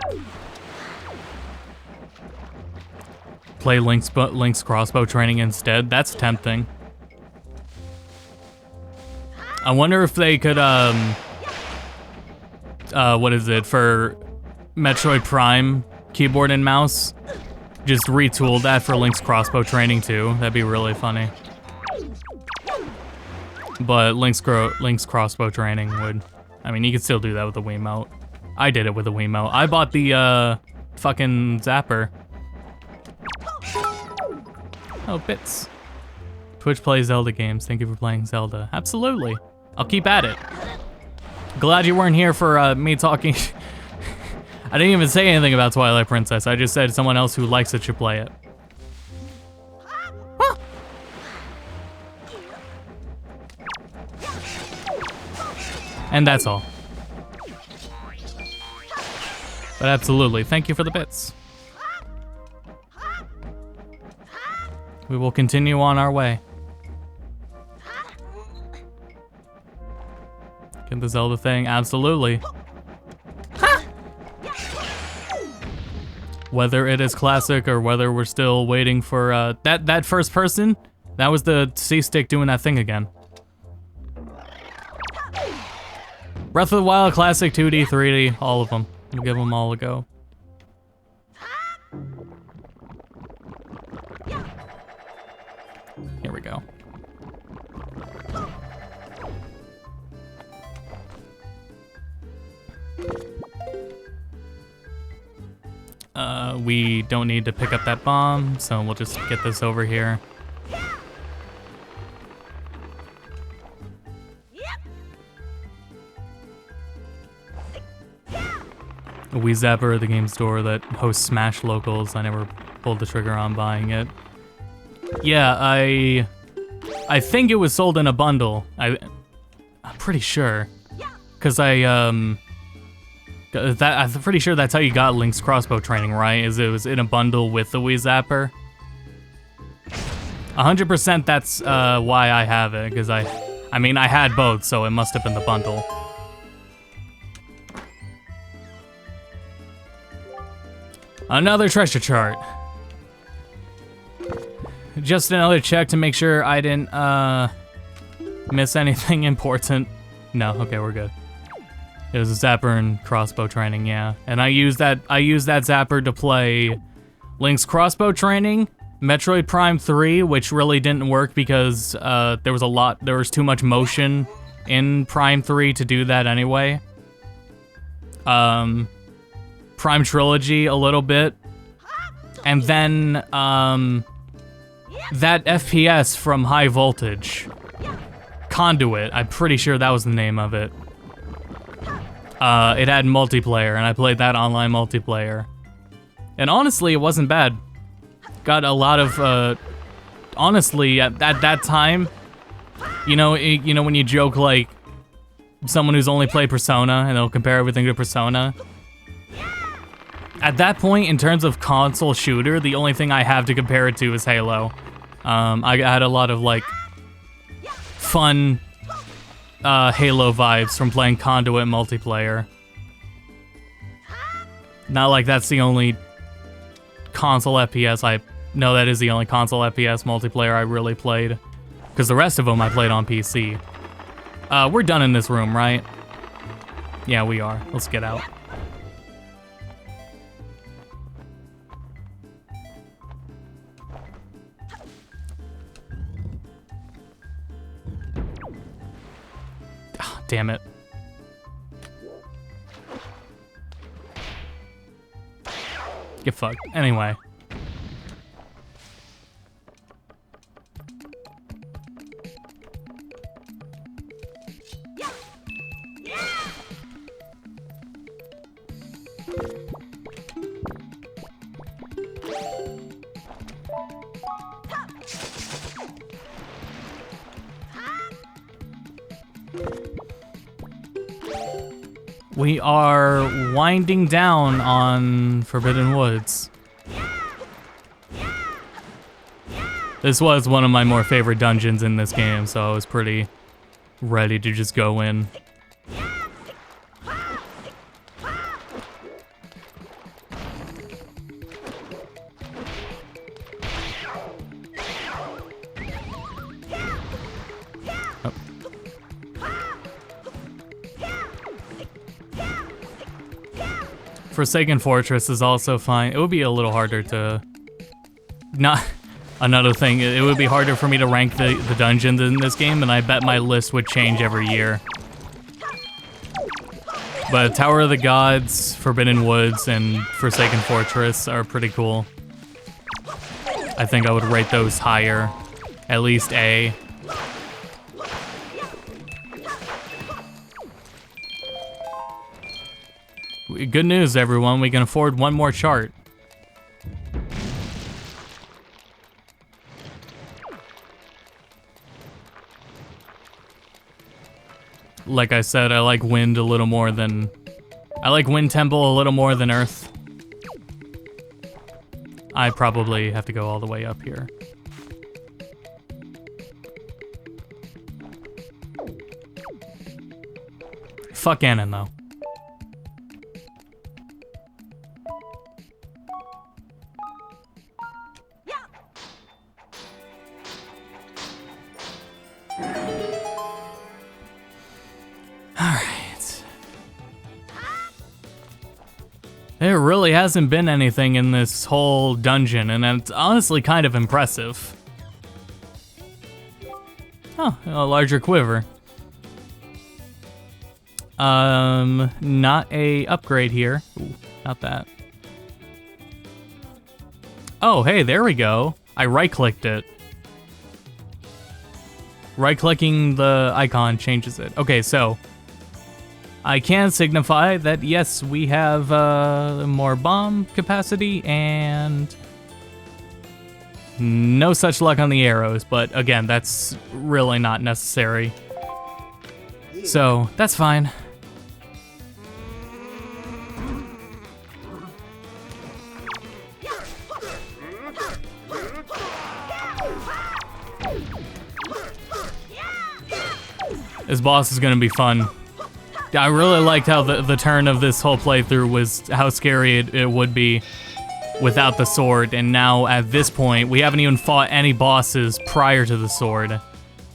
Play Link's crossbow training instead. That's tempting. I wonder if they could, what is it, for Metroid Prime keyboard and mouse? Just retool that for Link's crossbow training too. That'd be really funny. But Link's crossbow training would, I mean, you could still do that with the Wiimote. I did it with the Wiimote. I bought the, fucking zapper. Oh, bits. Twitch plays Zelda games. Thank you for playing Zelda. Absolutely. I'll keep at it. Glad you weren't here for me talking. I didn't even say anything about Twilight Princess. I just said someone else who likes it should play it. Huh. And that's all. But absolutely, thank you for the bits. We will continue on our way. Get the Zelda thing, absolutely. Whether it is classic or whether we're still waiting for that first person, that was the C-stick doing that thing again. Breath of the Wild, classic, 2D, 3D, all of them. We'll give them all a go. Here we go. We don't need to pick up that bomb, so we'll just get this over here. A Wii Zapper, the game store that hosts Smash locals. I never pulled the trigger on buying it. Yeah, I think it was sold in a bundle. I'm pretty sure, cause I'm pretty sure that's how you got Link's crossbow training, right? Is it was in a bundle with the Wii Zapper. 100% that's why I have it, because I mean I had both, so it must have been the bundle. Another treasure chart. Just another check to make sure I didn't miss anything important. No, okay, we're good. It was a zapper and crossbow training, yeah. And I used that zapper to play Link's crossbow training, Metroid Prime 3, which really didn't work because there was too much motion in Prime 3 to do that anyway. Prime Trilogy a little bit. And then that FPS from High Voltage. Conduit, I'm pretty sure that was the name of it. It had multiplayer, and I played that online multiplayer. And honestly, it wasn't bad. Got a lot of, honestly, at that time, you know when you joke like someone who's only played Persona, and they'll compare everything to Persona. At that point, in terms of console shooter, the only thing I have to compare it to is Halo. I had a lot of like fun Halo vibes from playing Conduit multiplayer. Not like that's the only console FPS no, that is the only console FPS multiplayer I really played. Because the rest of them I played on PC. We're done in this room, right? Yeah, we are. Let's get out. Damn it. Get fucked. Anyway. We are winding down on Forbidden Woods. This was one of my more favorite dungeons in this game, so I was pretty ready to just go in. Forsaken Fortress is also fine. It would be a little harder to... Not... Another thing, it would be harder for me to rank the dungeons in this game, and I bet my list would change every year. But Tower of the Gods, Forbidden Woods, and Forsaken Fortress are pretty cool. I think I would rate those higher. At least A. Good news, everyone. We can afford one more chart. Like I said, I like Wind a little more than... I like Wind Temple a little more than Earth. I probably have to go all the way up here. Fuck Ganon, though. There really hasn't been anything in this whole dungeon, and it's honestly kind of impressive. Oh, a larger quiver. Not a upgrade here. Ooh, not that. Oh, hey, there we go. I right-clicked it. Right-clicking the icon changes it. Okay, so I can signify that, yes, we have more bomb capacity and no such luck on the arrows, but again, that's really not necessary. So, that's fine. This boss is gonna be fun. I really liked how the turn of this whole playthrough was how scary it would be without the sword, and now at this point, we haven't even fought any bosses prior to the sword.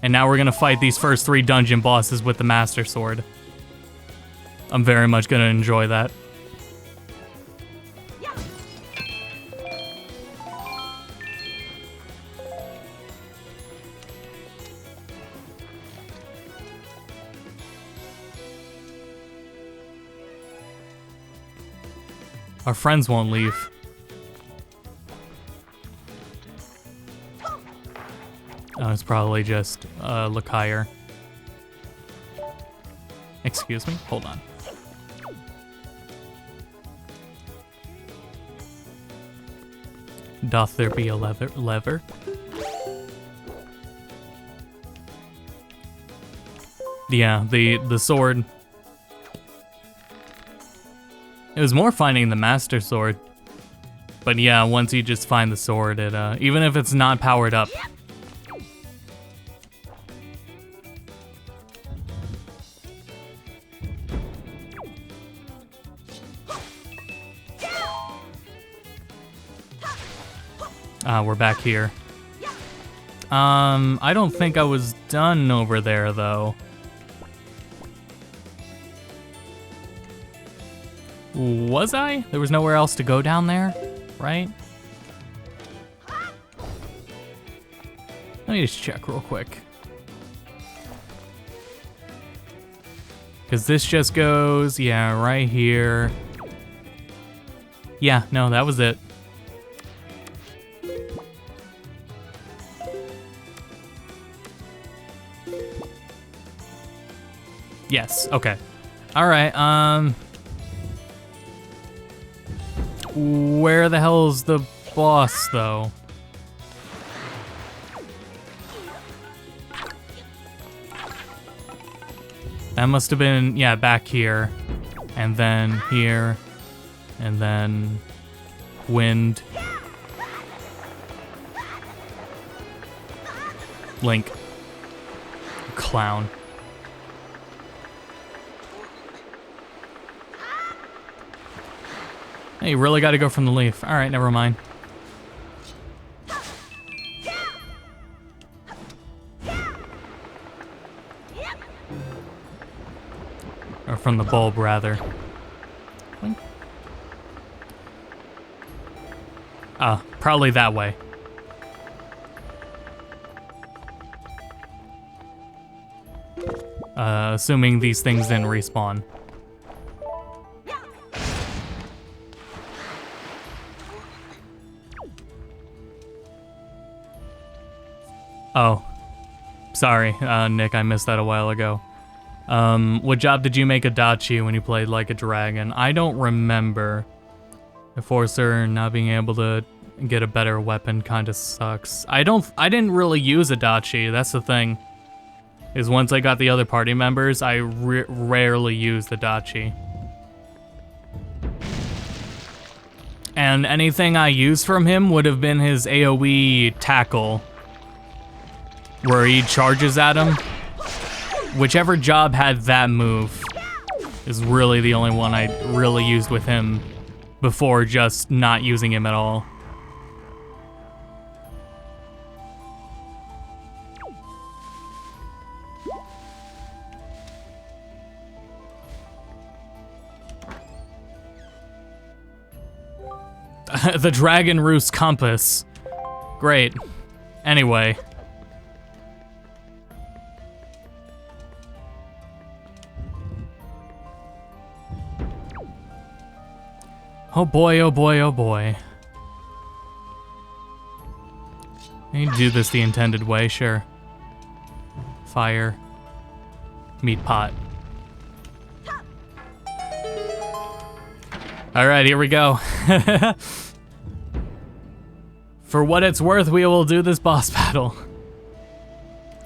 And now we're gonna fight these first 3 dungeon bosses with the Master Sword. I'm very much gonna enjoy that. Our friends won't leave. Oh, it's probably just Lakire. Excuse me? Hold on. Doth there be a lever? Yeah, the sword. It was more finding the Master Sword. But yeah, once you just find the sword, it even if it's not powered up. We're back here. I don't think I was done over there, though. Was I? There was nowhere else to go down there, right? Let me just check real quick. Because this just goes, yeah, right here. Yeah, no, that was it. Yes, okay. Alright, where the hell's the boss, though? That must have been, yeah, back here. And then here. And then wind. Link. Clown. Hey, you really gotta go from the leaf. Alright, never mind. Or from the bulb, rather. Probably that way. Assuming these things didn't respawn. Oh. Sorry, Nick, I missed that a while ago. What job did you make Adachi when you played like a dragon? I don't remember. The Forcer not being able to get a better weapon kinda sucks. I didn't really use Adachi, that's the thing. Is once I got the other party members, I rarely used Adachi. And anything I used from him would have been his AoE tackle, where he charges at him. Whichever job had that move is really the only one I really used with him before just not using him at all. The Dragon Roost Compass. Great. Anyway. Oh boy, oh boy, oh boy. You do this the intended way, sure. Fire. Meat pot. Alright, here we go. For what it's worth, we will do this boss battle.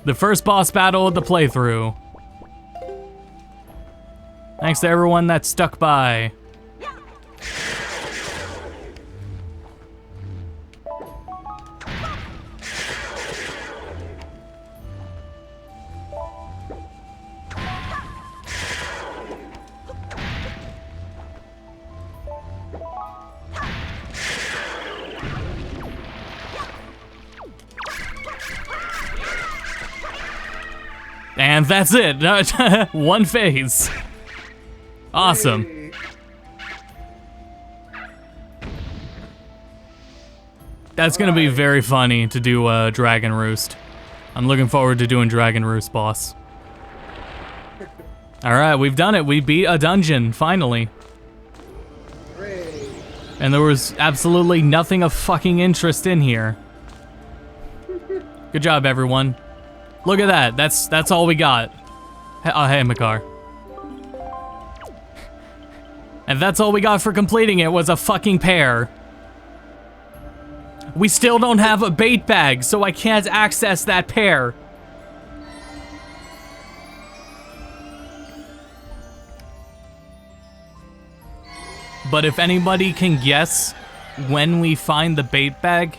The first boss battle of the playthrough. Thanks to everyone that stuck by. And that's it. One phase. Awesome. Hey. That's gonna be very funny to do Dragon Roost. I'm looking forward to doing Dragon Roost, boss. Alright, we've done it. We beat a dungeon, finally. Hooray. And there was absolutely nothing of fucking interest in here. Good job, everyone. Look at that. That's all we got. Oh, hey, Makar. And that's all we got for completing it was a fucking pear. We still don't have a bait bag, so I can't access that pear. But if anybody can guess when we find the bait bag,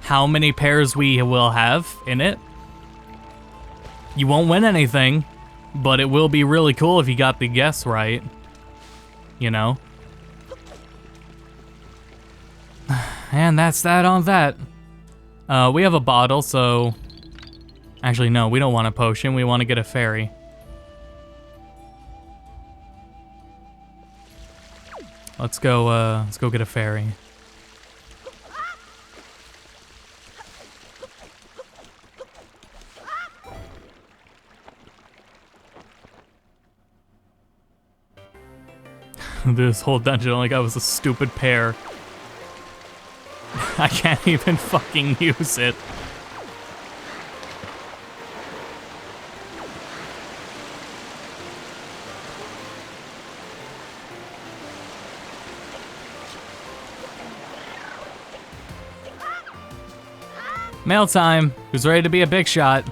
how many pears we will have in it, you won't win anything, but it will be really cool if you got the guess right. You know? And that's that on that. We have a bottle, so... Actually, no, we don't want a potion. We want to get a fairy. Let's go get a fairy. This whole dungeon only got was a stupid pear. I can't even fucking use it. Mail time. Who's ready to be a big shot?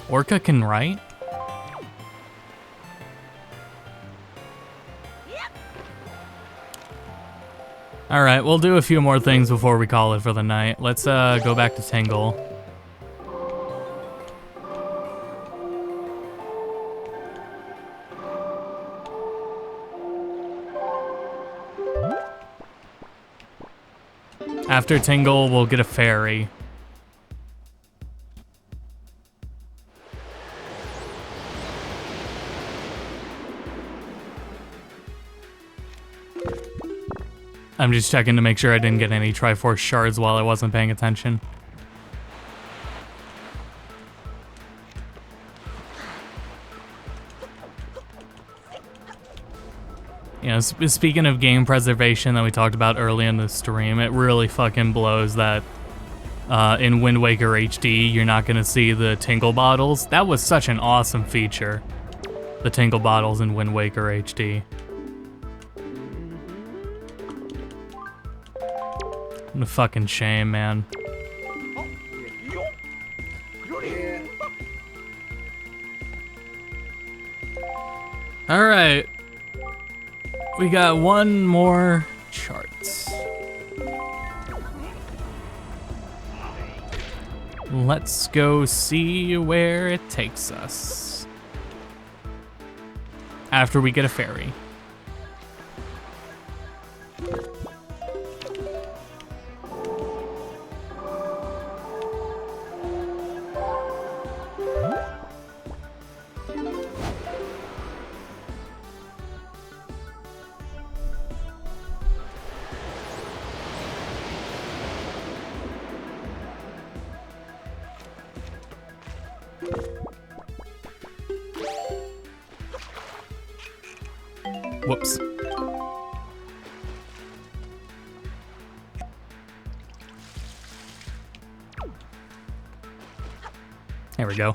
Orca can write? Alright, we'll do a few more things before we call it for the night. Let's go back to Tingle. After Tingle, we'll get a fairy. I'm just checking to make sure I didn't get any Triforce shards while I wasn't paying attention. You know, speaking of game preservation that we talked about early in the stream, it really fucking blows that in Wind Waker HD, you're not gonna see the Tingle bottles. That was such an awesome feature. The Tingle bottles in Wind Waker HD. What a fucking shame, man. Yeah. Alright. We got one more chart. Let's go see where it takes us. After we get a fairy. Whoops. There we go.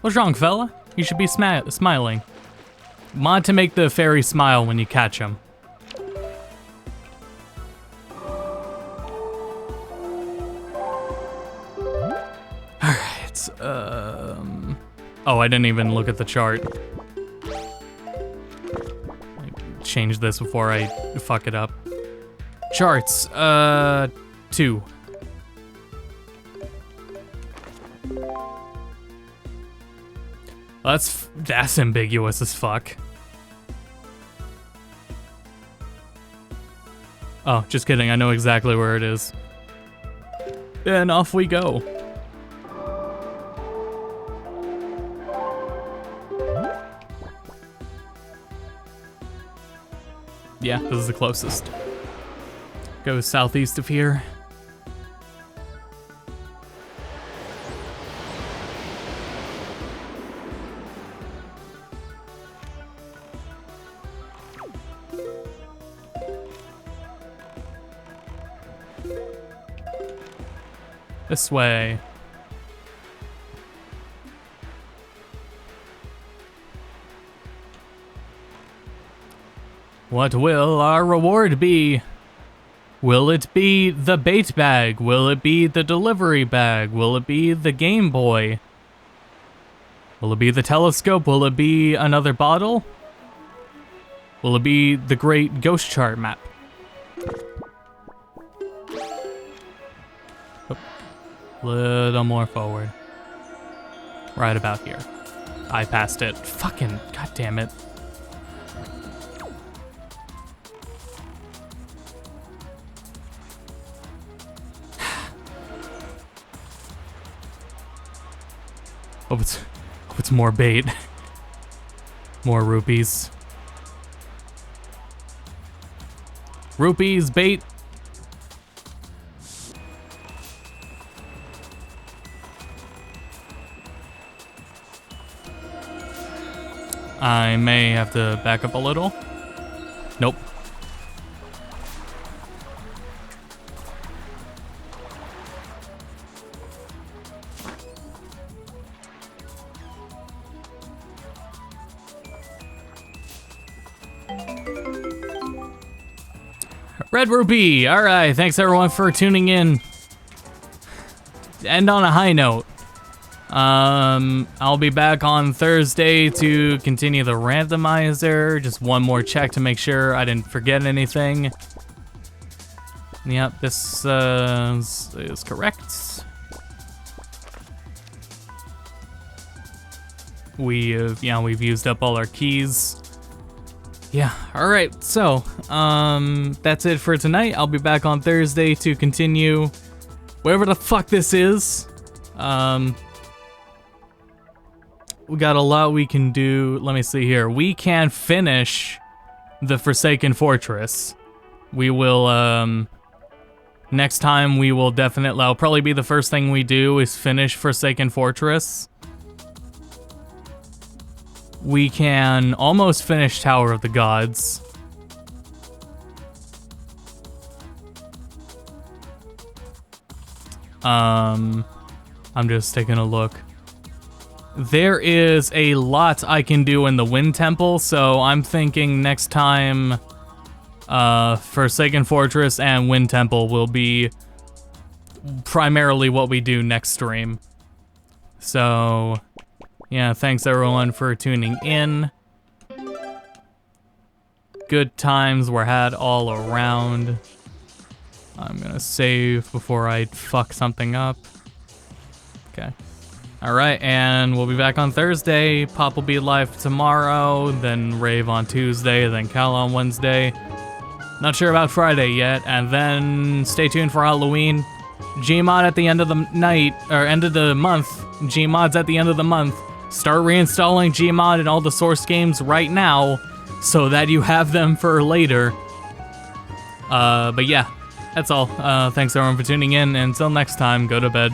What's wrong, fella? You should be smiling. Mod to make the fairy smile when you catch him. Alright, oh, I didn't even look at the chart. Change this before I fuck it up. Charts, 2. That's ambiguous as fuck. Oh, just kidding. I know exactly where it is. And off we go. Yeah, this is the closest. Go southeast of here. This way. What will our reward be? Will it be the bait bag? Will it be the delivery bag? Will it be the Game Boy? Will it be the telescope? Will it be another bottle? Will it be the great ghost chart map? Little more forward. Right about here. I passed it. Fucking goddamn it. Hope it's more bait. More rupees. Rupees, bait. I may have to back up a little. Nope. Red Rupee! Alright, thanks everyone for tuning in. End on a high note. I'll be back on Thursday to continue the randomizer. Just one more check to make sure I didn't forget anything. Yep, this is correct. We've used up all our keys. Yeah, alright, so, that's it for tonight. I'll be back on Thursday to continue whatever the fuck this is. We got a lot we can do. Let me see here. We can finish the Forsaken Fortress. We will, next time we will definitely, that'll probably be the first thing we do is finish Forsaken Fortress. We can almost finish Tower of the Gods. I'm just taking a look. There is a lot I can do in the Wind Temple, so I'm thinking next time Forsaken Fortress and Wind Temple will be primarily what we do next stream. So, yeah, thanks everyone for tuning in. Good times were had all around. I'm gonna save before I fuck something up. Okay. Alright, and we'll be back on Thursday. Pop will be live tomorrow, then Rave on Tuesday, then Cal on Wednesday. Not sure about Friday yet, and then stay tuned for Halloween. Gmod at the end of the night, or end of the month. Gmod's at the end of the month. Start reinstalling Gmod in all the source games right now, so that you have them for later. But yeah, that's all. Thanks everyone for tuning in, and until next time, go to bed.